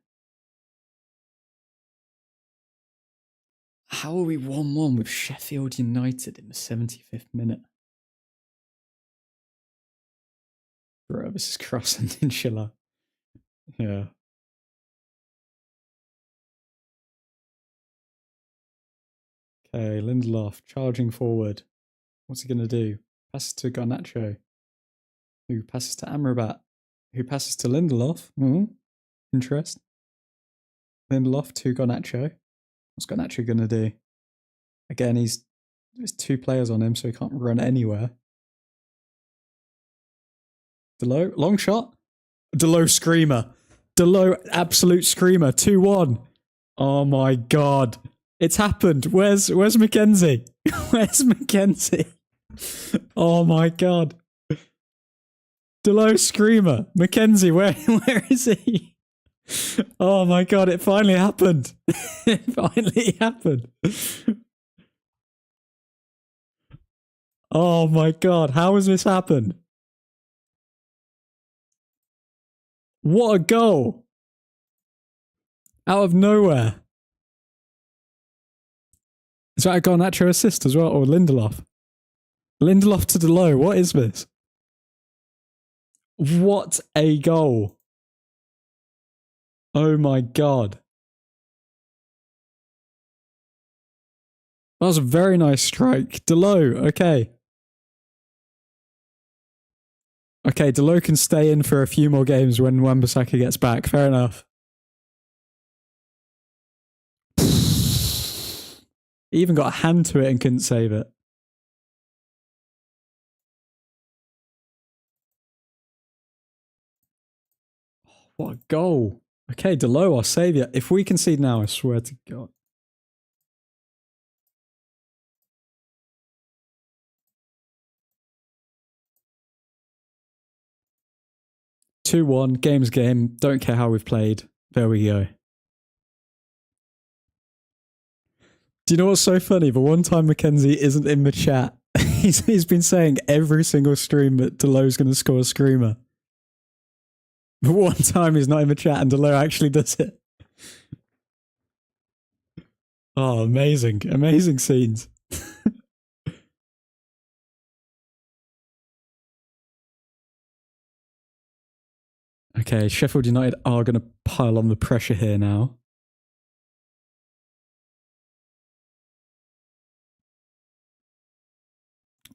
How are we 1-1 with Sheffield United in the 75th minute? Bro, this is crossing, inshallah. Yeah. Okay, Lindelof charging forward. What's he going to do? Passes to Garnacho. Who passes to Amrabat? Who passes to Lindelof? Interest. Lindelof to Garnacho. What's Garnacho going to do? Again, there's 2 players on him, so he can't run anywhere. Delow, long shot. Delow screamer. Delow absolute screamer. 2-1. Oh my God. It's happened. Where's Mackenzie? Where's Mackenzie? Oh my God. Delow screamer. Mackenzie, where is he? Oh my God, it finally happened. It finally happened. Oh my god, how has this happened? What a goal! Out of nowhere. Is that a Garnacho assist as well, or Lindelof? Lindelof to Delo, what is this? What a goal. Oh my god. That was a very nice strike. Delo, okay. Okay, Delo can stay in for a few more games when Wan-Bissaka gets back. Fair enough. He even got a hand to it and couldn't save it. What a goal. Okay, Delo, our saviour. If we concede now, I swear to God. Two-one, game's game. Don't care how we've played. There we go. Do you know what's so funny? The one time Mackenzie isn't in the chat, he's been saying every single stream that Delo's going to score a screamer. But one time he's not in the chat and Delo actually does it. Oh, amazing. Amazing scenes. Okay, Sheffield United are going to pile on the pressure here now.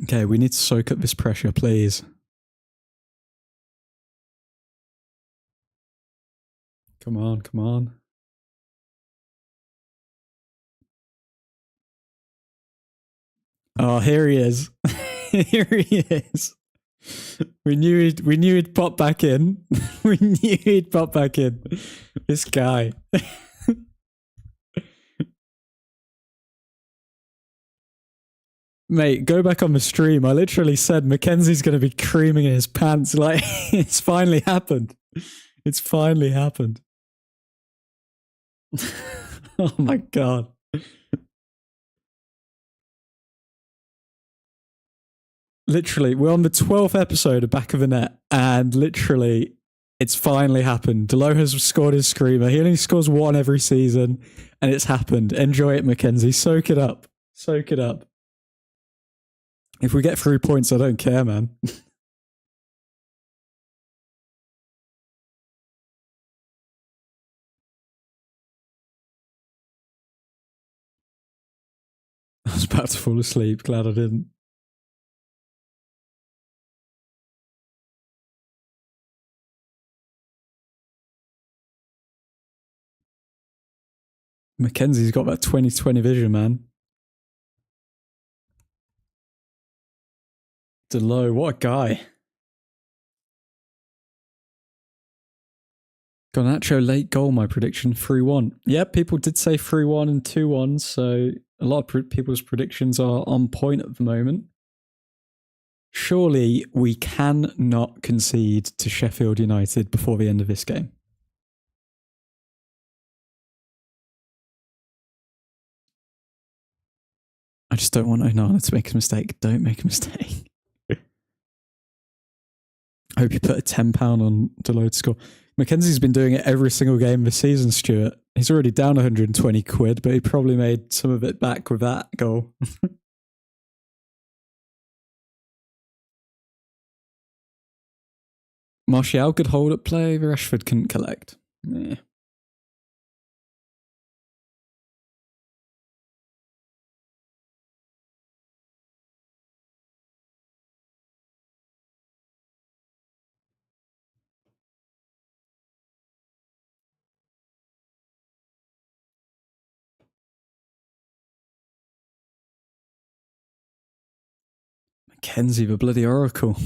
Okay, we need to soak up this pressure, please. Come on, come on. Oh, here he is. Here he is. We knew he'd pop back in. We knew he'd pop back in. This guy. Mate, go back on the stream. I literally said Mackenzie's going to be creaming in his pants. Like, it's finally happened. It's finally happened. Oh my god. Literally, we're on the 12th episode of Back of the Net, and literally, it's finally happened. Delo has scored his screamer. He only scores one every season, and it's happened. Enjoy it, Mackenzie. Soak it up. Soak it up. If we get 3 points, I don't care, man. I was about to fall asleep. Glad I didn't. Mackenzie's got that 20/20 vision, man. Delo, what a guy. Garnacho late goal, my prediction, 3-1. Yeah, people did say 3-1 and 2-1, so a lot of people's predictions are on point at the moment. Surely we cannot concede to Sheffield United before the end of this game. I just don't want Onana to make a mistake. Don't make a mistake. I hope you put a £10 on Delo to score. Mackenzie's been doing it every single game this season, Stuart. He's already down 120 quid, but he probably made some of it back with that goal. Martial could hold up play, Rashford couldn't collect. Yeah. Mackenzie, the bloody oracle.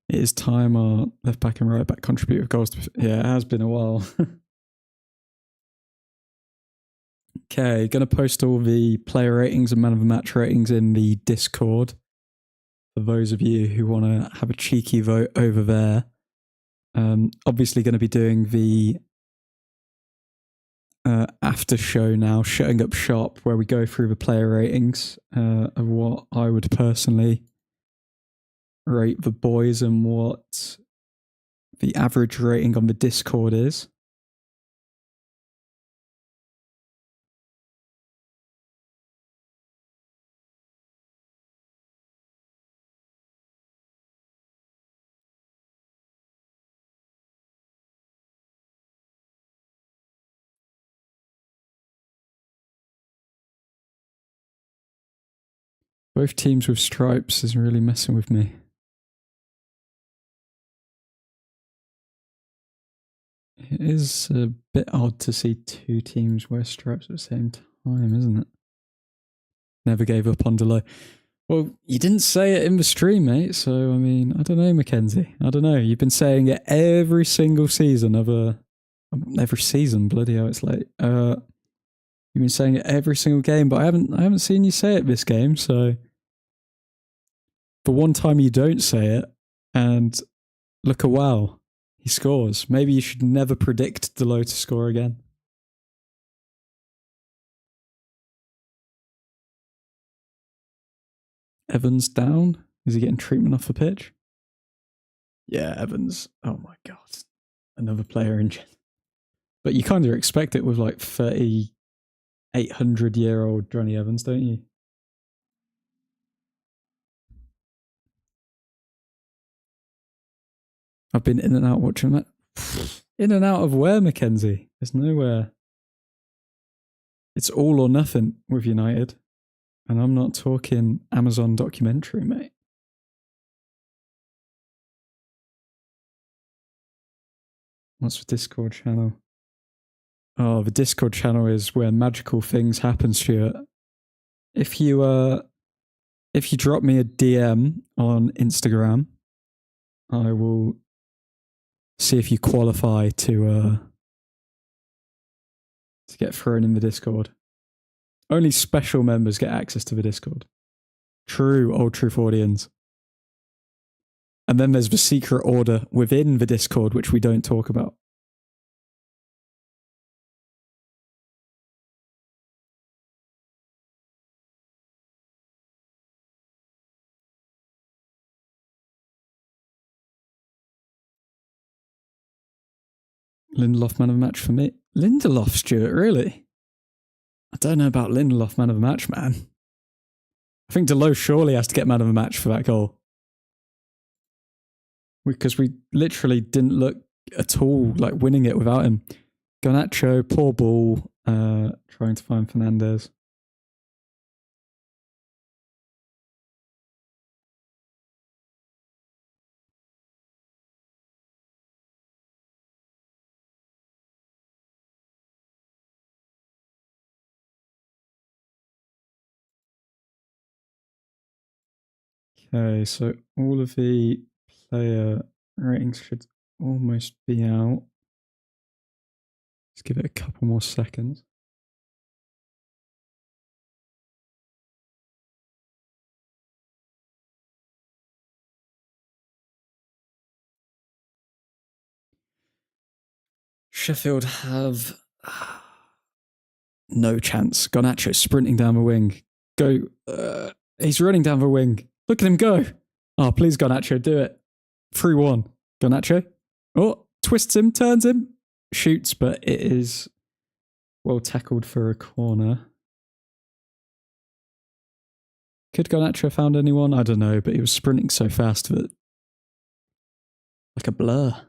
It is time our left back and right back contribute with goals. Yeah, it has been a while. Okay, gonna post all the player ratings and man of the match ratings in the Discord for those of you who want to have a cheeky vote over there. Obviously going to be doing the after show now, shutting up shop, where we go through the player ratings of what I would personally rate the boys and what the average rating on the Discord is. Both teams with stripes is really messing with me. It is a bit odd to see two teams wear stripes at the same time, isn't it? Never gave up on Delo. Well, you didn't say it in the stream, mate, so, I mean, I don't know, Mackenzie. I don't know. You've been saying it every single season of a... Every season, bloody hell, it's late. You've been saying it every single game, but I haven't seen you say it this game, so... The one time you don't say it, and look a wow, he scores. Maybe you should never predict Delo to score again. Evans down? Is he getting treatment off the pitch? Yeah, Evans. Oh my god. Another player injured. But you kind of expect it with like 3,800-year-old Johnny Evans, don't you? I've been in and out watching that. In and out of where, Mackenzie? There's nowhere. It's all or nothing with United. And I'm not talking Amazon documentary, mate. What's the Discord channel? Oh, the Discord channel is where magical things happen, Stuart. If you drop me a DM on Instagram, I will see if you qualify to get thrown in the Discord. Only special members get access to the Discord. True Old Truthfordians. And then there's the secret order within the Discord, which we don't talk about. Lindelof man of the match for me. Lindelof, Stuart, really? I don't know about Lindelof man of the match, man. I think Delo surely has to get man of the match for that goal. Because we literally didn't look at all like winning it without him. Garnacho, poor ball, trying to find Fernandez. Okay, so all of the player ratings should almost be out. Let's give it a couple more seconds. Sheffield have no chance. Garnacho sprinting down the wing. Go. He's running down the wing. Look at him go. Oh, please, Garnacho, do it. 3-1. Garnacho. Oh, twists him, turns him, shoots, but it is well tackled for a corner. Could Garnacho have found anyone? I don't know, but he was sprinting so fast that like a blur.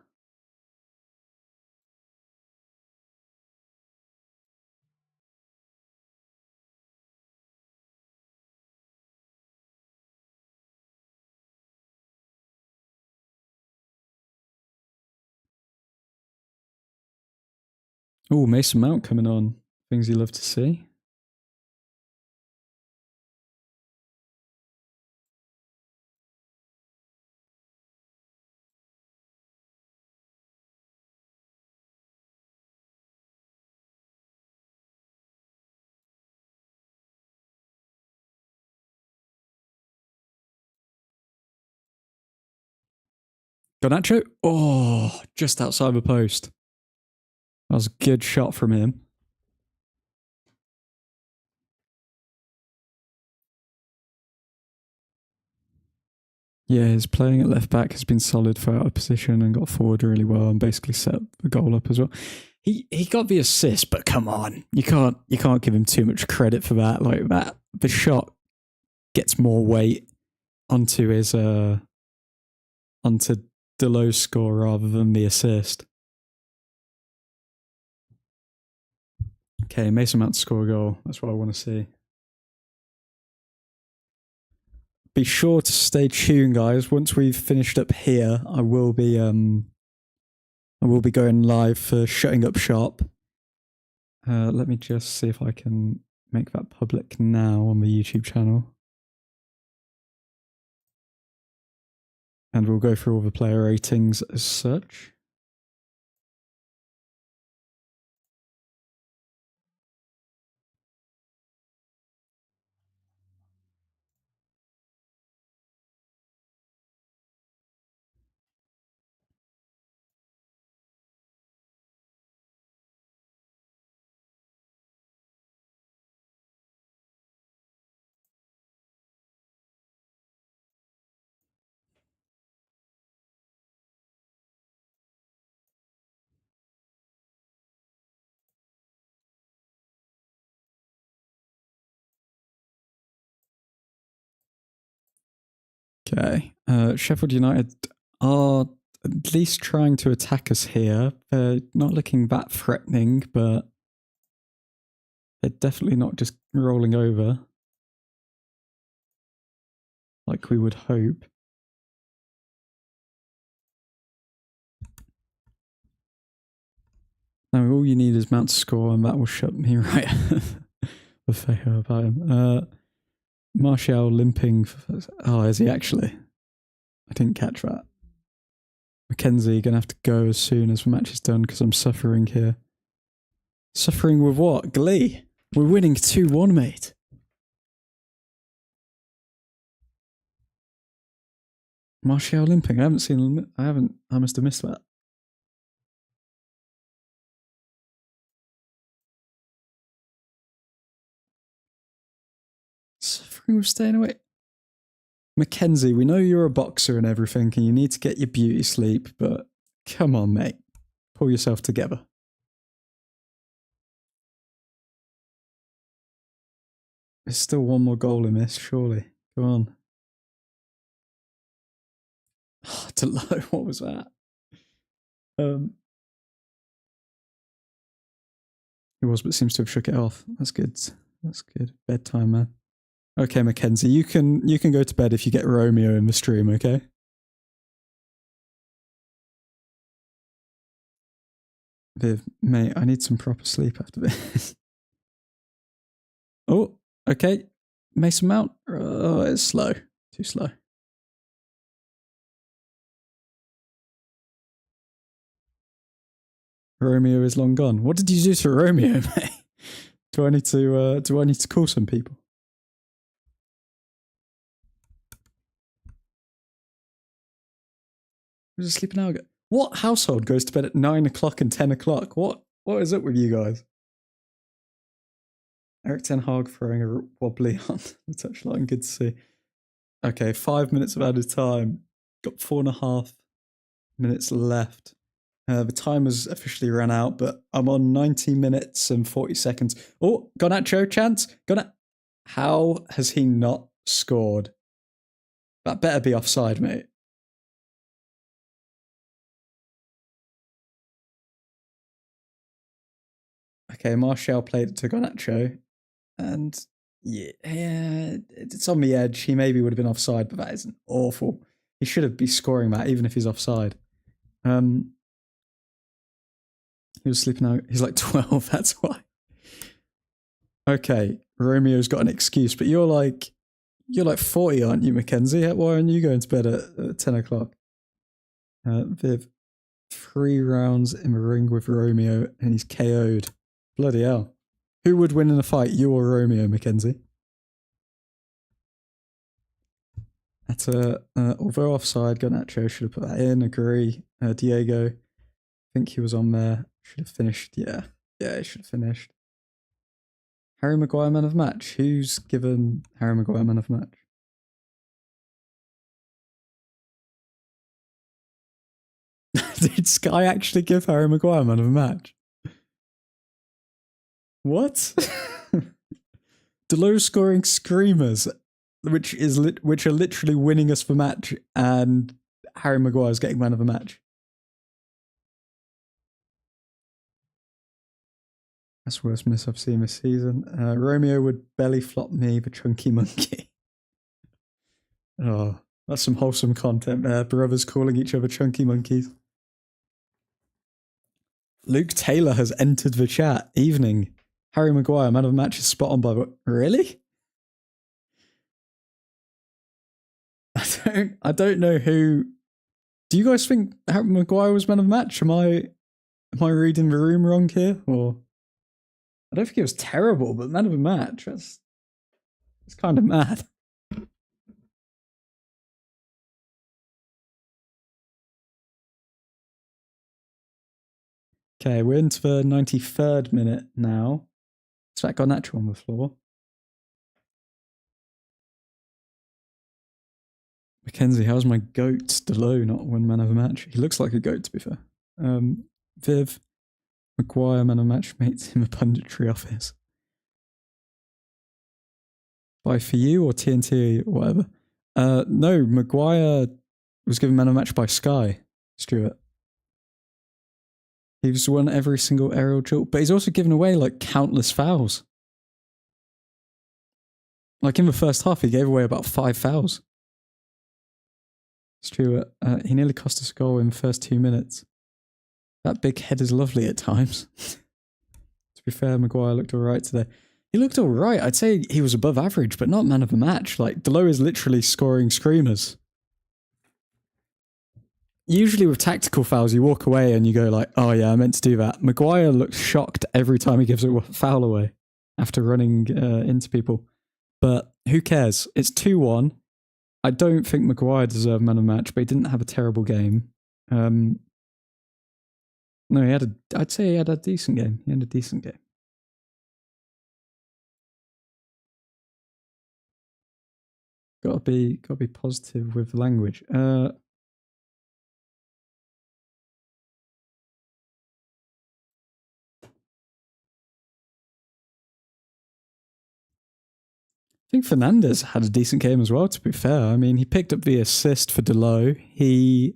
Oh, Mason Mount coming on. Things you love to see. Garnacho? Oh, just outside the post. That was a good shot from him. Yeah, his playing at left back has been solid for out of position and got forward really well and basically set the goal up as well. He got the assist, but come on, you can't give him too much credit for that. Like that, the shot gets more weight onto his onto Delo's score rather than the assist. Okay, Mason Mount to score a goal. That's what I want to see. Be sure to stay tuned, guys. Once we've finished up here, I will be going live for Shutting Up Shop. Let me just see if I can make that public now on the YouTube channel. And we'll go through all the player ratings as such. Okay. Sheffield United are at least trying to attack us here. They're not looking that threatening, but they're definitely not just rolling over like we would hope. Now, all you need is Mount to score, and that will shut me right with about him. Martial limping. Oh, is he actually? I didn't catch that. Mackenzie, gonna have to go as soon as the match is done because I'm suffering here. Suffering with what? Glee. We're winning 2-1, mate. Martial limping. I haven't seen. I must have missed that. Suffering with staying away. Mackenzie, we know you're a boxer and everything, and you need to get your beauty sleep, but come on, mate. Pull yourself together. There's still one more goal in this, surely. Go on. Oh, Delo, what was that? It was, but seems to have shook it off. That's good. That's good. Bedtime, man. Okay, Mackenzie, you can go to bed if you get Romeo in the stream, okay? Viv, mate, I need some proper sleep after this. Oh, okay. Mason Mount. Oh, it's slow. Too slow. Romeo is long gone. What did you do to Romeo, mate? Do I need to call some people? Who's asleep an hour ago? What household goes to bed at 9 o'clock and 10 o'clock? What is up with you guys? Eric Ten Hag throwing a wobbly on the touchline. Good to see. Okay, 5 minutes of added time. Got 4.5 minutes left. The time has officially run out, but I'm on 90 minutes and 40 seconds. Oh, Garnacho chance. How has he not scored? That better be offside, mate. Okay, Martial played it to Garnacho. And yeah, it's on the edge. He maybe would have been offside, but that isn't awful. He should have been scoring that, even if he's offside. He was sleeping out. He's like 12, that's why. Okay, Romeo's got an excuse, but you're like 40, aren't you, Mackenzie? Why aren't you going to bed at 10 o'clock? Viv, 3 rounds in the ring with Romeo, and he's KO'd. Bloody hell. Who would win in a fight, you or Romeo, Mackenzie? Although offside, Garnacho should have put that in. Agree. Diego, I think he was on there. Should have finished. Yeah, he should have finished. Harry Maguire man of the match. Who's given Harry Maguire man of the match? Did Sky actually give Harry Maguire man of the match? What? Deleuze scoring screamers, which are literally winning us the match, and Harry Maguire's getting man of the match. That's the worst miss I've seen this season. Romeo would belly flop me, the chunky monkey. Oh, that's some wholesome content there. Brothers calling each other chunky monkeys. Luke Taylor has entered the chat. Evening. Harry Maguire, man of the match, is spot on by the... Really? I don't know who... Do you guys think Harry Maguire was man of the match? Am I reading the room wrong here? Or... I don't think it was terrible, but man of the match, it's kind of mad. Okay, we're into the 93rd minute now. It's that Garnacho on the floor. Mackenzie, how's my goat Delo not win man of the match? He looks like a goat, to be fair. Viv, Maguire man of the match mates him a punditry office. By for you or TNT or whatever? No, Maguire was given man of the match by Sky, Stuart. He's won every single aerial duel, but he's also given away like countless fouls. Like in the first half, he gave away about 5 fouls. Stuart, he nearly cost us a goal in the first 2 minutes. That big head is lovely at times. To be fair, Maguire looked alright today. He looked alright. I'd say he was above average, but not man of the match. Like, Delo is literally scoring screamers. Usually with tactical fouls, you walk away and you go like, oh yeah, I meant to do that. Maguire looks shocked every time he gives a foul away after running into people. But who cares? It's 2-1. I don't think Maguire deserved man of the match, but he didn't have a terrible game. No, I'd say he had a decent game. He had a decent game. Gotta be positive with language. I think Fernandez had a decent game as well, to be fair. I mean, he picked up the assist for Delo. He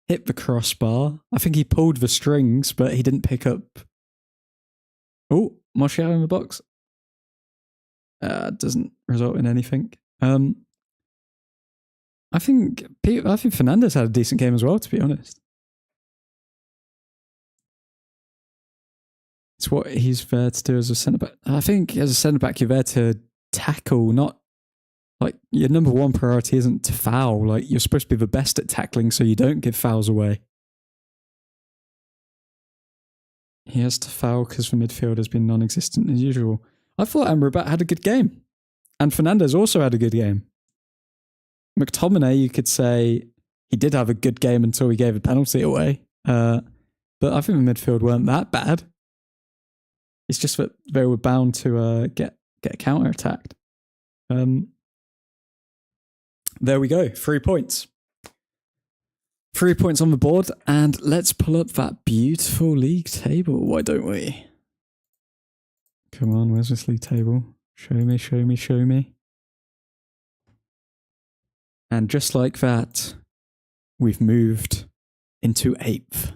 hit the crossbar. I think he pulled the strings, but he didn't pick up... Oh, Martial in the box. Doesn't result in anything. I think Fernandez had a decent game as well, to be honest. It's what he's there to do as a centre-back. I think as a centre-back, you're there to tackle, not like your number one priority isn't to foul. Like you're supposed to be the best at tackling so you don't give fouls away. He has to foul because the midfield has been non-existent as usual. I thought Amrabat had a good game. And Fernandez also had a good game. McTominay, you could say he did have a good game until he gave a penalty away. But I think the midfield weren't that bad. It's just that they were bound to get counter-attacked. There we go. 3 points. 3 points on the board, and let's pull up that beautiful league table. Why don't we? Come on, where's this league table? Show me, show me, show me. And just like that, we've moved into 8th.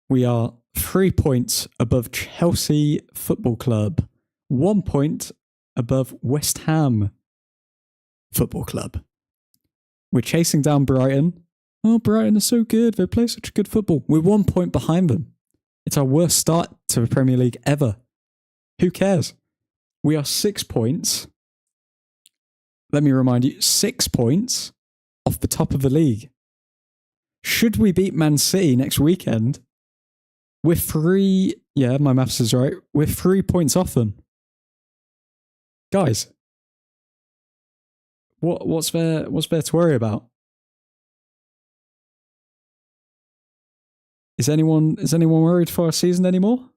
We are 3 points above Chelsea Football Club. 1 point above West Ham Football Club. We're chasing down Brighton. Oh, Brighton are so good. They play such good football. We're 1 point behind them. It's our worst start to the Premier League ever. Who cares? We are 6 points. Let me remind you, 6 points off the top of the league. Should we beat Man City next weekend, we're 3... Yeah, my maths is right. We're 3 points off them. Guys, What's there to worry about? Is anyone worried for our season anymore?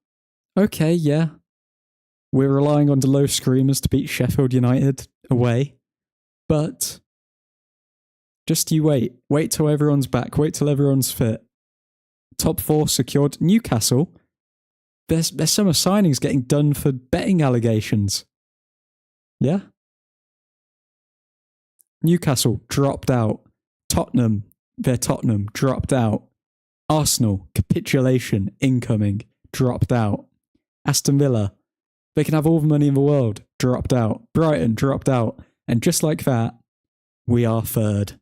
Okay, yeah. We're relying on the low screamers to beat Sheffield United away. But just you wait. Wait till everyone's back. Wait till everyone's fit. Top 4 secured. Newcastle. There's summer signings getting done for betting allegations. Yeah? Newcastle dropped out. Tottenham dropped out. Arsenal, capitulation, incoming, dropped out. Aston Villa, they can have all the money in the world, dropped out. Brighton, dropped out. And just like that, we are third.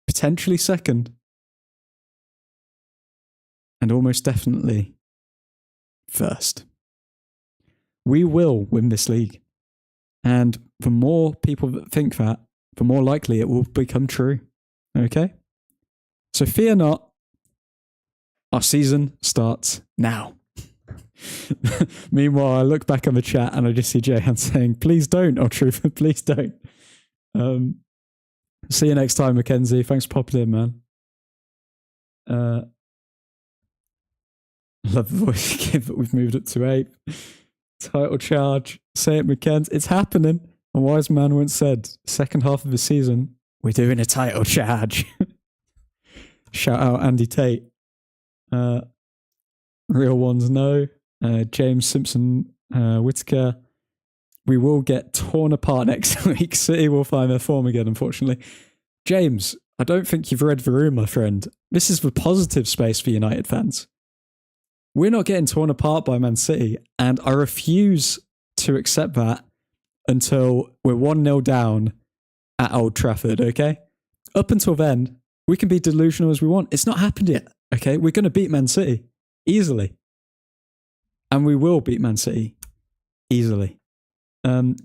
Potentially second. And almost definitely first. We will win this league. And the more people that think that, the more likely it will become true. Okay? So fear not. Our season starts now. Meanwhile, I look back on the chat and I just see Jayhan saying, please don't, Old Truthford, please don't. See you next time, Mackenzie. Thanks for popping in, man. Love the voice again, but we've moved up to 8. Title charge. Say it, Mackenzie. It's happening. A wise man once said, second half of the season, we're doing a title charge. Shout out Andy Tate. Real ones, no. James Simpson Whitaker. We will get torn apart next week. City will find their form again, unfortunately. James, I don't think you've read the room, my friend. This is the positive space for United fans. We're not getting torn apart by Man City, and I refuse to accept that until we're 1-0 down at Old Trafford, okay? Up until then, we can be delusional as we want. It's not happened yet, okay? We're going to beat Man City easily. And we will beat Man City easily.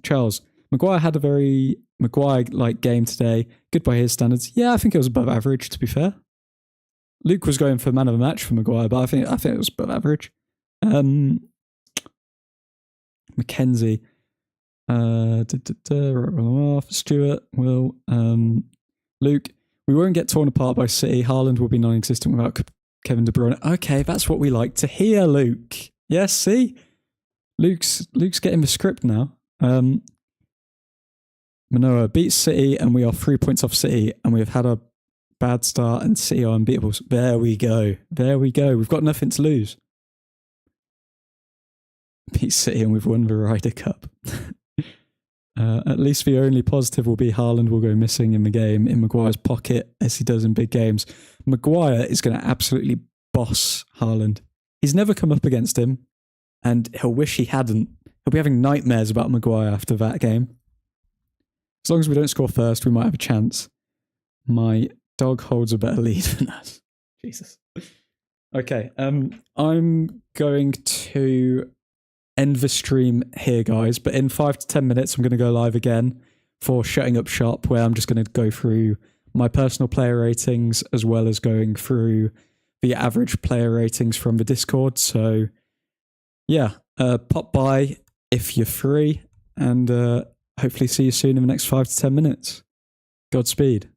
Charles, Maguire had a very Maguire-like game today. Good by his standards. Yeah, I think it was above average, to be fair. Luke was going for man of the match for Maguire, but I think it was above average. Mackenzie. Stuart, Will, Luke. We won't get torn apart by City. Haaland will be non-existent without Kevin De Bruyne. Okay, that's what we like to hear, Luke. Yes, see? Luke's getting the script now. Manoa beats City and we are 3 points off City and we have had a bad start and City are unbeatable. There we go. We've got nothing to lose. Beat City and we've won the Ryder Cup. At least the only positive will be Haaland will go missing in the game in Maguire's pocket as he does in big games. Maguire is going to absolutely boss Haaland. He's never come up against him and he'll wish he hadn't. He'll be having nightmares about Maguire after that game. As long as we don't score first, we might have a chance. My dog holds a better lead than us. Jesus. Okay, I'm going to end the stream here, guys, but in 5 to 10 minutes, I'm going to go live again for Shutting Up Shop, where I'm just going to go through my personal player ratings as well as going through the average player ratings from the Discord. So, yeah, pop by if you're free and hopefully see you soon in the next 5 to 10 minutes. Godspeed.